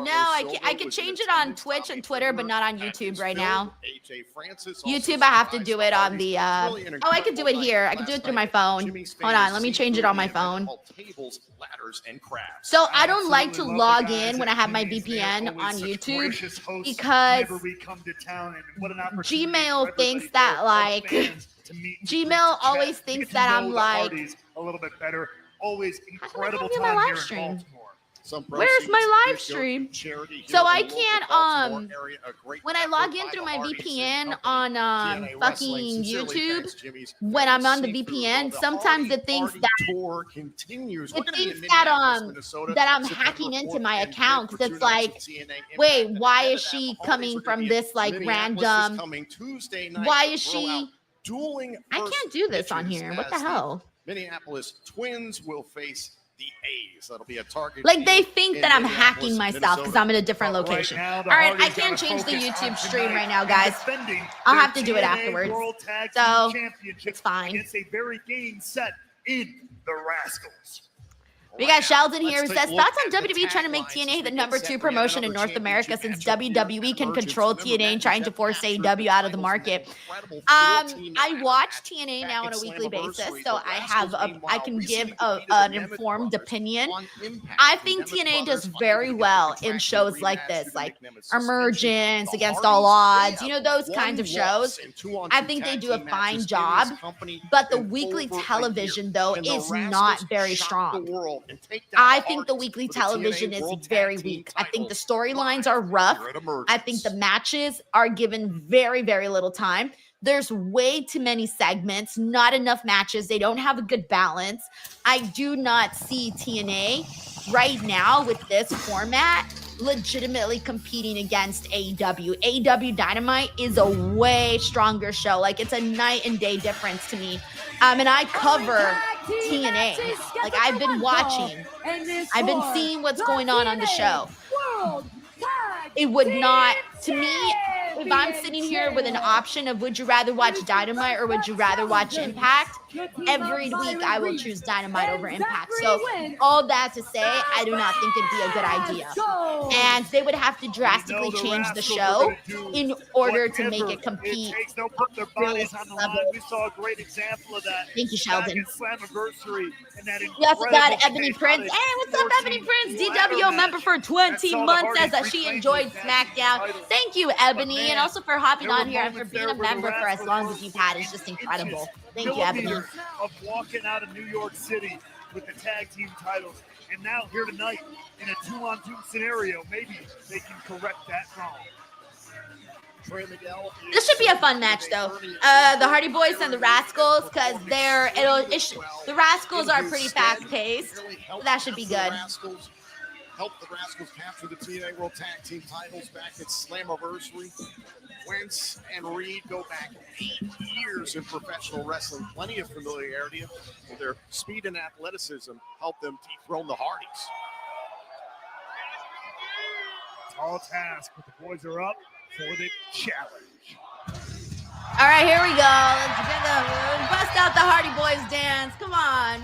no, I can change it on Twitch and Twitter, but not on YouTube right now. YouTube, I have to do it on the, oh, I could do it here. I can do it through my phone. Hold on, let me change it on my phone. So I don't like to log in when I have my VPN on YouTube because Gmail thinks that, like, Gmail always thinks that I'm like, a little bit better. Always incredible time my live stream. Where's my live stream? So I can't when I log in through my VPN on fucking YouTube, when I'm on the VPN, sometimes it thinks that that I'm hacking into my account, because it's like, wait, why is she coming from this like random, why is she, I can't do this on here, what the hell? Minneapolis Twins will face the A's. That'll be a target. Like, they think that I'm hacking myself because I'm in a different location. All right, I can't change the YouTube stream right now, guys. I'll have to do it afterwards. So it's fine. It's a very game set in the Rascals. We got Sheldon here who says, thoughts on WWE trying to make TNA the #2 promotion in North America since WWE can control TNA and trying to force AEW out of the market. I watch TNA now on a weekly basis, so I can give an informed opinion. I think TNA does very well in shows like this, like Emergence, Against All Odds, you know, those kinds of shows. I think they do a fine job, but the weekly television, though, is not very strong. I think the weekly television is very weak. I think the storylines are rough. I think the matches are given very, very little time. There's way too many segments, not enough matches. They don't have a good balance. I do not see TNA right now with this format legitimately competing against AEW. AEW Dynamite is a way stronger show. Like, it's a night and day difference to me. And I cover TNA. Like, I've been watching. I've been seeing what's going on the show. It would not, to me, if I'm sitting here with an option of would you rather watch Dynamite or would you rather watch Impact, every week I will choose Dynamite over Impact. So all that to say, I do not think it'd be a good idea. And they would have to drastically change the show in order to make it compete. We saw a great example of that. Thank you, Sheldon. We also got Ebony Prince. Hey, what's up, Ebony Prince? DWO member for 20 months, says that she enjoyed SmackDown. Thank you, Ebony, and also for hopping on here and for being a member for as long as you've had. It's just incredible. Thank you, Ebony. Of walking out of New York City with the tag team titles, and now here tonight in a 2-on-2 scenario, maybe they can correct that wrong. This should be a fun match, though. The Hardy Boys and the Rascals, because the Rascals are pretty fast-paced. So that should be good. Help the Rascals capture the TNA World Tag Team titles back at Slammiversary. Wentz and Reed go back 8 years in professional wrestling. Plenty of familiarity with their speed and athleticism help them dethrone the Hardys. Tall task, but the boys are up for the challenge. All right, here we go. Let's bust out the Hardy Boys dance. Come on.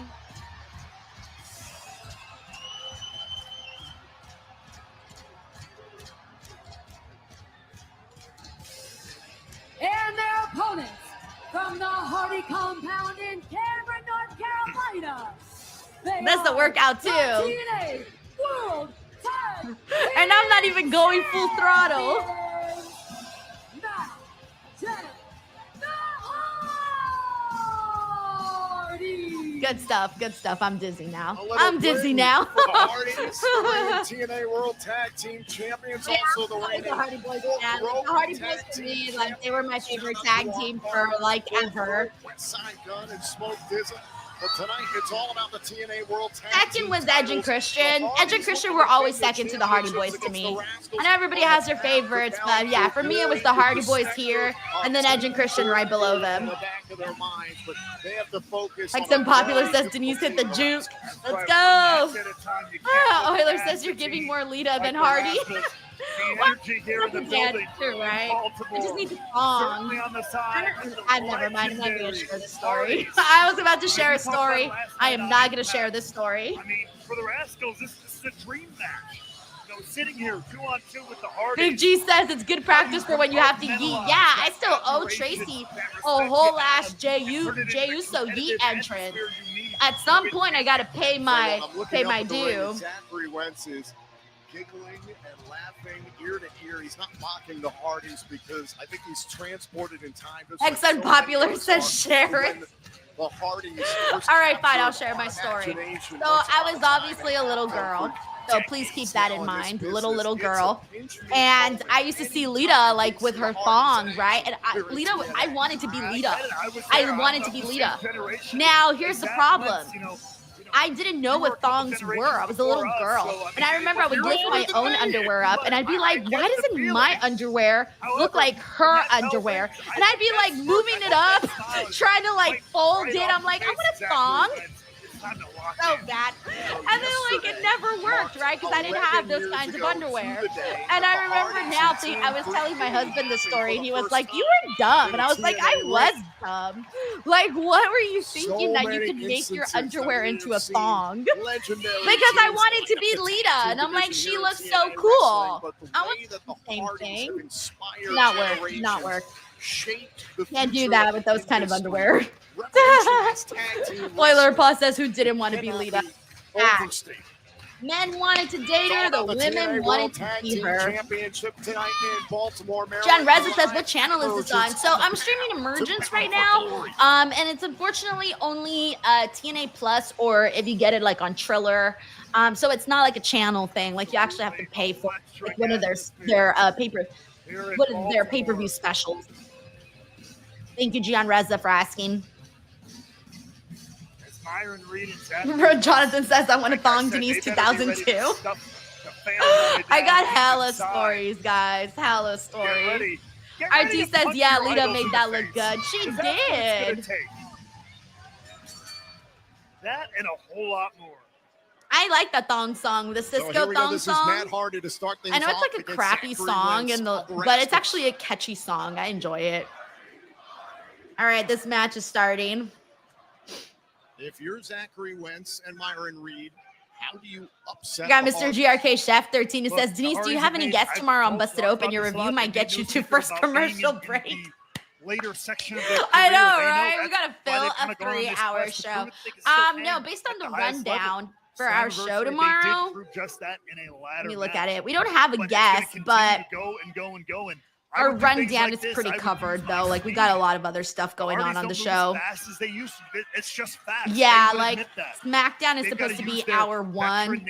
And their opponents from the Hardy compound in Cameron, North Carolina. That's the workout too. TNA World Tag And I'm not even going full throttle. Good stuff, good stuff. I'm dizzy now. I'm dizzy now. For the Hardys, the reigning TNA World Tag Team Champions, also the reigning The Hardy Boys, yeah. The Hardy Boys to me, like, they were my favorite tag team for like ever. Westside Gun and Smoke Dizzy. But tonight, it's all about the TNA World Tag Second was Edge and Christian. Edge and Christian were always second to the Hardy Boys to me. I know everybody has their favorites, but yeah, for me it was the Hardy Boys here, and then Edge and Christian right below them. Like some popular says, Denise hit the juke. Let's go. Euler says you're giving more Lita than Hardy. The energy here in the building. Too, right? I just need the song. Never mind. I'm not going to share the story. I was about to share a story. I am not going to share this story. I mean, for the Rascals, this is a dream match. You know, sitting here 2-on-2 with the Hardys. Big G says it's good practice for when you have to yeet. Yeah, I still owe Tracy a whole ass Jey Uso yeet entrance. At some point, I got to pay my due. Zachary Wentz is giggling and laughing ear to ear. He's not mocking the Hardys because I think he's transported in time. Ex Unpopular says share it. The Hardys. All right, fine. I'll share my story. So I was obviously a little girl. So please keep that in mind, little girl. And I used to see Lita like with her thong, right? And I wanted to be Lita. I wanted to be Lita. Now here's the problem. I didn't know what thongs were. I was a little girl. And I remember I would lift my own underwear up and I'd be like, why doesn't my underwear look like her underwear? And I'd be like moving it up, trying to like fold it. I'm like, I want a thong. So bad. And then like it never worked, right? Because I didn't have those kinds of underwear. And I remember now I was telling my husband this story and he was like, you were dumb. And I was like, I was dumb. Like, what were you thinking that you could make your underwear into a thong? Because I wanted to be Lita. And I'm like, she looks so cool. I want the same thing. Not work. Can't do that with those kind of underwear. Euler Paw says who didn't want to be Lita. Men wanted to date her, the women wanted to be her. John Reza says, what channel is this on? So I'm streaming Emergence right now. And it's unfortunately only TNA Plus, or if you get it like on Triller. So it's not like a channel thing. Like you actually have to pay for like one of their pay-per-view specials. Thank you, Gian Reza, for asking. Jonathan says, I want a thong Denise 2002. I got hella stories, guys. Hella stories. RT says, yeah, Lita made that look good. She did. That and a whole lot more. I like the thong song, the Cisco thong song. Matt Hardy to start things I know it's off like a crappy song, but it's actually a catchy song. I enjoy it. All right, this match is starting. If you're Zachary Wentz and Myron Reed, how do you upset? We got Mr. GRK Chef 13 who says, Denise, do you have any guests tomorrow on Busted Open? Your review might get you to first commercial break. Later section of I know, right? We got to fill a 3-hour show. No, based on the rundown for our show tomorrow, let me look at it. We don't have a guest, but our rundown is pretty covered, though. Like, we got a lot of other stuff going on the show. It's just fast. Yeah, like, Smackdown is supposed to be hour 1.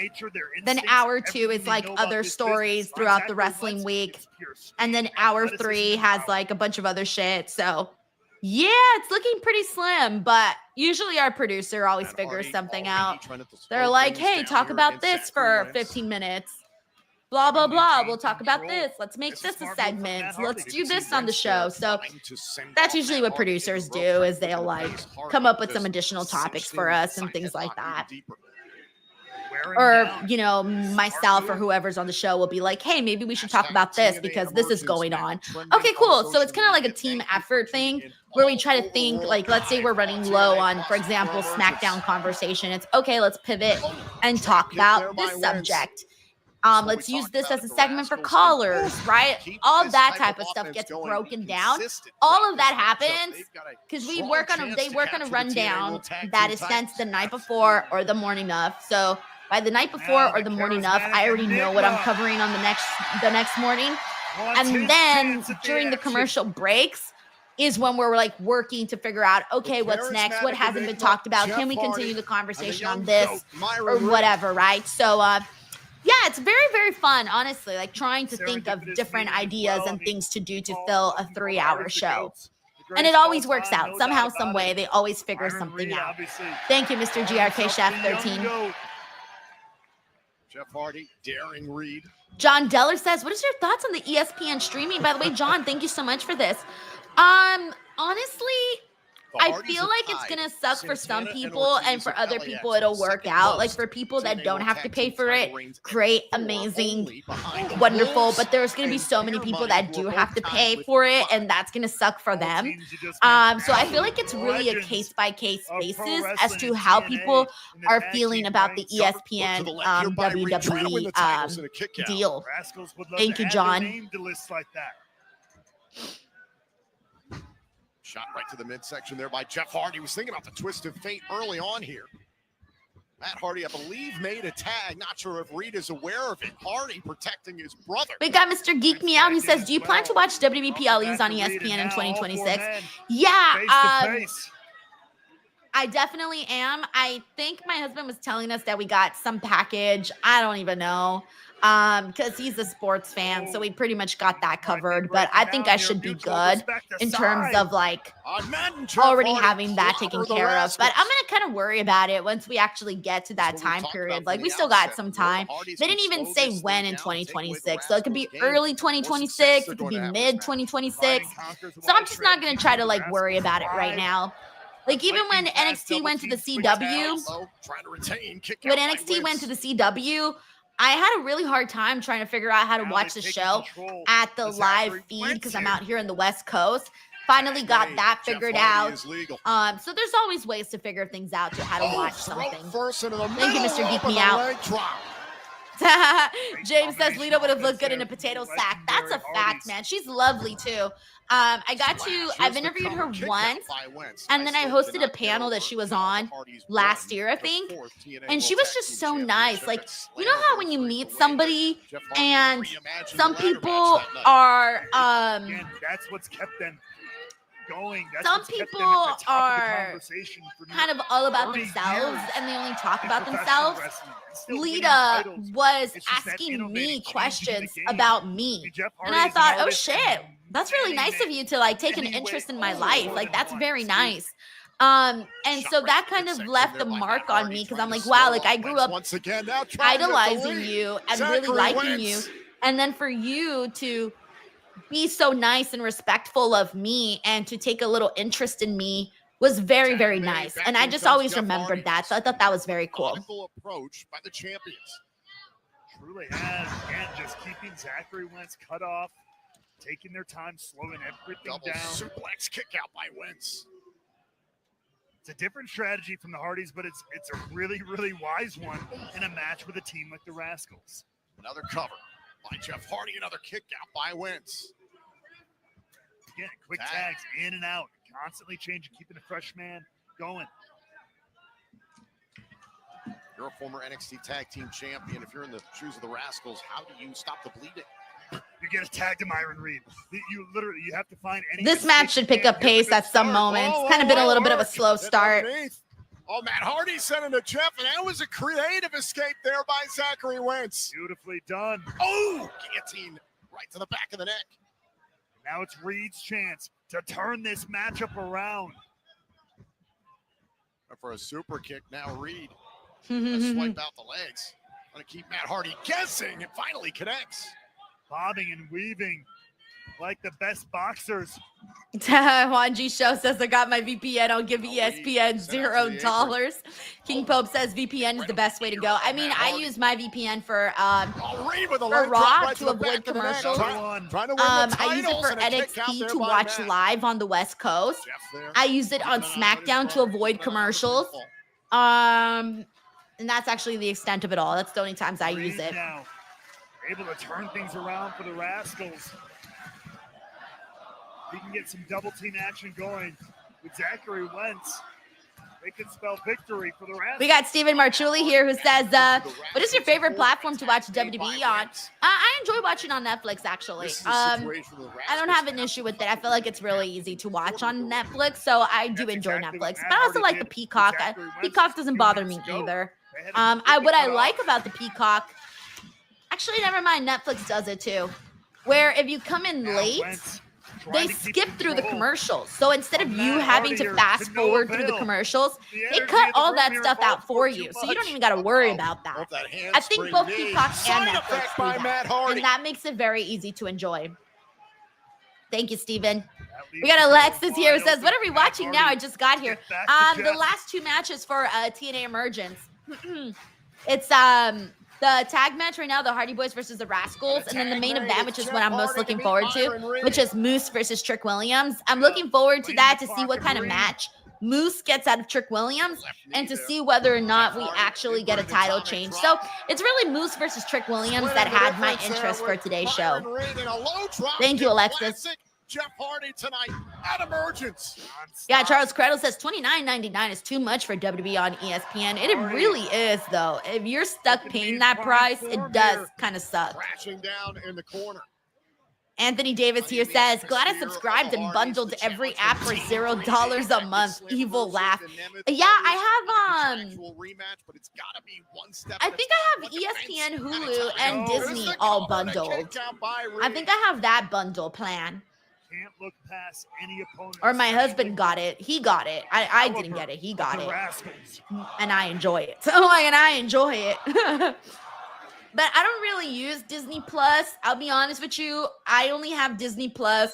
Then hour 2 is, like, other stories throughout the wrestling week. And then hour 3 has, like, a bunch of other shit. So, yeah, it's looking pretty slim. But usually our producer always figures something out. They're like, hey, talk about this for 15 minutes. blah, blah, blah. We'll talk about this. Let's make this a segment. Let's do this on the show. So that's usually what producers do, is they'll like come up with some additional topics for us and things like that. Or, you know, myself or whoever's on the show will be like, hey, maybe we should talk about this because this is going on. Okay, cool. So it's kind of like a team effort thing where we try to think, like, let's say we're running low on, for example, SmackDown conversation. It's okay, let's pivot and talk about this subject. Let's use this as a segment for callers, right? All that type of stuff gets broken down. All of that happens because they work on a rundown that is sent the night before or the morning of. So by the night before or the morning of, I already know what I'm covering on the next morning. And then during the commercial breaks is when we're like working to figure out, okay, what's next? What hasn't been talked about? Can we continue the conversation on this or whatever, right? So, yeah, it's very, very fun, honestly, like trying to think of different ideas and things to do to fill a 3-hour show. And it always works out. Somehow, some way, they always figure something out. Thank you, Mr. GRK Chef 13. Jeff Hardy, daring Reed. John Deller says, what is your thoughts on the ESPN streaming? By the way, John, thank you so much for this. Honestly, I feel like it's going to suck for some people, and for other people, it'll work out. Like, for people that don't have to pay for it, great, amazing, wonderful. But there's going to be so many people that do have to pay for it, and that's going to suck for them. So I feel like it's really a case-by-case basis as to how people are feeling about the ESPN WWE deal. Thank you, John. Shot right to the midsection there by Jeff Hardy. He was thinking about the twist of fate early on here. Matt Hardy, I believe, made a tag. Not sure if Reed is aware of it. Hardy protecting his brother. We got Mr. Geek Me Out. He says, do you plan to watch WWE PLEs on ESPN in 2026? Yeah, I definitely am. I think my husband was telling us that we got some package. I don't even know. Because he's a sports fan, so we pretty much got that covered. But I think I should be good in terms of like already having that taken care of. But I'm gonna kind of worry about it once we actually get to that time period. Like, we still got some time. They didn't even say when in 2026, so it could be early 2026, it could be mid 2026. So I'm just not gonna try to like worry about it right now. Like, even when NXT went to the CW, I had a really hard time trying to figure out how to watch the show at the live feed because I'm out here in the West Coast. Finally got that figured out. So there's always ways to figure things out to how to watch something. Thank you, Mr. Geek Me Out. James says Lita would have looked good in a potato sack. That's a fact, man. She's lovely too. I've interviewed her once, and then I hosted a panel that she was on last year, I think, and she was just so nice. Like, you know how when you meet somebody and some people are, that's what's kept them going. Some people are kind of all about themselves and they only talk about themselves. Lita was asking me questions about me, and I thought, oh shit, that's really nice of you to like take an interest in my life. Like, that's very nice. And so that kind of left a mark on me because I'm like, wow, like I grew up idolizing you and really liking you, and then for you to be so nice and respectful of me and to take a little interest in me was very, very nice. And I just always remembered that. So I thought that was very cool. Approach by the champions. Truly has. And just keeping Zachary Wentz cut off, taking their time, slowing everything down. Suplex kick out by Wentz. It's a different strategy from the Hardys, but it's a really, really wise one in a match with a team like the Rascals. Another cover by Jeff Hardy, another kick out by Wentz. Again, quick tags in and out, constantly changing, keeping the fresh man going. You're a former NXT Tag Team Champion. If you're in the shoes of the Rascals, how do you stop the bleeding? You get a tag to Myron Reed. You have to find any. This match should pick up pace at some moments. Kind of been a little bit of a slow start. Oh, Matt Hardy sending to Jeff, and that was a creative escape there by Zachary Wentz. Beautifully done. Oh, guillotine right to the back of the neck. Now it's Reed's chance to turn this matchup around. For a super kick, now Reed. Swipe out the legs. Want to keep Matt Hardy guessing. It finally connects. Bobbing and weaving like the best boxers. Juan G Show says I got my VPN. I'll give ESPN $0. King Pope says VPN is the best way to go. I mean, I use my VPN for Raw to avoid commercials. I use it for NXT to watch live on the West Coast. I use it on SmackDown to avoid commercials. And that's actually the extent of it all. That's the only times I use it. Now, able to turn things around for the Rascals. He can get some double team action going with Zachary Wentz. They can spell victory for the Rascals. We got Stephen Marchulli here who says, what is your favorite platform to watch WWE on? I enjoy watching on Netflix, actually. I don't have an issue with it. I feel like it's really easy to watch on Netflix, so I do enjoy Netflix. But I also like the Peacock. Peacock doesn't bother me either. What I like about the Peacock, actually, never mind, Netflix does it too, where if you come in late, they skip through the commercials. So instead of you having to fast forward through the commercials, they cut all that stuff out for you. So you don't even got to worry about that. I think both Peacock and Netflix do that. And that makes it very easy to enjoy. Thank you, Steven. We got Alexis here who says, what are we watching now? I just got here. The last two matches for TNA Emergence. It's the tag match right now, the Hardy Boys versus the Rascals, and then the main event, which is what I'm most looking forward to, which is Moose versus Trick Williams. I'm looking forward to that to see what kind of match Moose gets out of Trick Williams and to see whether or not we actually get a title change. So it's really Moose versus Trick Williams that had my interest for today's show. Thank you, Alexis. Jeff Hardy tonight at Emergence. Yeah, Charles Cradle says $29.99 is too much for WWE on ESPN. It really is, though. If you're stuck paying that price, it does kind of suck. Crashing down in the corner. Anthony Davis here says, glad I subscribed and bundled every app for $0 a month. Evil laugh. Yeah, I have I think I have ESPN, Hulu, and Disney all bundled. I think I have that bundle plan. Can't look past any opponent. Or my husband got it. He got it. I didn't get it. He got it. And I enjoy it. So and I enjoy it. But I don't really use Disney Plus. I'll be honest with you. I only have Disney Plus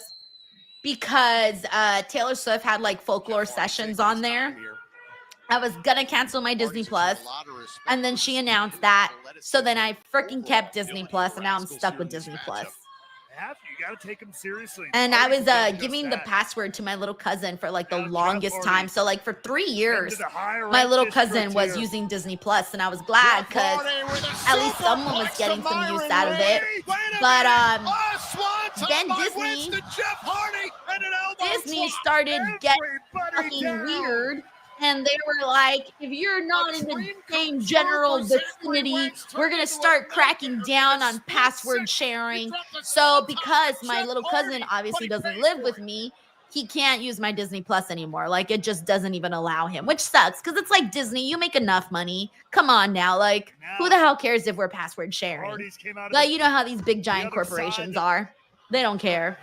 because Taylor Swift had like folklore sessions on there. I was gonna cancel my Disney Plus, and then she announced that. So then I freaking kept Disney Plus, and now I'm stuck with Disney Plus. You got to take them seriously. And I was giving the password to my little cousin for like the longest time. So like for 3 years, my little cousin was using Disney Plus, and I was glad because at least someone was getting some use out of it. But then Disney started getting fucking weird. And they were like, if you're not in the same general vicinity, we're going to start cracking down on password sharing. So because my little cousin obviously doesn't live with me, he can't use my Disney Plus anymore. Like, it just doesn't even allow him, which sucks because it's like Disney, you make enough money. Come on now. Like, who the hell cares if we're password sharing? Like, you know how these big giant corporations are. They don't care.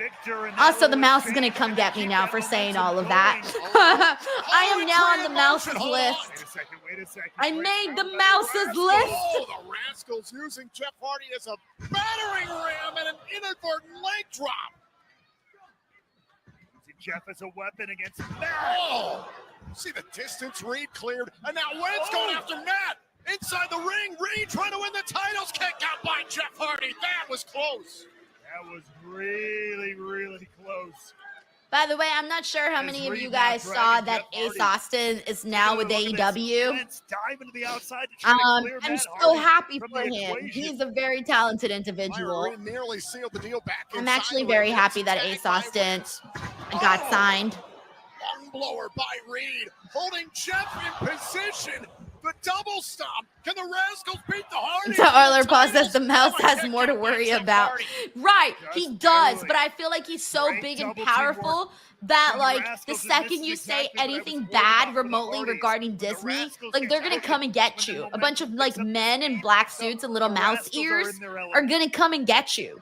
Also, the mouse is going to come get me now for saying all of that. I am now on the mouse's list. Wait a second. I made the mouse's list. Oh, the Rascals using Jeff Hardy as a battering ram and an inadvertent leg drop. Using Jeff as a weapon against Matt. Oh, see the distance Reed cleared. And now Wentz going after Matt. Inside the ring, Reed trying to win the titles. Kicked out by Jeff Hardy. That was close. That was really, really close. By the way, I'm not sure how many of you guys saw that Ace Austin is now with AEW. I'm so happy for him. He's a very talented individual. I'm actually very happy that Ace Austin got signed. Long blower by Reed, holding Jeff in position. The double stomp. Can the Rascals beat the Hardys? So Arler Paul says the mouse has more to worry about. Right, he does, but I feel like he's so big and powerful that like the second you say anything bad remotely regarding Disney, like they're gonna come and get you. A bunch of like men in black suits and little mouse ears are gonna come and get you.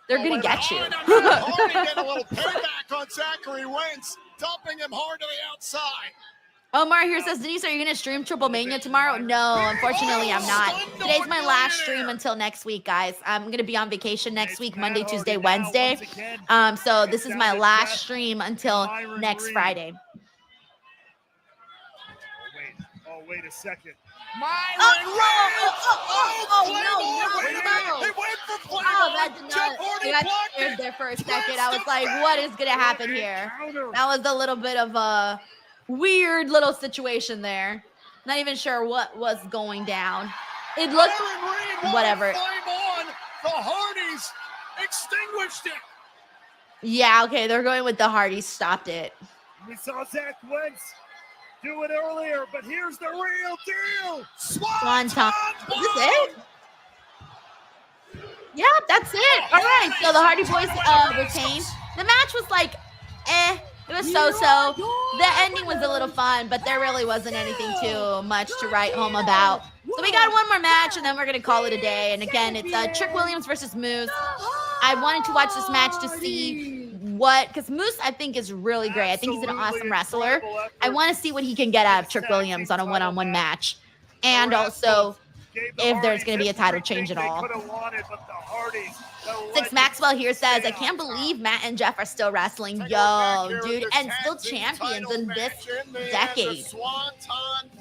They're gonna get you. Hardy getting a little payback on Zachary Wentz, dumping him hard to the outside. Omar here says, Denise, are you going to stream Triple Mania tomorrow? No, unfortunately, I'm not. Today's my last stream until next week, guys. I'm going to be on vacation next week, Monday, Tuesday, Wednesday. So this is my last stream until next Friday. Wait a second. No. That did not. I got scared there for a second. I was like, what is going to happen here? That was a little bit of a weird little situation there. Not even sure what was going down. It looked whatever. The Hardys extinguished it. Yeah, okay, they're going with the Hardys. Stopped it. We saw Zach Wentz do it earlier, but here's the real deal. Swanton. Is this it? Yeah, that's it. All right, so the Hardy Boys retained. The match was like, it was so-so. The ending was a little fun, but there really wasn't anything too much to write home about. So we got one more match, and then we're going to call it a day. And again, it's Trick Williams versus Moose. I wanted to watch this match to see because Moose, I think, is really great. I think he's an awesome wrestler. I want to see what he can get out of Trick Williams on a one-on-one match. And also, if there's going to be a title change at all. Six Maxwell here says, I can't believe Matt and Jeff are still wrestling. Yo, dude, and still champions in this decade.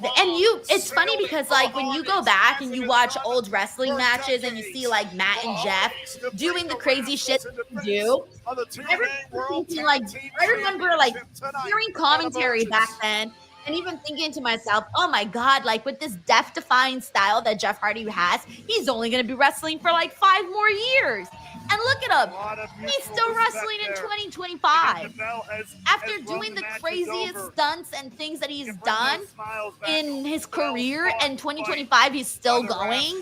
And it's funny because, like, when you go back and you watch old wrestling matches and you see, like, Matt and Jeff doing the crazy shit they do, I remember hearing commentary back then and even thinking to myself, oh my God, like with this death-defying style that Jeff Hardy has, he's only going to be wrestling for like 5 more years. And look at him. He's still wrestling in 2025. After doing the craziest stunts and things that he's done in his career, in 2025, he's still going.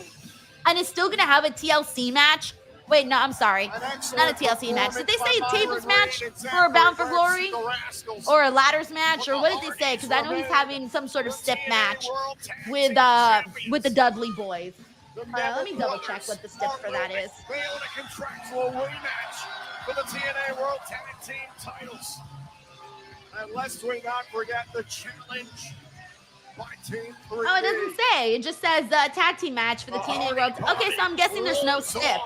And is still going to have a TLC match. Wait, no, I'm sorry. Not a TLC match. Did they say tables match for Bound for Glory? Or a ladders match? Or what did they say? Because I know he's having some sort of stip match with the Dudley Boys. Let me double check what the stip for that is. They own a contractual rematch for the TNA World Tag Team titles. And lest we not forget the challenge by Team 3. Oh, it doesn't say. It just says tag team match for the TNA World. Okay, so I'm guessing there's no stip.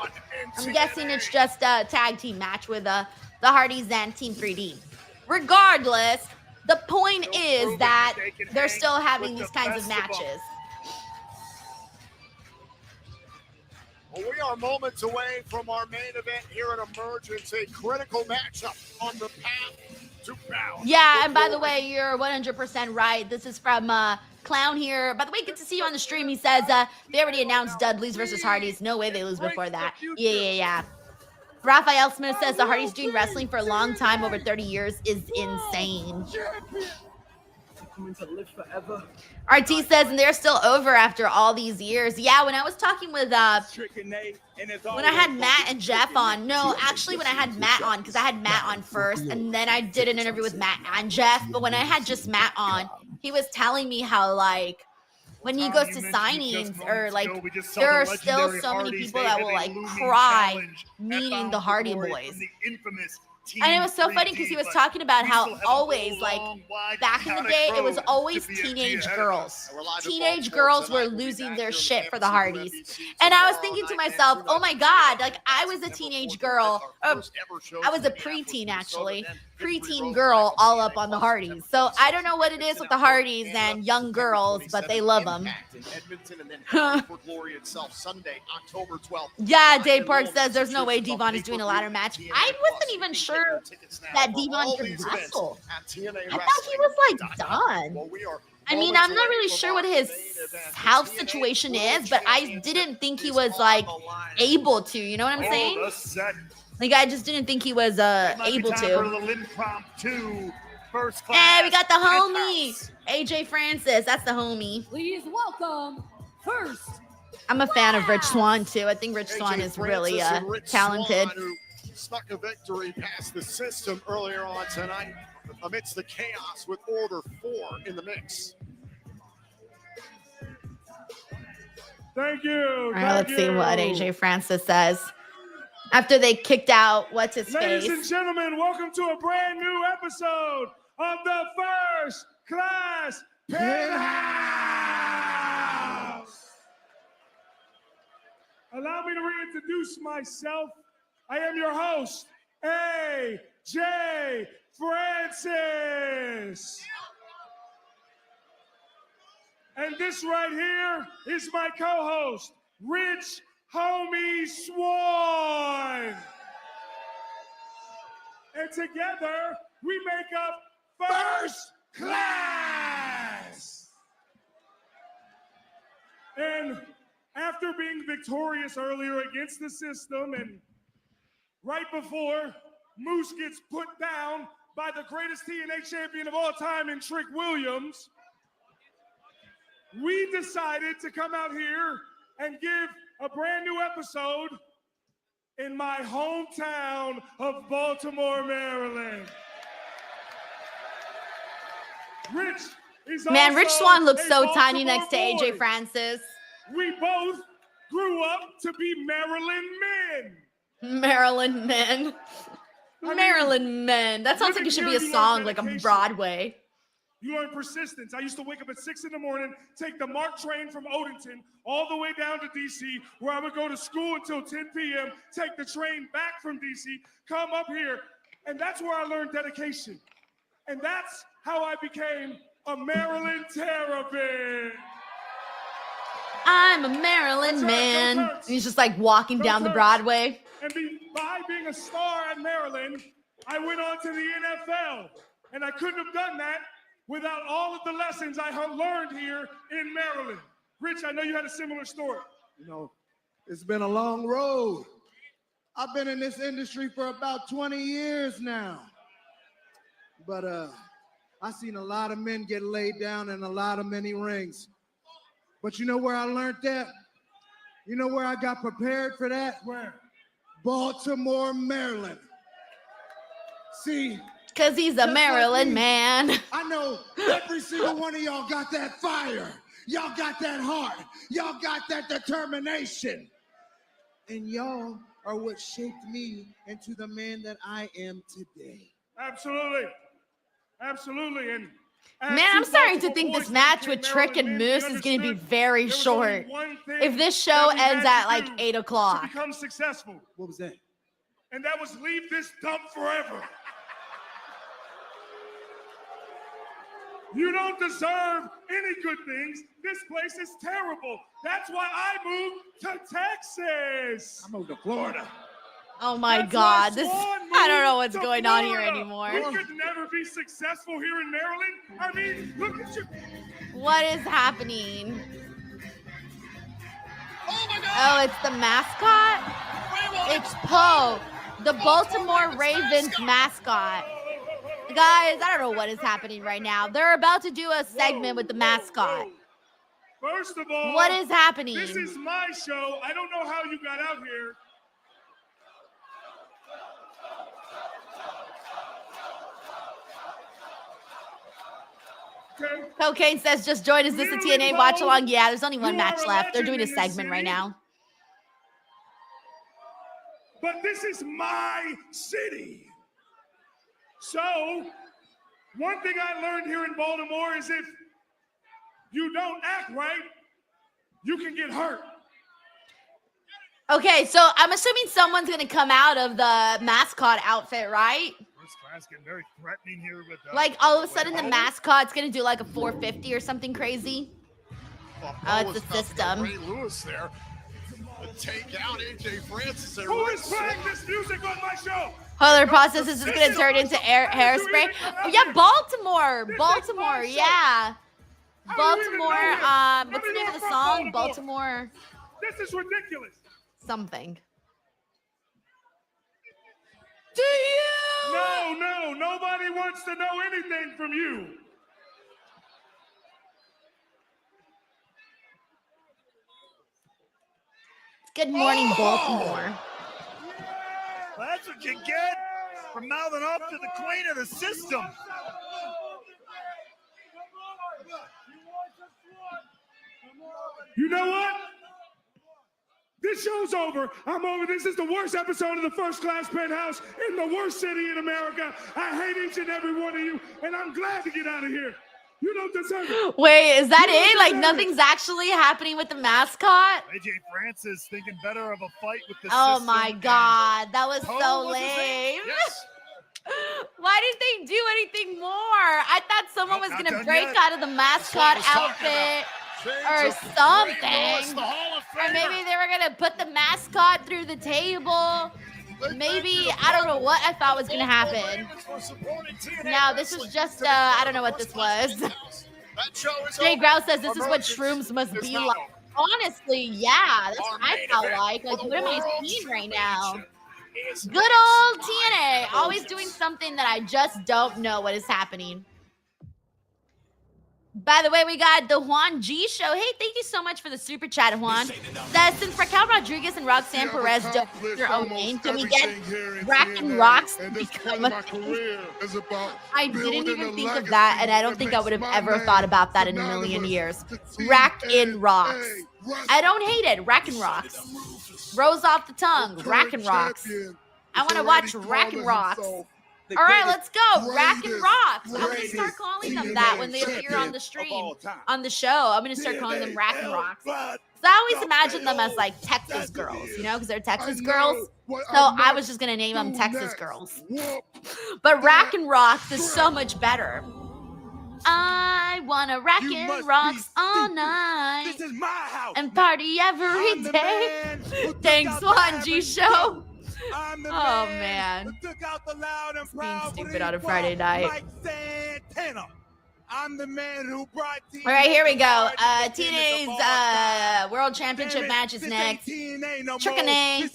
I'm guessing it's just a tag team match with the Hardys and Team 3D. Regardless, the point is that they're still having these kinds of matches. Well, we are moments away from our main event here at Emergence, a critical matchup on the path to Bound. Yeah, and by the way, you're 100% right. This is from Clown here. By the way, good to see you on the stream. He says they already announced Dudley's versus Hardys. No way they lose before that. Yeah. Raphael Smith says the Hardys doing wrestling for a long time, over 30 years, is insane. RT says, and they're still over after all these years. Yeah, when I was talking with when I had Matt and Jeff on. No, actually when I had Matt on, because I had Matt on first, and then I did an interview with Matt and Jeff. But when I had just Matt on, he was telling me how, like, when he goes to signings, or like, there are still so many people that will like cry meeting the Hardy Boys. And it was so funny because he was talking about how always, like, back in the day, it was always teenage girls. Teenage girls were losing their shit for the Hardys. And I was thinking to myself, oh my God, like, I was a teenage girl. I was a preteen, actually. Preteen girl all up on the Hardys. So I don't know what it is with the Hardys and young girls, but they love them. Yeah, Dave Park says there's no way Devon is doing a ladder match. I wasn't even sure that Devon could wrestle. I thought he was like done. I mean, I'm not really sure what his health situation is, but I didn't think he was like able to. You know what I'm saying? Like, I just didn't think he was able to. Hey, we got the homie, AJ Francis. That's the homie. Please welcome first. I'm a fan of Rich Swann too. I think Rich Swann is really talented. Snuck a victory past the system earlier on tonight amidst the chaos with Order 4 in the mix. Thank you. All right, let's see what AJ Francis says. After they kicked out what's his face. Ladies and gentlemen, welcome to a brand new episode of the First class penthouse. Allow me to reintroduce myself. I am your host, A.J. Francis. And this right here is my co-host, Rich Homie Swan. And together, we make up First Class. And after being victorious earlier against the system and right before Moose gets put down by the greatest TNA champion of all time in Trick Williams, we decided to come out here and give a brand new episode in my hometown of Baltimore, Maryland. Rich is Man, Rich also Swan looks a so tiny Baltimore next to AJ boy. Francis. We both grew up to be Maryland men. Maryland men. Maryland men. That sounds like it should be a song, like on Broadway. You learn persistence. I used to wake up at 6 in the morning, take the MARC train from Odenton all the way down to DC, where I would go to school until 10 p.m., take the train back from DC, come up here, and that's where I learned dedication. And that's how I became a Maryland Terrapin. I'm a Maryland man. He's just like walking down the Broadway. And by being a star at Maryland, I went on to the NFL. And I couldn't have done that without all of the lessons I have learned here in Maryland. Rich, I know you had a similar story. You know, it's been a long road. I've been in this industry for about 20 years now. But I've seen a lot of men get laid down in a lot of many rings. But you know where I learned that? You know where I got prepared for that? Where? Baltimore, Maryland. See, because he's a Maryland man. I know every single one of y'all got that fire. Y'all got that heart. Y'all got that determination. And y'all are what shaped me into the man that I am today. Absolutely. Absolutely. And man, I'm starting to think this match with Trick and Moose is going to be very short. If this show ends at like 8 o'clock. To become successful. What was that? And that was leave this dump forever. You don't deserve any good things. This place is terrible. That's why I moved to Texas. I moved to Florida. Oh my God, this I don't know what's going on here anymore. We could never be successful here in Maryland. I mean, look at you. What is happening? Oh my God! Oh, it's the mascot? It's Poe, the Baltimore Ravens mascot. Guys, I don't know what is happening right now. They're about to do a segment with the mascot. First of all, what is happening? This is my show. I don't know how you got out here. Cocaine says, just join us. This is a TNA watch along. Yeah, there's only one match left. They're doing a segment right now. But this is my city. So, one thing I learned here in Baltimore is if you don't act right, you can get hurt. Okay, so I'm assuming someone's going to come out of the mascot outfit, right? First class getting very threatening here with like all of a sudden the mascot's going to do like a 450 or something crazy. Oh, it's the system. Ray Lewis there. Take out AJ Francis there. Who is playing this music on my show? Oh, their process is just going to turn into hairspray. Oh, yeah, Baltimore. Baltimore, yeah. Baltimore, what's the name of the song? Baltimore. This is ridiculous. Something. Do you? No, nobody wants to know anything from you. Good morning, Baltimore. Well, that's what you get for mouthing off to the queen of the system. You know what? This show's over. I'm over. This is the worst episode of the First Class Penthouse in the worst city in America. I hate each and every one of you, and I'm glad to get out of here. You don't deserve it. Wait, is that it? Like nothing's actually happening with the mascot? AJ Francis thinking better of a fight with the Oh system. my God, that was Cole so was his name? lame. Yes. Why didn't they do anything more? I thought someone was not gonna done break yet. out of the mascot That's what I was talking outfit about. or Shades of Greatness, something. the Hall of Or maybe Famer. they were gonna put the mascot through the table. Maybe, I don't know what I thought was gonna happen. No, this was just, I don't know what this was. Jay Grouse says this is what shrooms must be like. Honestly, yeah, that's what I felt like. Like, what am I seeing right now? Good old TNA, always doing something that I just don't know what is happening. By the way, we got the Juan G Show. Hey, thank you so much for the super chat, Juan. Says, since Raquel Rodriguez and Roxanne Perez don't have their own name, can we get Rack and Rocks to become a thing? I didn't even think of that, and I don't think I would have ever thought about that in a million years. Rack and Rocks. I don't hate it. Rack and Rocks. Rose off the tongue. Rack and Rocks. I want to watch Rack and Rocks. All right, let's go. Rack and Rocks. I'm going to start calling them that when they appear on the stream, on the show. I'm going to start calling them Rack and Rocks. So I always imagine them as like Texas girls, you know, because they're Texas girls. So I was just going to name them Texas girls. But Rack and Rocks is so much better. I want to rack and rocks all night. This is my house. And party every day. Thanks, Juan G Show. Oh man, being stupid on a Friday night. I'm the man who brought TNA. All right, here we go. TNA's World Championship match is next. Trick-a-nay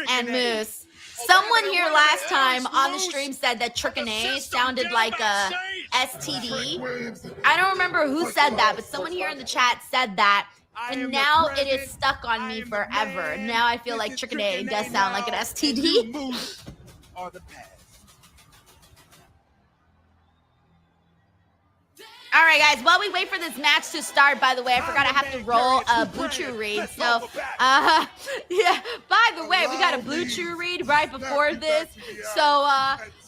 and Moose. Someone here last time on the stream said that Trick-a-nay sounded like a STD. I don't remember who said that, but someone here in the chat said that. And now it is stuck on me forever. Now I feel like Trick-a-nay does sound like an STD. All right, guys, while we wait for this match to start, by the way, I forgot I have to roll a Blue Chew read. So, yeah, by the way, we got a Blue Chew read right before this. So,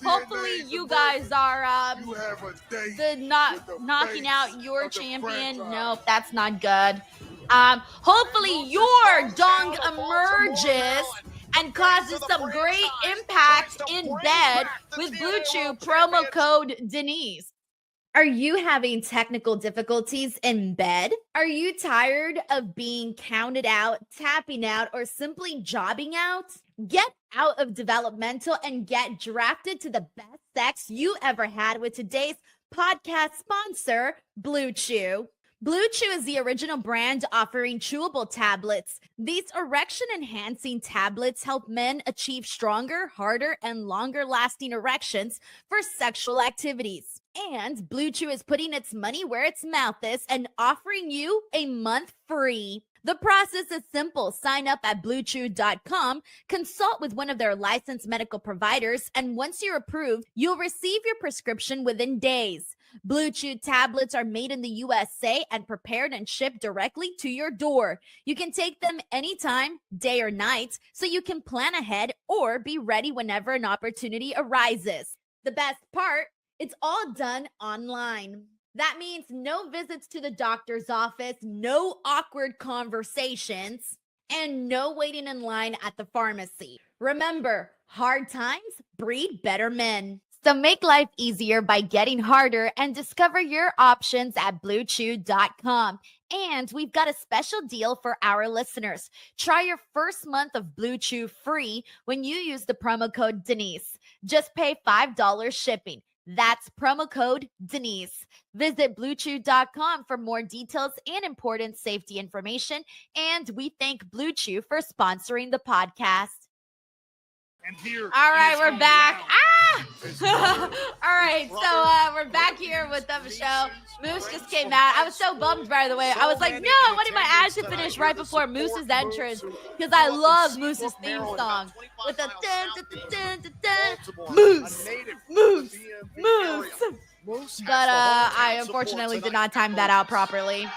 hopefully you guys are knocking out your champion. Nope, that's not good. Hopefully your dong emerges and causes some great impact in bed with Blue Chew promo code Denise. Are you having technical difficulties in bed? Are you tired of being counted out, tapping out, or simply jobbing out? Get out of developmental and get drafted to the best sex you ever had with today's podcast sponsor, Blue Chew. Blue Chew is the original brand offering chewable tablets. These erection-enhancing tablets help men achieve stronger, harder, and longer-lasting erections for sexual activities. And Blue Chew is putting its money where its mouth is and offering you a month free. The process is simple. Sign up at BlueChew.com, consult with one of their licensed medical providers, and once you're approved, you'll receive your prescription within days. Blue Chew tablets are made in the USA and prepared and shipped directly to your door. You can take them anytime, day or night, so you can plan ahead or be ready whenever an opportunity arises. The best part, it's all done online. That means no visits to the doctor's office, no awkward conversations, and no waiting in line at the pharmacy. Remember, hard times breed better men. So make life easier by getting harder and discover your options at BlueChew.com. And we've got a special deal for our listeners. Try your first month of Blue Chew free when you use the promo code Denise. Just pay $5 shipping. That's promo code Denise. Visit BlueChew.com for more details and important safety information. And we thank Blue Chew for sponsoring the podcast. All right, we're back. All right, so we're back here with the show. Moose just came out. I was so bummed, by the way. I was like, no, I wanted my ad to finish right before Moose's entrance because I love Moose's theme song with the dun, dun, dun, dun, dun, Moose, Moose, Moose. But I unfortunately did not time that out properly.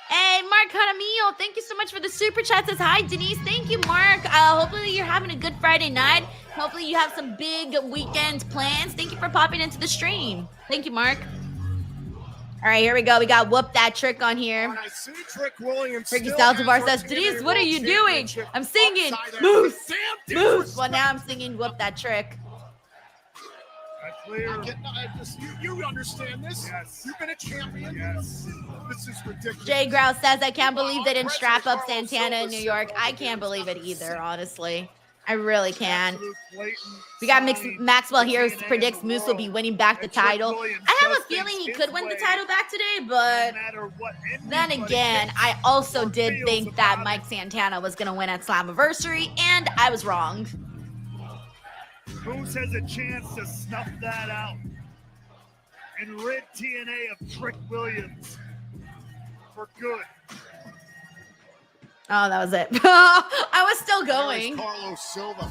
Hey, Mark Jaramillo, thank you so much for the super chat. Says hi, Denise. Thank you, Mark. Hopefully you're having a good Friday night. Hopefully you have some big weekend plans. Thank you for popping into the stream. Thank you, Mark. All right, here we go. We got Whoop That Trick on here. I see Trick Williams. Ricky Salcedo says, Denise, what are you doing? I'm singing Moose. Moose. Well, now I'm singing Whoop That Trick. You understand this? Yes. You've been a champion. Yes. This is ridiculous. Jay Grouse says, I can't believe they didn't strap up Santana in New York. I can't believe it either, honestly. I really can. We got Maxwell here who predicts Moose will be winning back the title. I have a feeling he could win the title back today, but then again, I also did think that Mike Santana was going to win at Slammiversary, and I was wrong. Moose has a chance to snuff that out and rid TNA of Trick Williams for good. Oh, that was it. I was still going. Carlos Silva.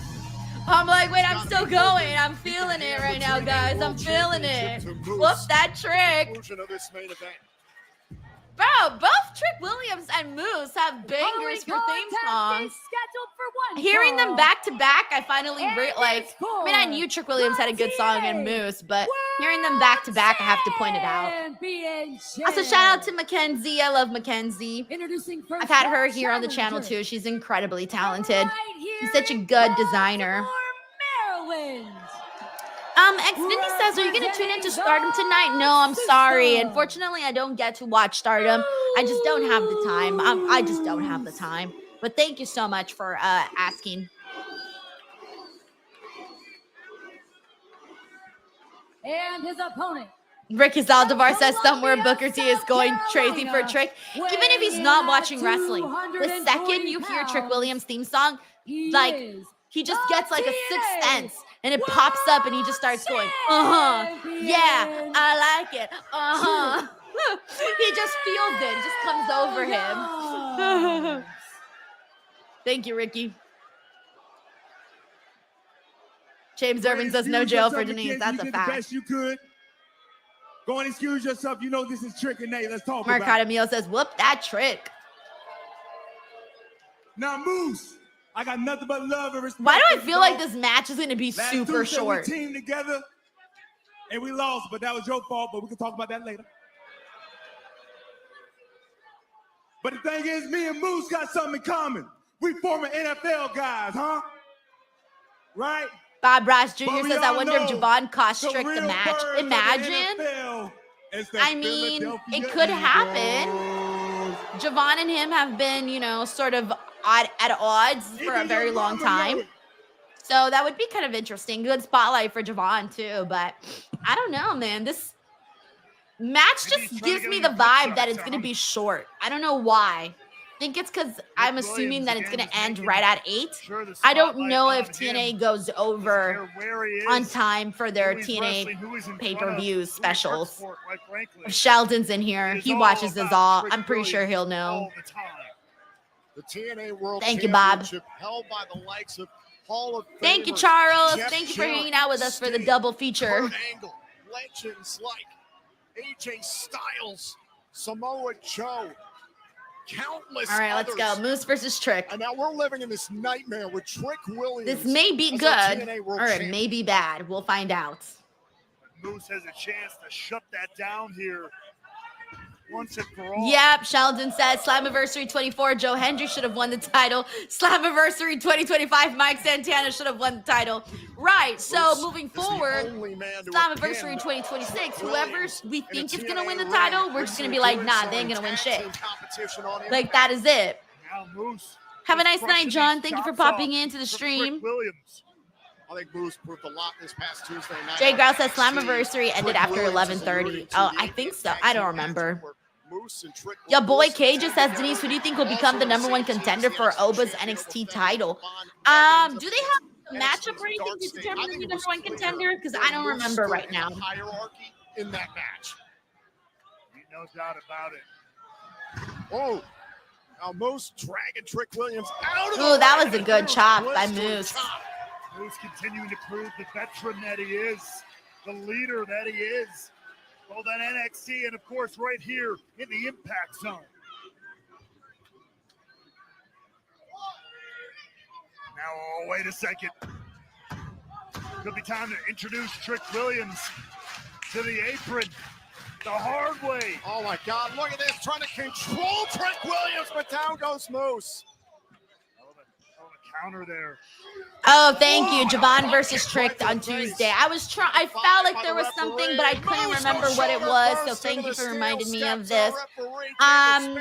I'm like, wait, I'm still going. I'm feeling it right now, guys. I'm feeling it. Whoop that trick. Bro, both Trick Williams and Moose have bangers for theme songs. Hearing them back to back, I finally I knew Trick Williams had a good song and Moose, but hearing them back to back, I have to point it out. Also, shout out to Mackenzie. I love Mackenzie. I've had her here on the channel too. She's incredibly talented. She's such a good designer. Xfinity says, are you going to tune into Stardom tonight? No, I'm sorry. Unfortunately, I don't get to watch Stardom. I just don't have the time. I just don't have the time. But thank you so much for asking. And his opponent. Ricky Zaldivar says somewhere Booker T is going crazy for a trick. Even if he's not watching wrestling, the second you hear Trick Williams' theme song, like, he just gets like a sixth sense. And it pops up and he just starts going, yeah, I like it, He just feels it. It just comes over him. Thank you, Ricky. James Irvin says no jail for Denise. That's a fact. Best you could. Go and excuse yourself. You know this is Trick and Nate. Let's talk Mark about it. Catamillo says, whoop that trick. Now, Moose. I got nothing but love and respect. Why do I feel like this match is going to be super short? We teamed together and we lost, but that was your fault, but we can talk about that later. But the thing is, me and Moose got something in common. We former NFL guys, huh? Right? Bob Ross Jr. says, I wonder if Javon cost Trick the match. Imagine. I mean, it could happen. Javon and him have been, you know, sort of at odds for a very long time. So that would be kind of interesting. Good spotlight for Javon too, but I don't know, man. This match just gives me the vibe that it's going to be short. I don't know why. I think it's because I'm assuming that it's going to end right at 8. I don't know if TNA goes over on time for their TNA pay-per-view specials. If Sheldon's in here, he watches this all. I'm pretty sure he'll know. The TNA World Thank you, Bob. Championship held by the likes of Hall of Thank you, Famers Charles. Jeff Thank you for Jarrett, hanging out with us for the Sting, double feature. Kurt Angle, legends like AJ Styles, Samoa Joe, countless All right, let's others. go. Moose versus Trick. And now we're living in this nightmare with Trick Williams. This may be as good, our TNA World or it Champion. may be bad. We'll find out. Moose has a chance to shut that down here once and for all. Yep, Sheldon says Slammiversary 24, Joe Hendry should have won the title. Slammiversary 2025, Mike Santana should have won the title. Right, so moving forward, Slammiversary 2026, whoever we think is going to win the title, we're just going to be like, nah, they ain't going to win shit. Like, that is it. Have a nice night, John. Thank you for popping into the stream. I think Moose proved a lot this past Tuesday night. Jay Grouse says Slammiversary ended after 11:30. Oh, I think so. I don't remember. Your boy Cage says, Denise, who do you think will become the #1 contender for Oba's NXT title? Do they have a matchup or anything to determine the #1 contender? Because I don't remember right now. Hierarchy in that match. No doubt about it. Oh, now Moose dragging Trick Williams out of the Ooh, that ring. was a good chop by Bliss Moose. Moose continuing to prove the veteran that he is, the leader that he is, both on NXT and, of course, right here in the Impact Zone. Now, oh, wait a second. Could be time to introduce Trick Williams to the apron the hard way. Oh my God, look at this, trying to control Trick Williams, but down goes Moose. Counter there. Oh, thank you. Javon versus Trick on Tuesday. I felt like there was something, but I couldn't remember what it was. So thank you for reminding me of this. I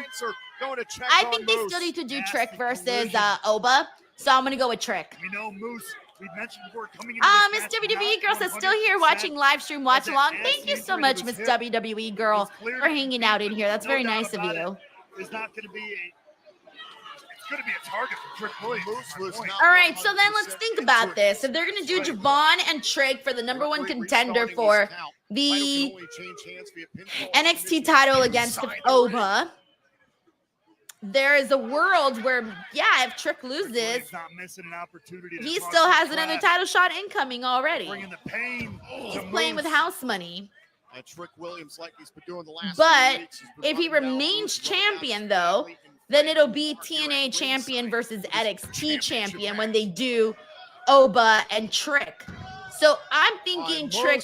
think they still need to do Trick versus Oba. So I'm gonna go with Trick. We know Moose. We mentioned before coming Miss WWE Girl says still here watching live stream watch along. Thank you so much, Miss WWE Girl, for hanging out in here. That's very nice of you. It's not going to be a target for Trick Williams. All right, so then let's think about this. If they're going to do Javon and Trick for the #1 contender for the NXT title against Oba, there is a world where, yeah, if Trick loses, not missing an opportunity. He still has another title shot incoming already. Bringing the pain. He's playing with house money. Trick Williams, like he's been doing the last But few weeks, if he remains champion, though, then it'll be TNA champion versus NXT champion when they do Oba and Trick. So I'm thinking Trick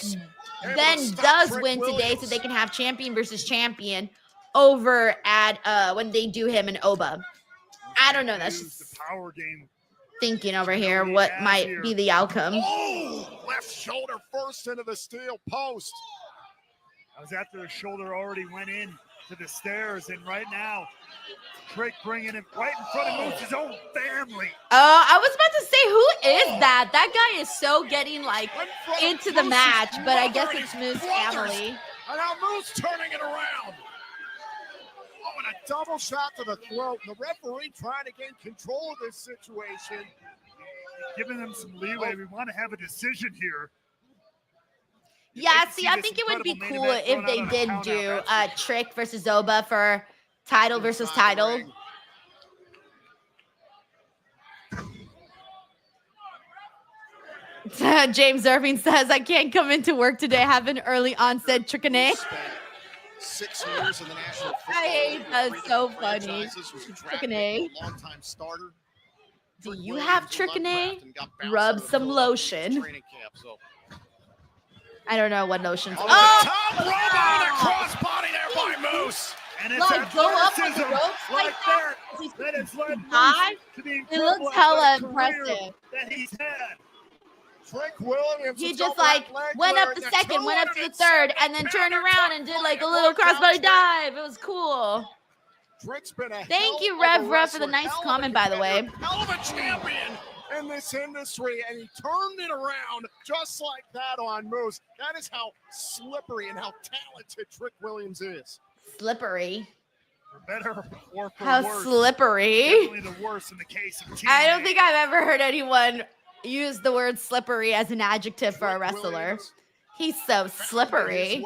then does win today so they can have champion versus champion over at when they do him and Oba. I don't know. That's just power game. Thinking over here what might be the outcome. Oh, left shoulder first into the steel post. That was after his shoulder already went in to the stairs, and right now, Trick bringing him right in front of Moose's own family. I was about to say, who is that? That guy is so getting like into the match, but I guess it's Moose's family. And now Moose turning it around. Oh, and a double shot to the throat. The referee trying to gain control of this situation. Giving them some leeway. We want to have a decision here. Yeah, see, I think it would be cool if they did do Trick versus Oba for title versus title. James Irving says, I can't come into work today. I have an early onset trichinae. 6 years in the National Football I hate that. So funny. franchises, was drafted, Trichinae. longtime starter. Do you have trichinae? Rub some lotion. Training camp, so. I don't know what lotion. Top Oh! rope on a crossbody there by Moose. And it's Like, go up on the athleticism ropes like that? that has led High? Moose to the It incredible looks hella athletic career impressive. that he's had. Trick Williams. He is just double like leg went flare up the and second, two went up to the and third, seven. and then turned around and did like a little crossbody dive. It was cool. Trick's been a Thank hell you, of a Rev Rev, for the wrestler, nice hell of a comment, by the way. competitor, Hell of a champion in this industry, and he turned it around just like that on Moose. That is how slippery and how talented Trick Williams is. Slippery. For better or for How worse. slippery. Definitely the worst in the case of TNA. I don't think I've ever heard anyone use the word slippery as an adjective for a wrestler. He's so slippery.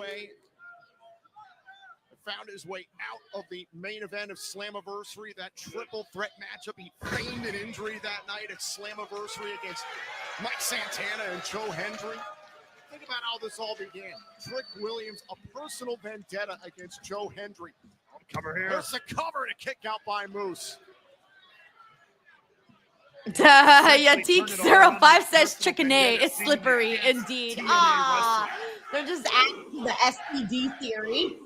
Found his way out of the main event of Slammiversary, that triple threat matchup. He feigned an injury that night at Slammiversary against Mike Santana and Joe Hendry. Think about how this all began. Trick Williams, a personal vendetta against Joe Hendry. Cover here. There's the cover and a kick out by Moose. Yatik05 says trichinae is slippery indeed. Ah, they're just adding the STD theory.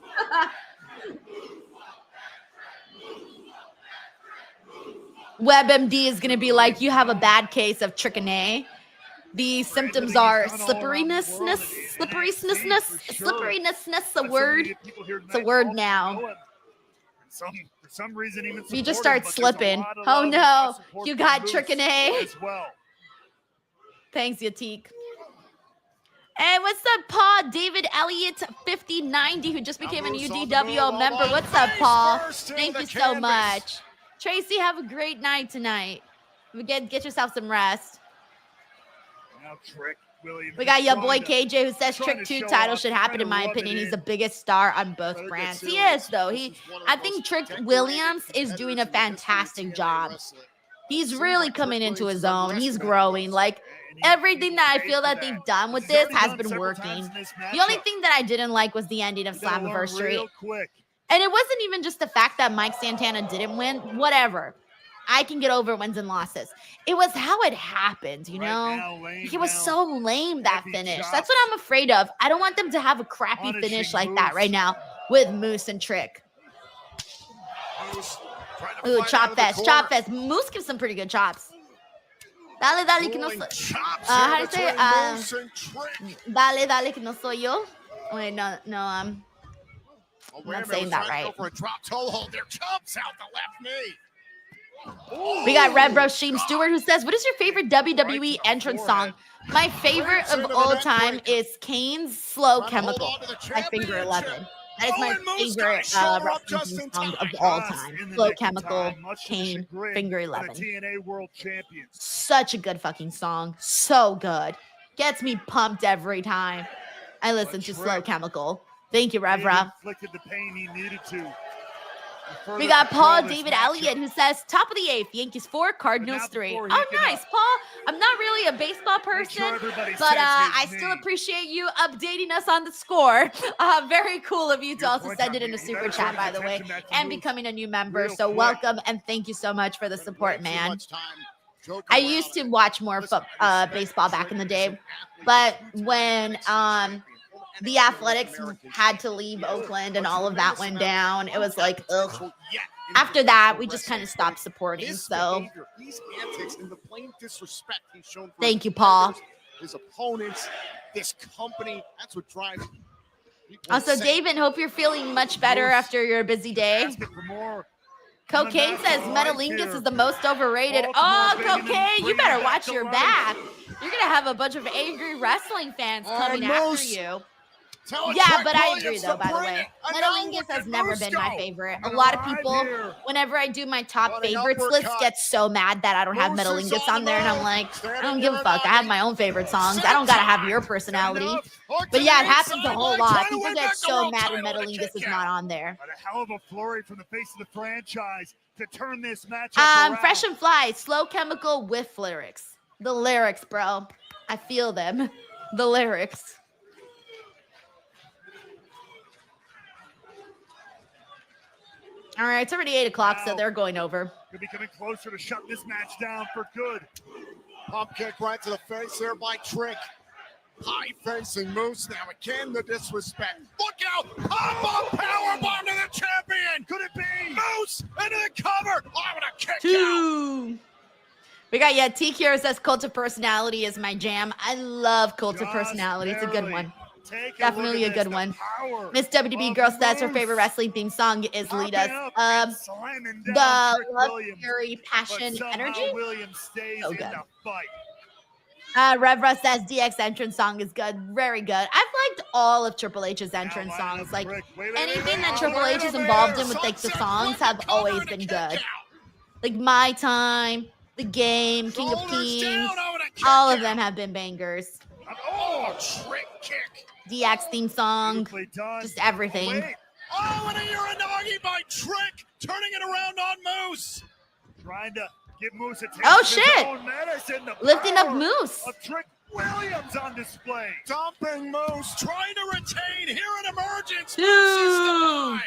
WebMD is going to be like, you have a bad case of trichinae. The symptoms are slipperiness, a word. It's a word now. For some reason, even You just support him, start but there's a slipping. lot of Oh love no, and support you for got Moose trichinae. as well. Thanks, Yatik. Hey, what's up, Paul? David Elliott 5090, who just became a new DWO member. What's up, Paul? Thank you so much. Tracy, have a great night tonight. Get yourself some rest. Now Trick Williams. We got your boy trying KJ, who says trying Trick to 2 show title off, should happen, trying in to my rub it opinion. He's in. the biggest star on both brands. He is, though. I think Trick Williams is doing a fantastic job. He's really coming into his own. He's growing. Like, everything that I feel that they've done with this has been working. The only thing that I didn't like was the ending of Slammiversary. Real quick. And it wasn't even just the fact that Mike Santana didn't win. Whatever. I can get over wins and losses. It was how it happened, you know? It was so lame, that finish. That's what I'm afraid of. I don't want them to have a crappy finish like that right now with Moose and Trick. Ooh, chop fest, chop fest. Moose gives some pretty good chops. Dale, dale, que no soy. How do you say? Dale, dale, que no soy yo. Wait, no, I'm not saying that right. For a drop toe hold. There jumps out the left knee. We got Red Bro Stream Stewart who says, what is your favorite WWE entrance song? My favorite of all time is Kane's Slow Chemical by Finger 11. That is my favorite wrestling song of all time. Slow Chemical, Kane, Finger 11. TNA World Champion. Such a good fucking song. So good. Gets me pumped every time I listen to Slow Chemical. Thank you, Rev Rob. Inflicted the pain he needed to. We got Paul David Elliott who says, top of the 8th, Yankees 4, Cardinals 3. Oh, nice, Paul. I'm not really a baseball person, but I still appreciate you updating us on the score. Very cool of you to also send it in a super chat, by the way, and becoming a new member. So welcome, and thank you so much for the support, man. I used to watch more baseball back in the day, but when the Athletics had to leave Oakland and all of that went down, it was like, ugh. After that, we just kind of stopped supporting. So these antics and the plain disrespect he's shown. Thank you, Paul. His opponents, this company, that's what drives. Also, David, hope you're feeling much better after your busy day. Cocaine says Metalingus is the most overrated. Oh, Cocaine, you better watch your back. You're going to have a bunch of angry wrestling fans coming after you. Yeah, but I agree, though, by the way. Metalingus has never been my favorite. A lot of people, whenever I do my top favorites list, get so mad that I don't have Metalingus on there, and I'm like, I don't give a fuck. I have my own favorite songs. I don't got to have your personality. But yeah, it happens a whole lot. People get so mad when Metalingus is not on there. A hell of a flurry from the face of the franchise to turn this match around. Fresh and Fly, Slow Chemical with lyrics. The lyrics, bro. I feel them. The lyrics. All right, it's already 8 o'clock, so they're going over. Could be coming closer to shut this match down for good. Pump kick right to the face there by Trick. High facing Moose now. Again, the disrespect. Look out! Pop-up powerbomb to the champion! Could it be? Moose into the cover! Oh, what a kick out! We got, T-Cure says Cult of Personality is my jam. I love Cult of Personality. It's a good one. Definitely a good one. Miss WDB Girl says her favorite wrestling theme song is Lita's. The Love, Fury, Passion, Energy. So good. Rev Russ says DX entrance song is good. Very good. I've liked all of Triple H's entrance songs. Like anything that Triple H is involved in with like the songs have always been good. Like My Time, The Game, King of Kings. All of them have been bangers. Oh, Trick kick. DX theme song, just everything. Oh, and a Uranagi by Trick, turning it around on Moose. Trying to give Moose a taste Oh, of his shit. own medicine. The Lifting up power Moose. of Trick Williams on display. Dumping Moose, trying to retain here in Emergence. Dude.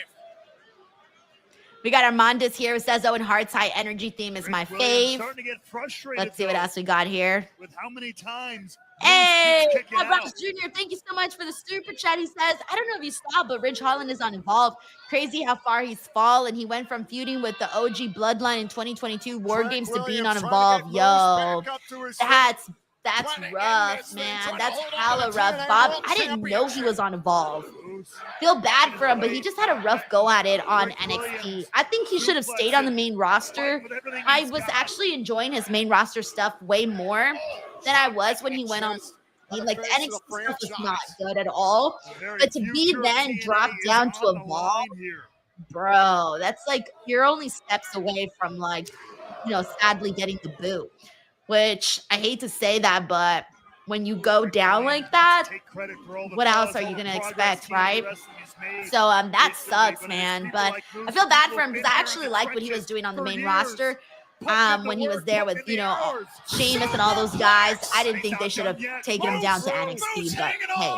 We got Armandus here who says Owen Hart's high energy theme is my fave. Starting to get frustrated. Let's see what else we got here. With how many times Hey, Ross Jr., thank you so much for the super chat. He says, I don't know if you saw, but Ridge Holland is uninvolved. Crazy how far he's fallen. He went from feuding with the OG Bloodline in 2022 War Games to being uninvolved. Yo, that's rough, man. That's hella rough. Bob, I didn't know he was uninvolved. Feel bad for him, but he just had a rough go at it on NXT. I think he should have stayed on the main roster. I was actually enjoying his main roster stuff way more than I was when he went on. Like the NXT stuff was not good at all. But to be then dropped down to Evolve, bro, that's like you're only steps away from like, sadly getting the boot. Which I hate to say that, but when you go down like that, what else are you gonna expect, right? So that sucks, man. But I feel bad for him because I actually like what he was doing on the main roster. When he was there with, Sheamus and all those guys. I didn't think they should have taken him down to NXT, but hey,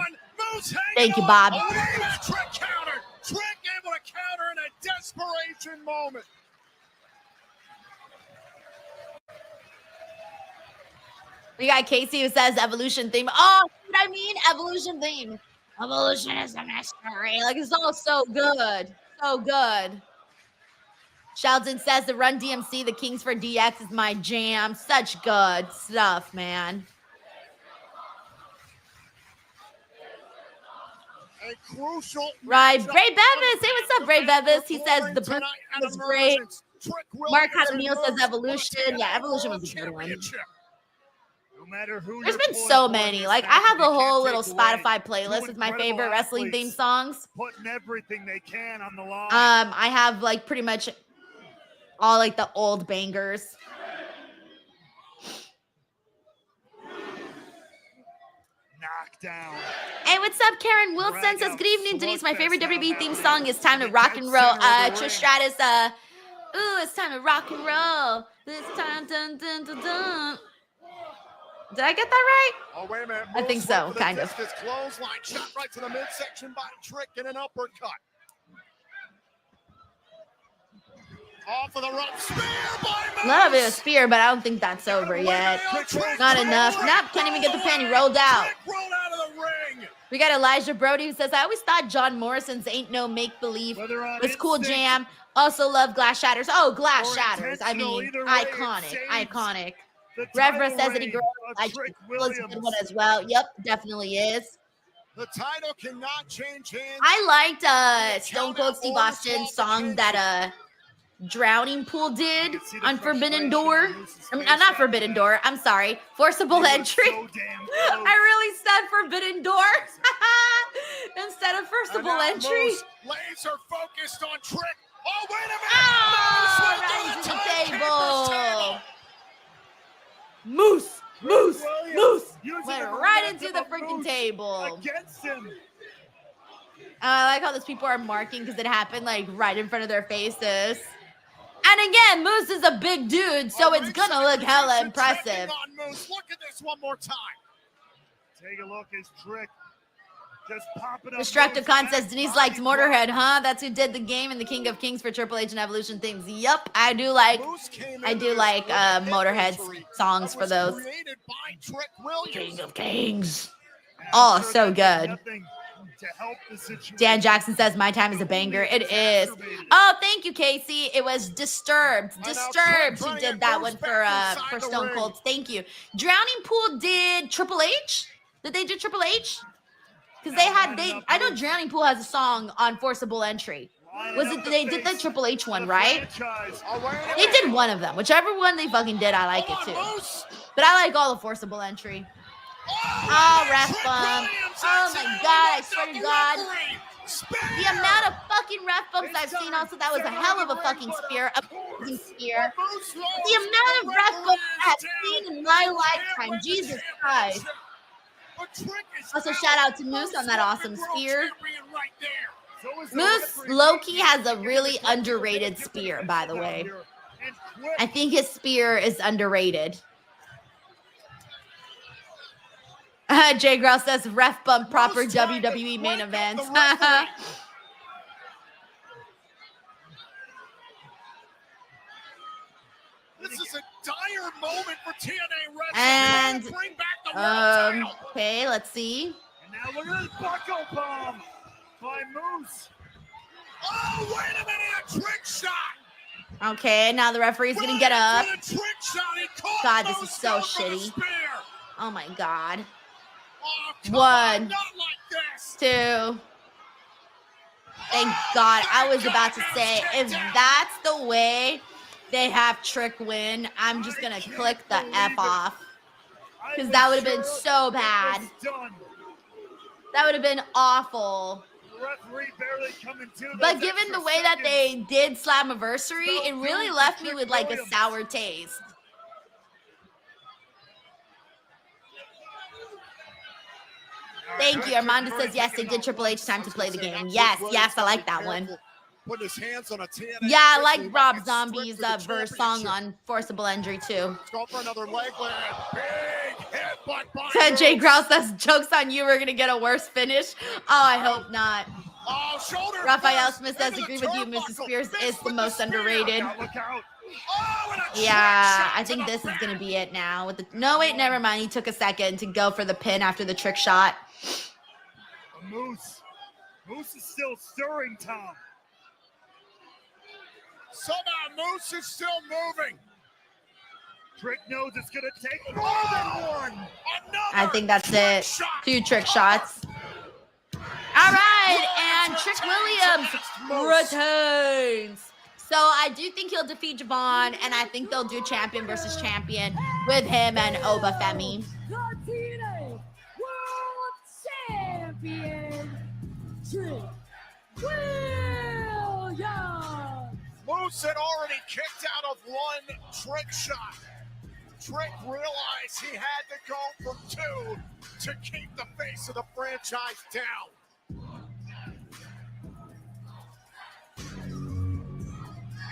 thank you, Bob. Trick able to counter in a desperation moment. We got Casey who says evolution theme. Oh, what I mean, evolution theme. Evolution is a mystery. Like, it's all so good. So good. Sheldon says the Run DMC, the Kings for DX is my jam. Such good stuff, man. A crucial Right. Ray Bevis. Hey, what's up, Ray Bevis? He says the Bruce was great. Mark Cadamil says evolution. Yeah, evolution was a good one. No matter who There's been so many. Like, I have a whole little Spotify playlist with my favorite wrestling theme songs. putting everything they can on the line. I have like pretty much all like the old bangers. Knockdown. Hey, what's up, Karen Wilson says, good evening, Denise. My favorite WB theme song is Time to Rock and Roll. Trish Stratus, ooh, it's time to rock and roll. This time, dun, dun, dun, dun. Did I get that right? Oh, wait a minute. I think so, kind of. This clothesline shot right to the midsection by Trick and an uppercut. Off of the rope, spear by Moose. Love it, a spear, but I don't think that's over yet. Not enough. Nope, can't even get the panty rolled out. We got Elijah Brody who says, I always thought John Morrison's Ain't No Make Believe was cool jam. Also love Glass Shatters. Oh, Glass Shatters. I mean, iconic, iconic. Revra says that he grew up. I think was a good one as well. Yep, definitely is. The title cannot change hands. I liked Stone Cold Steve Austin's song that Drowning Pool did on Forbidden Door. I mean, not Forbidden Door. I'm sorry. Forcible Entry. I really said Forbidden Door instead of Forcible Entry. Laser focused on Trick. Oh, wait a minute. Oh, right into the table. Moose. Went right into the freaking table. Against him. I like how those people are marking because it happened like right in front of their faces. And again, Moose is a big dude, so it's gonna look hella impressive. Look at this one more time. Take a look as Trick just popping up. Destructicon says Denise likes Motorhead, huh? That's who did the game and the King of Kings for Triple H and Evolution things. Yup, I do like Motorhead's songs for those. King of Kings. Oh, so good. Dan Jackson says my time is a banger. It is. Oh, thank you, Casey. It was Disturbed. Who did that one for Stone Cold. Thank you. Drowning Pool did Triple H. Did they do Triple H? Because I know Drowning Pool has a song on Forcible Entry. Was it they did the Triple H one, right? They did one of them. Whichever one they fucking did, I like it too. But I like all the Forcible Entry. Oh, ref bump. Oh my god, I swear to God. The amount of fucking ref bumps I've seen, also, that was a hell of a fucking spear. Amazing spear. The amount of ref bumps I have seen in my lifetime. Jesus Christ. Also, shout out to Moose on that awesome spear. Moose low-key has a really underrated spear, by the way. I think his spear is underrated. Jay Growl says ref bump proper WWE main event. This is a dire moment for TNA wrestling. And okay, let's see. And now look at this buckle bomb by Moose. Oh, wait a minute, a trick shot. Okay, now the referee's gonna get up. God, this is so shitty. Oh my God. One, two. Thank God. I was about to say, if that's the way they have Trick win, I'm just going to click the F off. Because that would have been so bad. That would have been awful. But given the way that they did Slammiversary, it really left me with like a sour taste. Thank you. Armando says, yes, they did Triple H time to play the game. Yes, I like that one. Yeah, I like Rob Zombie's verse song on Forcible Entry too. Go for another leg Said Jay Grouse says, joke's on you, we're going to get a worse finish. Oh, I hope not. Raphael Smith says, agree with you, Mrs. Spears is the most underrated. Yeah, I think this is going to be it now. With the no, wait, never mind. He took a second to go for the pin after the trick shot. Moose is still stirring, Tom. Somehow Moose is still moving. Trick knows it's going to take more than one. I think that's it. 2 trick shots. All right, and Trick Williams retains. So I do think he'll defeat Javon, and I think they'll do champion versus champion with him and Oba Femi. The TNA World Champion, Trick Williams. Moose had already kicked out of one trick shot. Trick realized he had to go from 2 to keep the face of the franchise down.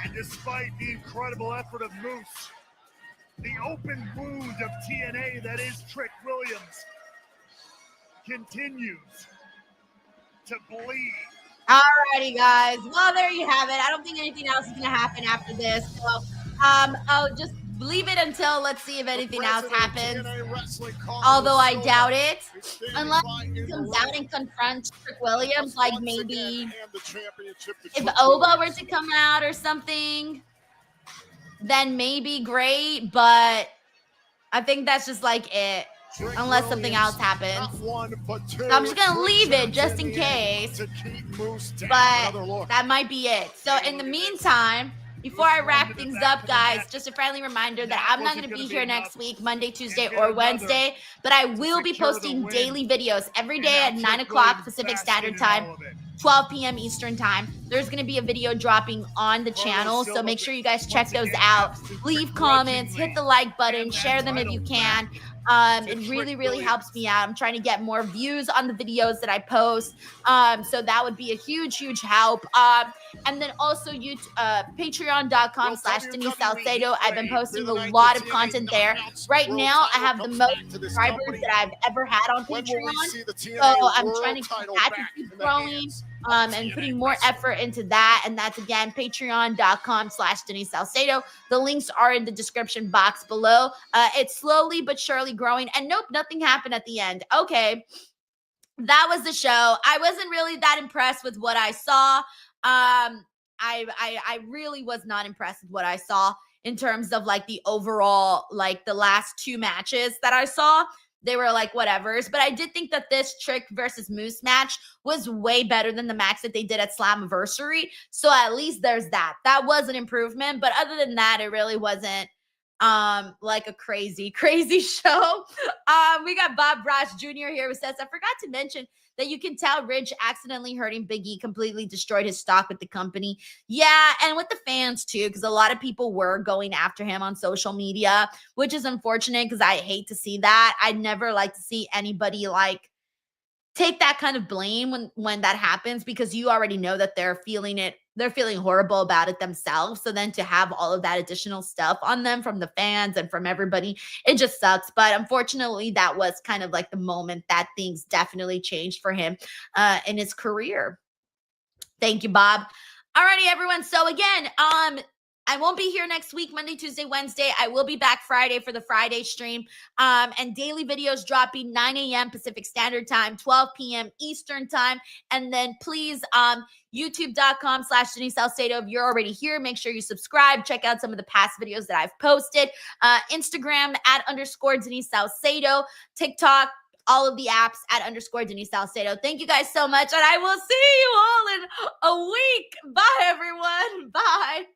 And despite the incredible effort of Moose, the open wound of TNA that is Trick Williams continues to bleed. Alrighty, guys. Well, there you have it. I don't think anything else is going to happen after this. So I'll just leave it until let's see if anything else happens. Although I doubt it. Unless he comes out and confronts Trick Williams, like maybe if Oba were to come out or something, then maybe great. But I think that's just like it. Unless something else happens. So I'm just going to leave it just in case. But that might be it. So in the meantime, before I wrap things up, guys, just a friendly reminder that I'm not going to be here next week, Monday, Tuesday, or Wednesday, but I will be posting daily videos every day at 9 o'clock Pacific Standard Time, 12 p.m. Eastern Time. There's going to be a video dropping on the channel, so make sure you guys check those out. Leave comments, hit the like button, share them if you can. It really, really helps me out. I'm trying to get more views on the videos that I post. So that would be a huge, huge help. And then also patreon.com/Denise Salcedo. I've been posting a lot of content there. Right now, I have the most subscribers that I've ever had on Patreon. So I'm trying to keep growing. And putting more effort into that. And that's, again, patreon.com/Denise Salcedo. The links are in the description box below. It's slowly but surely growing. And nope, nothing happened at the end. Okay, that was the show. I wasn't really that impressed with what I saw. I really was not impressed with what I saw in terms of like the overall, like the last 2 matches that I saw. They were like whatevers, but I did think that this Trick versus Moose match was way better than the match that they did at Slammiversary. So at least there's that. That was an improvement, but other than that, it really wasn't like a crazy show. We got Bob Ross Jr. here who says, I forgot to mention that you can tell Ridge accidentally hurting Big E completely destroyed his stock with the company. Yeah, and with the fans too, because a lot of people were going after him on social media, which is unfortunate because I hate to see that. I'd never like to see anybody like take that kind of blame when that happens, because you already know that they're feeling horrible about it themselves. So then to have all of that additional stuff on them from the fans and from everybody, it just sucks. But unfortunately, that was kind of like the moment that things definitely changed for him in his career. Thank you, Bob. Alrighty, everyone. So again, I won't be here next week, Monday, Tuesday, Wednesday. I will be back Friday for the Friday stream. And daily videos dropping 9 a.m. Pacific Standard Time, 12 p.m. Eastern Time. And then please, youtube.com/Denise Salcedo. If you're already here, make sure you subscribe. Check out some of the past videos that I've posted. Instagram @_Denise Salcedo. TikTok, all of the apps @_Denise Salcedo. Thank you guys so much. And I will see you all in a week. Bye, everyone. Bye.